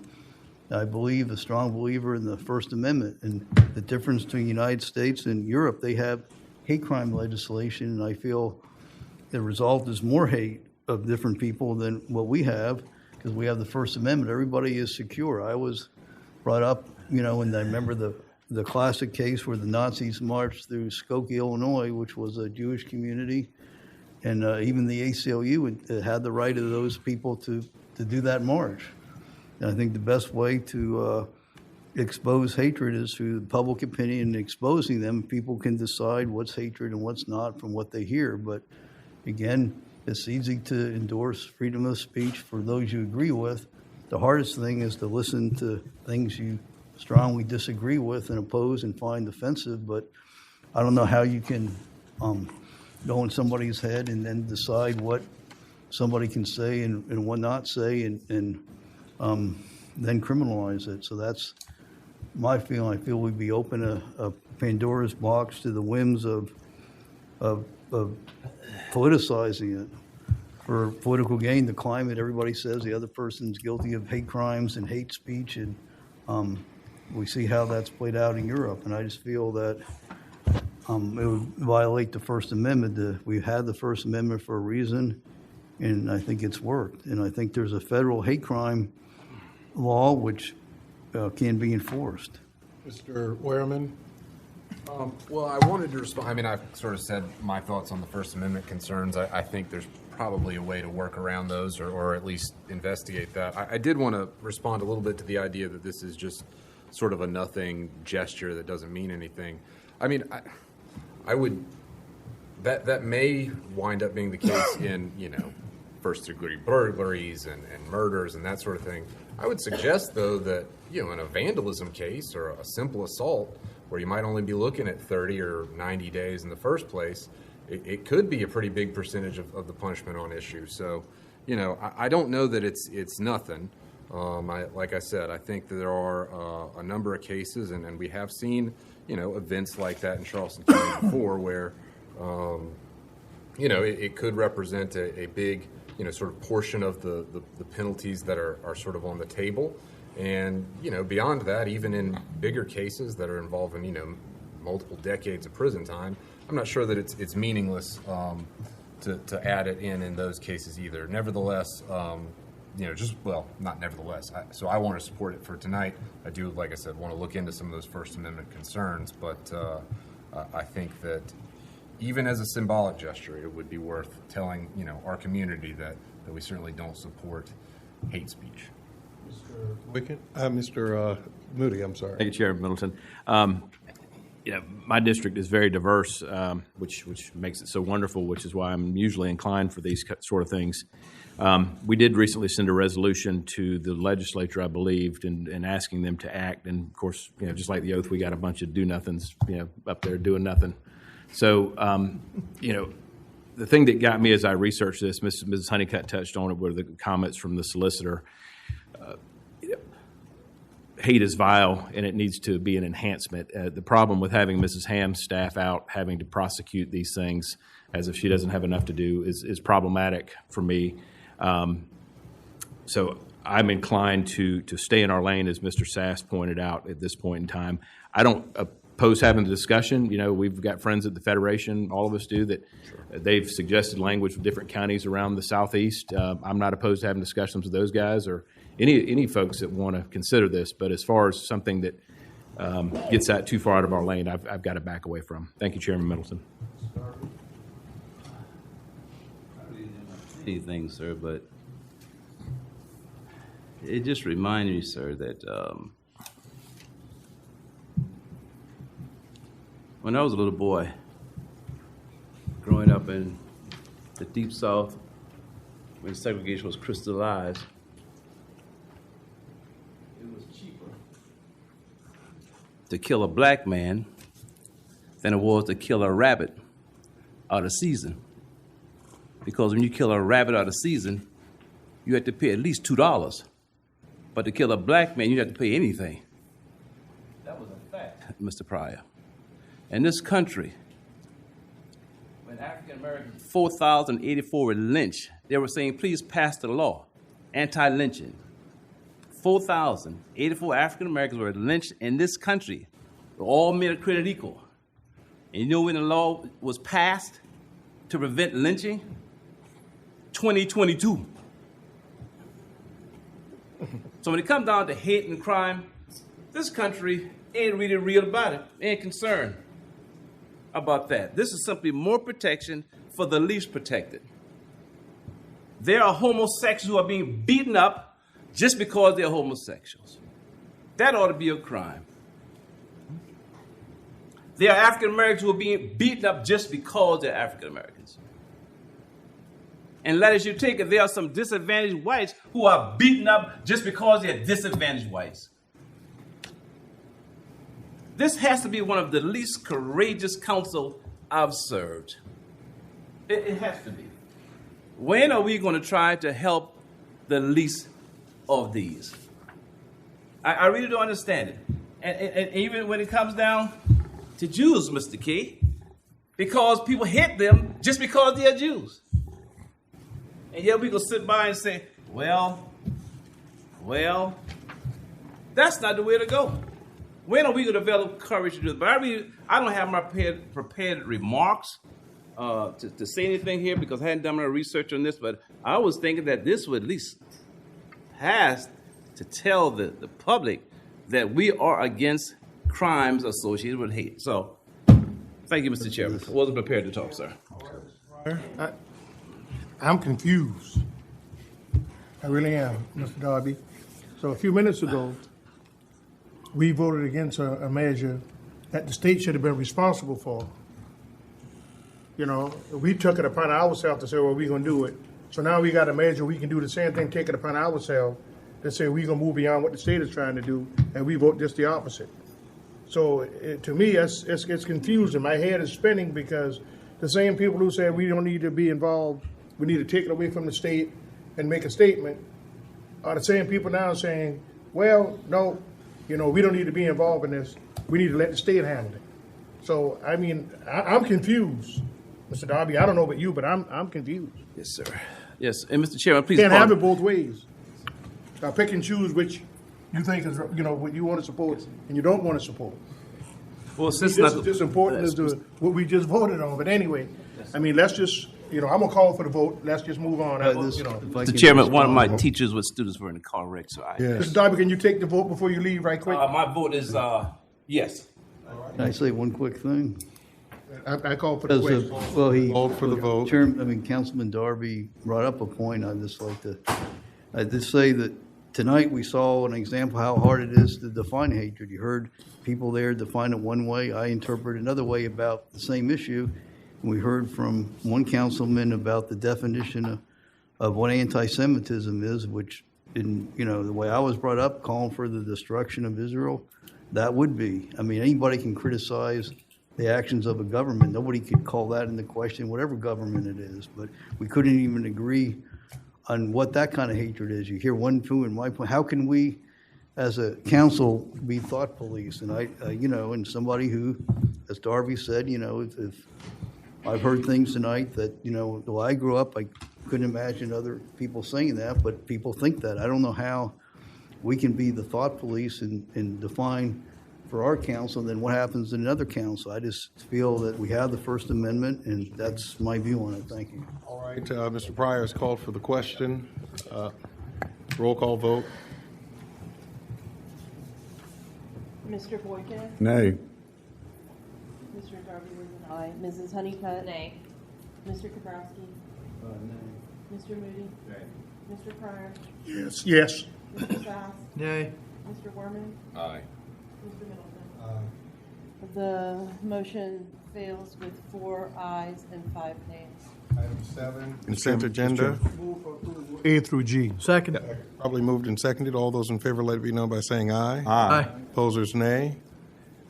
I believe, a strong believer in the First Amendment, and the difference between the United States and Europe, they have hate crime legislation, and I feel the result is more hate of different people than what we have, because we have the First Amendment. Everybody is secure. I was brought up, and I remember the classic case where the Nazis marched through Skokie, Illinois, which was a Jewish community, and even the ACLU had the right of those people to do that march. And I think the best way to expose hatred is through public opinion and exposing them. People can decide what's hatred and what's not from what they hear. But again, it's easy to endorse freedom of speech for those you agree with, the hardest thing is to listen to things you strongly disagree with and oppose and find offensive. But I don't know how you can go in somebody's head and then decide what somebody can say and what not say, and then criminalize it. So that's my feeling. I feel we'd be open a Pandora's box to the whims of politicizing it for political gain. The climate, everybody says the other person's guilty of hate crimes and hate speech, and we see how that's played out in Europe. And I just feel that it would violate the First Amendment. We had the First Amendment for a reason, and I think it's worked. And I think there's a federal hate crime law which can be enforced. Mr. Wehrman? Well, I wanted to respond. I mean, I've sort of said my thoughts on the First Amendment concerns. I think there's probably a way to work around those, or at least investigate that. I did want to respond a little bit to the idea that this is just sort of a nothing gesture that doesn't mean anything. I mean, I would, that may wind up being the case in, first-degree burglaries and murders and that sort of thing. I would suggest, though, that, in a vandalism case or a simple assault where you might only be looking at 30 or 90 days in the first place, it could be a pretty big percentage of the punishment on issue. So, I don't know that it's nothing. Like I said, I think that there are a number of cases, and we have seen, events like that in Charleston County before where, it could represent a big, sort of portion of the penalties that are sort of on the table. And, beyond that, even in bigger cases that are involving, multiple decades of prison time, I'm not sure that it's meaningless to add it in those cases either. Nevertheless, not nevertheless. So I want to support it for tonight. I do, like I said, want to look into some of those First Amendment concerns, but I think that even as a symbolic gesture, it would be worth telling, our community that we certainly don't support hate speech. Mr. Wickett? Mr. Moody, I'm sorry. Thank you, Chairman Middleton. My district is very diverse, which makes it so wonderful, which is why I'm usually inclined for these sort of things. We did recently send a resolution to the legislature, I believed, and asking them to act. And, of course, just like the oath, we got a bunch of do-nothings, up there doing nothing. So, the thing that got me as I researched this, Mrs. Honeycutt touched on it, were the comments from the solicitor. Hate is vile, and it needs to be an enhancement. The problem with having Mrs. Ham's staff out having to prosecute these things as if she doesn't have enough to do is problematic for me. So I'm inclined to stay in our lane, as Mr. Sass pointed out at this point in time. I don't oppose having the discussion. We've got friends at the Federation, all of us do, that they've suggested language with different counties around the Southeast. I'm not opposed to having discussions with those guys or any folks that want to consider this. But as far as something that gets that too far out of our lane, I've got to back away from. Thank you, Chairman Middleton. Anything, sir, but it just reminded me, sir, that when I was a little boy, growing up in the Deep South, when segregation was crystallized, it was cheaper to kill a black man than it was to kill a rabbit out of season. Because when you kill a rabbit out of season, you have to pay at least $2. But to kill a black man, you have to pay anything. That was a fact, Mr. Pryor. In this country, when African Americans, 4,084 were lynched, they were saying, please pass the law, anti-lynching. 4,084 African Americans were lynched in this country. All men are created equal. And you know when the law was passed to prevent lynching? 2022. So when it comes down to hate and crime, this country ain't really real about it, ain't concerned about that. This is simply more protection for the least protected. There are homosexuals who are being beaten up just because they're homosexuals. That ought to be a crime. There are African Americans who are being beaten up just because they're African Americans. And as you take it, there are some disadvantaged whites who are beaten up just because they're disadvantaged whites. This has to be one of the least courageous council I've served. It has to be. When are we going to try to help the least of these? I really don't understand it. And even when it comes down to Jews, Mr. Key, because people hate them just because they are Jews. And yet we can sit by and say, well, that's not the way to go. When are we going to develop courage to do it? But I don't have my prepared remarks to say anything here because I hadn't done my research on this, but I was thinking that this would at least has to tell the public that we are against crimes associated with hate. So, thank you, Mr. Chairman. I wasn't prepared to talk, sir. I'm confused. I really am, Mr. Darby. So a few minutes ago, we voted against a measure that the state should have been responsible for. You know, we took it upon ourselves to say, well, we're going to do it. So now we got a measure, we can do the same thing, take it upon ourselves, to say we're going to move beyond what the state is trying to do, and we vote just the opposite. So to me, it's confusing. My head is spinning because the same people who said we don't need to be involved, we need to take it away from the state and make a statement, are the same people now saying, well, no, you know, we don't need to be involved in this. We need to let the state handle it. So, I mean, I'm confused, Mr. Darby. I don't know about you, but I'm confused. Yes, sir. Yes, and Mr. Chairman, please. Can't have it both ways. Pick and choose which you think is, you know, what you want to support and you don't want to support. Well, since this is just important as to what we just voted on. But anyway, I mean, let's just, you know, I'm gonna call for the vote. Let's just move on. Mr. Chairman, one of my teachers with students were in the car wreck, so I. Mr. Darby, can you take the vote before you leave, right quick? My vote is yes. Can I say one quick thing? I call for the question. Well, he called for the vote. Councilman Darby brought up a point. I'd just say that tonight we saw an example how hard it is to define hatred. You heard people there define it one way. I interpret another way about the same issue. And we heard from one councilman about the definition of what anti-Semitism is, which, in, you know, the way I was brought up, calling for the destruction of Israel, that would be. I mean, anybody can criticize the actions of a government. Nobody could call that into question, whatever government it is. But we couldn't even agree on what that kind of hatred is. You hear one, two, and my point. How can we, as a council, be thought police? And you know, and somebody who, as Darby said, you know, if I've heard things tonight that, you know, the way I grew up, I couldn't imagine other people saying that, but people think that. I don't know how we can be the thought police and define for our council and then what happens in another council. I just feel that we have the First Amendment, and that's my view on it. Thank you. All right, Mr. Pryor has called for the question. Roll call vote. Mr. Boykin? Nay. Mr. Darby was an aye. Mrs. Honeycutt? Nay. Mr. Kabrowski? Nay. Mr. Moody? Nay. Mr. Pryor? Yes. Yes. Mr. Sass? Nay. Mr. Worman? Aye. Mr. Middleton? The motion fails with 4 ayes and 5 nays. Item 7, consent agenda. A through G. Second. Probably moved and seconded. All those in favor, let it be known by saying aye. Aye. Opposers, nay.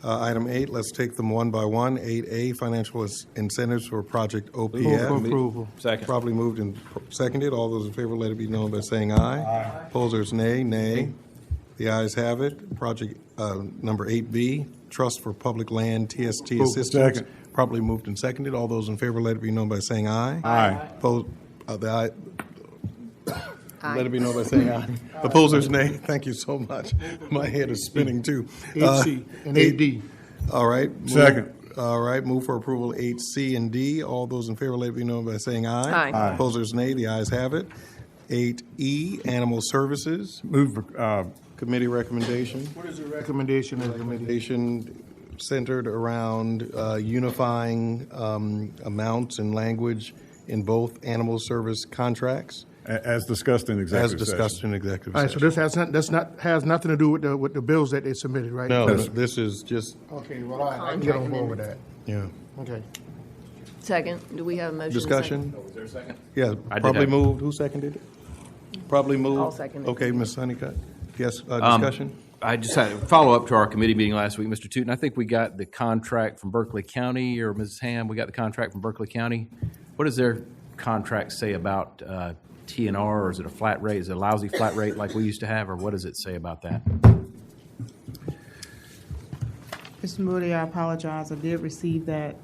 Item 8, let's take them one by one. 8A, financial incentives for project OPF. Move for approval. Second. Probably moved and seconded. All those in favor, let it be known by saying aye. Aye. Opposers, nay. Nay. The ayes have it. Project number 8B, Trust for Public Land TST Assistance. Second. Probably moved and seconded. All those in favor, let it be known by saying aye. Aye. Opposed, let it be known by saying aye. Opposers, nay. Thank you so much. My head is spinning too. 8C and 8D. All right. Second. All right. Move for approval 8C and D. All those in favor, let it be known by saying aye. Aye. Aye. Opposers, nay. The ayes have it. 8E, Animal Services. Move for, Committee recommendation. What is the recommendation of the committee? Recommendation centered around unifying amounts and language in both animal service contracts. as discussed in executive session. As discussed in executive All right, so session. this has nothing to do with the bills that they submitted, right? No, this is just, Okay, well, I can get on board with that. yeah. Okay. Second. Do we have a motion? Discussion? Second? Was there a second? Yeah, I did probably have- moved. Who seconded it? Probably moved. I'll second it. Okay, Ms. Honeycutt. Yes, discussion? I just had a follow-up to our committee meeting last week, Mr. Tootin. I think we got the contract from Berkeley County, or Mrs. Ham, we got the contract from Berkeley County. What does their contract say about TNR, or is it a flat rate? Is it a lousy flat rate like we used to have, or what does it say about that? Mr. Moody, I apologize. I did receive that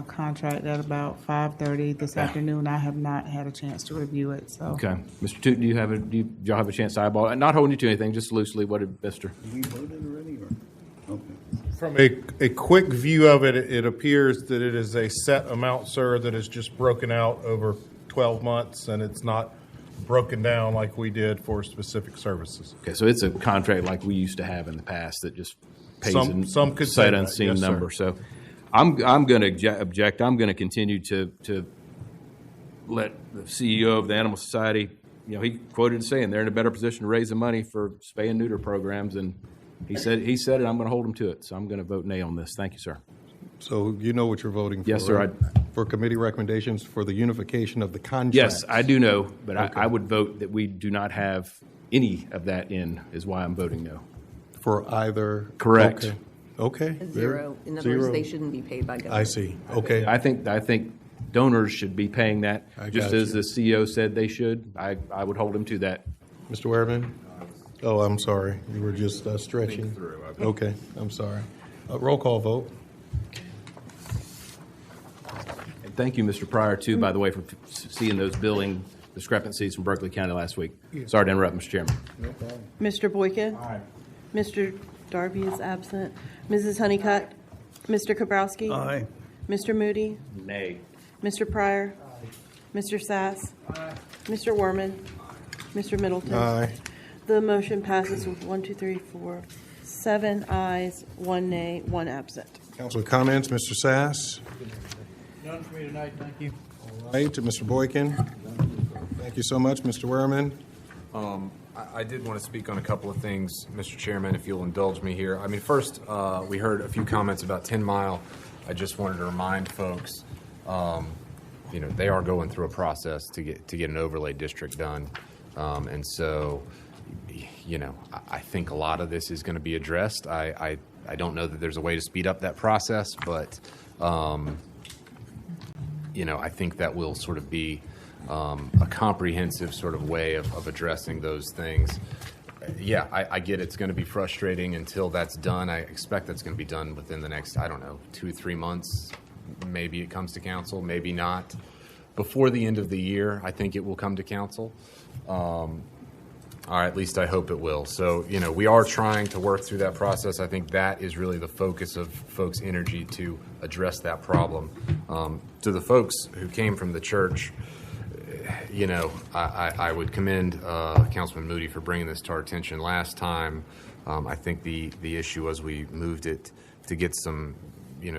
contract at about 5:30 this afternoon. I have not had a chance to review it, so. Okay. Mr. Tootin, do y'all have a chance to eyeball it? Not holding you to anything, just loosely. What did Mr.? We voted already, or? Okay. From a quick view of it, it appears that it is a set amount, sir, that is just broken out over 12 months, and it's not broken down like we did for specific services. Okay, so it's a contract like we used to have in the past that just pays Some could say sight that, unseen yes, sir. number. So I'm going to object. I'm going to continue to let the CEO of the Animal Society, he quoted saying they're in a better position to raise the money for spay and neuter programs, and he said it. I'm going to hold him to it. So I'm going to vote nay on this. Thank you, sir. So you know what you're voting for, Yes, sir. right? For committee recommendations for the unification of the contract. Yes, I do know, but Okay. I would vote that we do not have any of that in, is why I'm voting no. For either? Correct. Okay. Zero. In other Zero. words, they shouldn't be paid by government. I see. Okay. I think donors should be paying that, just got as you. the CEO said they should. I would hold him to that. Mr. Wehrman? Oh, I'm sorry. You were just stretching. Think through. Okay, I'm sorry. Roll call vote. And thank you, Mr. Pryor, too, by the way, for seeing those billing discrepancies from Berkeley County last week. Sorry to interrupt, Mr. Chairman. No problem. Mr. Boykin? Aye. Mr. Darby is absent. Mrs. Honeycutt? Mr. Kabrowski? Aye. Mr. Moody? Nay. Mr. Pryor? Mr. Sass? Mr. Werman? Mr. Middleton? Aye. The motion passes with 7 ayes, 1 nay, 1 absent. Council comments, Mr. Sass? None for me tonight, thank you. All right, to Mr. Boykin? Thank you so much, Mr. Wehrman. I did want to speak on a couple of things, Mr. Chairman, if you'll indulge me here. I mean, first, we heard a few comments about 10 Mile. I just wanted to remind folks, they are going through a process to get an overlay district done. And so, I think a lot of this is going to be addressed. I don't know that there's a way to speed up that process, but, I think that will sort of be a comprehensive sort of way of addressing those things. Yeah, I get it's going to be frustrating until that's done. I expect that's going to be done within the next, 2-3 months. Maybe it comes to council, maybe not. Before the end of the year, I think it will come to council. Or at least I hope it will. So, we are trying to work through that process. I think that is really the focus of folks' energy to address that problem. To the folks who came from the church, I would commend Councilman Moody for bringing this to our attention last time. I think the issue was we moved it to get some,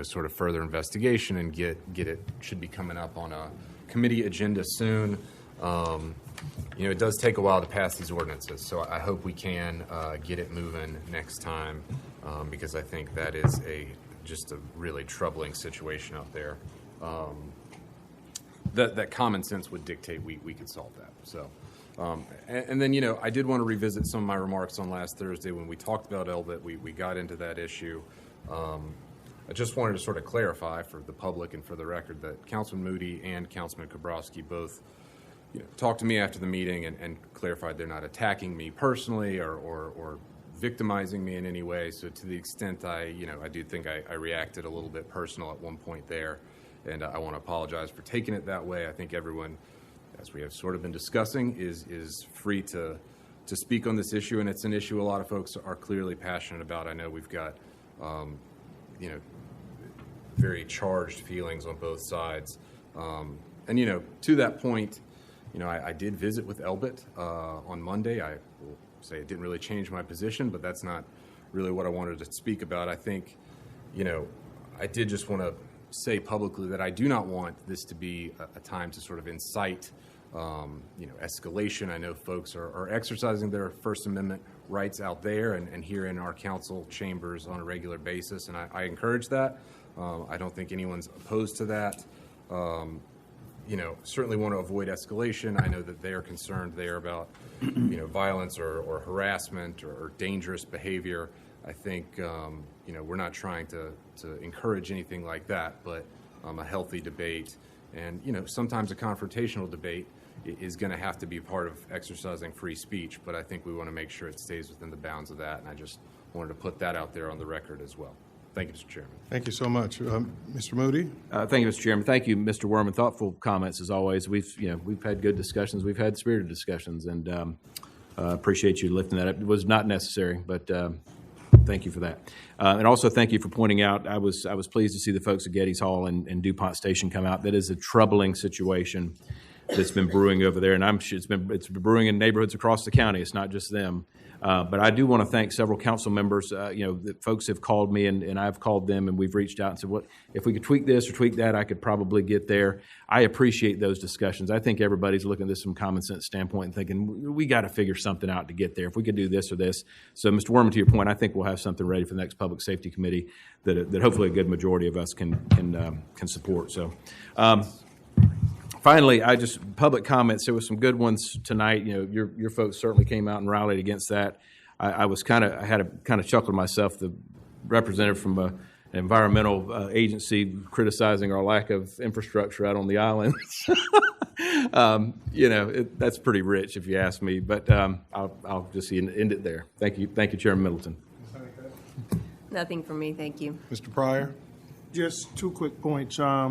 sort of further investigation and get it, should be coming up on a committee agenda soon. It does take a while to pass these ordinances, so I hope we can get it moving next time, because I think that is just a really troubling situation out there. That common sense would dictate we could solve that. So, and then, I did want to revisit some of my remarks on last Thursday when we talked about Elbit. We got into that issue. I just wanted to sort of clarify for the public and for the record that Councilman Moody and Councilman Kabrowski both talked to me after the meeting and clarified they're not attacking me personally or victimizing me in any way. So to the extent I do think I reacted a little bit personal at one point there, and I want to apologize for taking it that way. I think everyone, as we have sort of been discussing, is free to speak on this issue, and it's an issue a lot of folks are clearly passionate about. I know we've got very charged feelings on both sides. And, to that point, I did visit with Elbit on Monday. I will say it didn't really change my position, but that's not really what I wanted to speak about. I think, I did just want to say publicly that I do not want this to be a time to sort of incite, escalation. I know folks are exercising their First Amendment rights out there and here in our council chambers on a regular basis, and I encourage that. I don't think anyone's opposed to that. certainly want to avoid escalation. I know that they are concerned there about, violence or harassment or dangerous behavior. I think, we're not trying to encourage anything like that, but a healthy debate. And, sometimes a confrontational debate is going to have to be part of exercising free speech, but I think we want to make sure it stays within the bounds of that, and I just wanted to put that out there on the record as well. Thank you, Mr. Chairman. Thank you so much. Mr. Moody? Thank you, Mr. Chairman. Thank you, Mr. Worman. Thoughtful comments as always. We've had good discussions. We've had spirited discussions, and appreciate you lifting that up. It was not necessary, but thank you for that. And also thank you for pointing out, I was pleased to see the folks at Getty's Hall and DuPont Station come out. That is a troubling situation that's been brewing over there, and I'm sure it's been brewing in neighborhoods across the county. It's not just them. But I do want to thank several council members. The folks have called me, and I've called them, and we've reached out and said, "What if we could tweak this or tweak that? I could probably get there." I appreciate those discussions. I think everybody's looking at this from a common sense standpoint and thinking we got to figure something out to get there. If we could do this or this. So, Mr. Worman, to your point, I think we'll have something ready for the next Public Safety Committee that hopefully a good majority of us can support. So. Finally, public comments. There were some good ones tonight. Your folks certainly came out and rallied against that. I had a kind of chuckle to myself. The representative from an environmental agency criticizing our lack of infrastructure out on the islands. That's pretty rich, if you ask me. But I'll just end it there. Thank you, Chairman Middleton. Nothing from me, thank you. Mr. Pryor? Just 2 quick points. I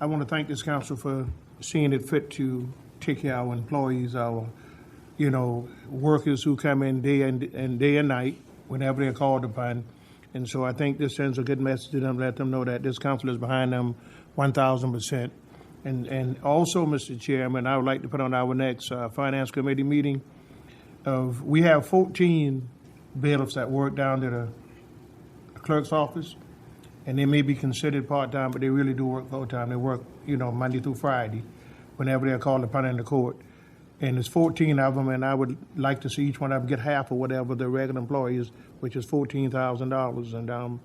want to thank this council for seeing it fit to take care of our employees, our, workers who come in day and night whenever they're called upon. And so I think this sends a good message to them, let them know that this council is behind them 1,000%. And also, Mr. Chairman, I would like to put on our next Finance Committee meeting we have 14 bailiffs that work down to the clerk's office. And they may be considered part-time, but they really do work full-time. They work, Monday through Friday, whenever they're called upon in the court. And there's 14 of them, and I would like to see each one of them get half of whatever the regular employee is, which is $14,000. And,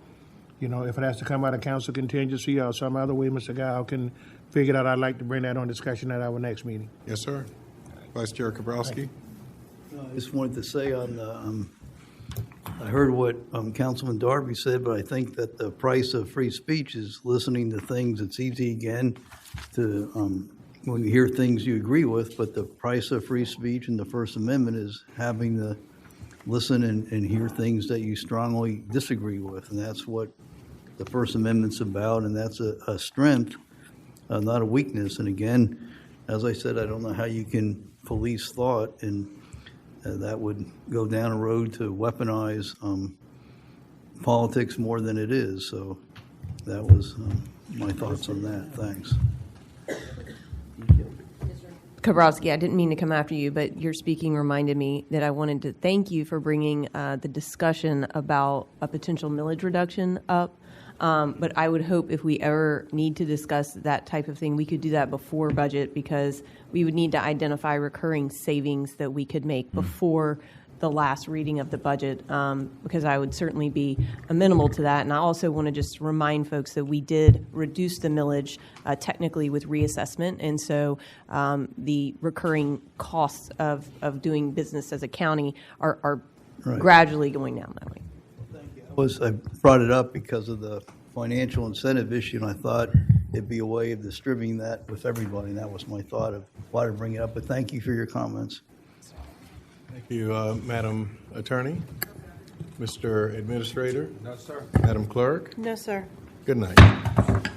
if it has to come out of council contingency or some other way, Mr. Gile can figure it out. I'd like to bring that on discussion at our next meeting. Yes, sir. Vice Chair Kabrowski? I just wanted to say I heard what Councilman Darby said, but I think that the price of free speech is listening to things. It's easy, again, to when you hear things you agree with, but the price of free speech and the First Amendment is having to listen and hear things that you strongly disagree with, and that's what the First Amendment's about, and that's a strength, not a weakness. And again, as I said, I don't know how you can police thought, and that would go down a road to weaponize politics more than it is. So that was my thoughts on that. Thanks. Kabrowski, I didn't mean to come after you, but your speaking reminded me that I wanted to thank you for bringing the discussion about a potential millage reduction up. But I would hope if we ever need to discuss that type of thing, we could do that before budget, because we would need to identify recurring savings that we could make before the last reading of the budget, because I would certainly be amenable to that. And I also want to just remind folks that we did reduce the millage technically with reassessment. And so the recurring costs of doing business as a county are Right. gradually going down that way. I brought it up because of the financial incentive issue, and I thought it'd be a way of distributing that with everybody. And that was my thought of why to bring it up. But thank you for your comments. Thank you, Madam Attorney. Mr. Administrator? No, sir. Madam Clerk? No, sir. Good night.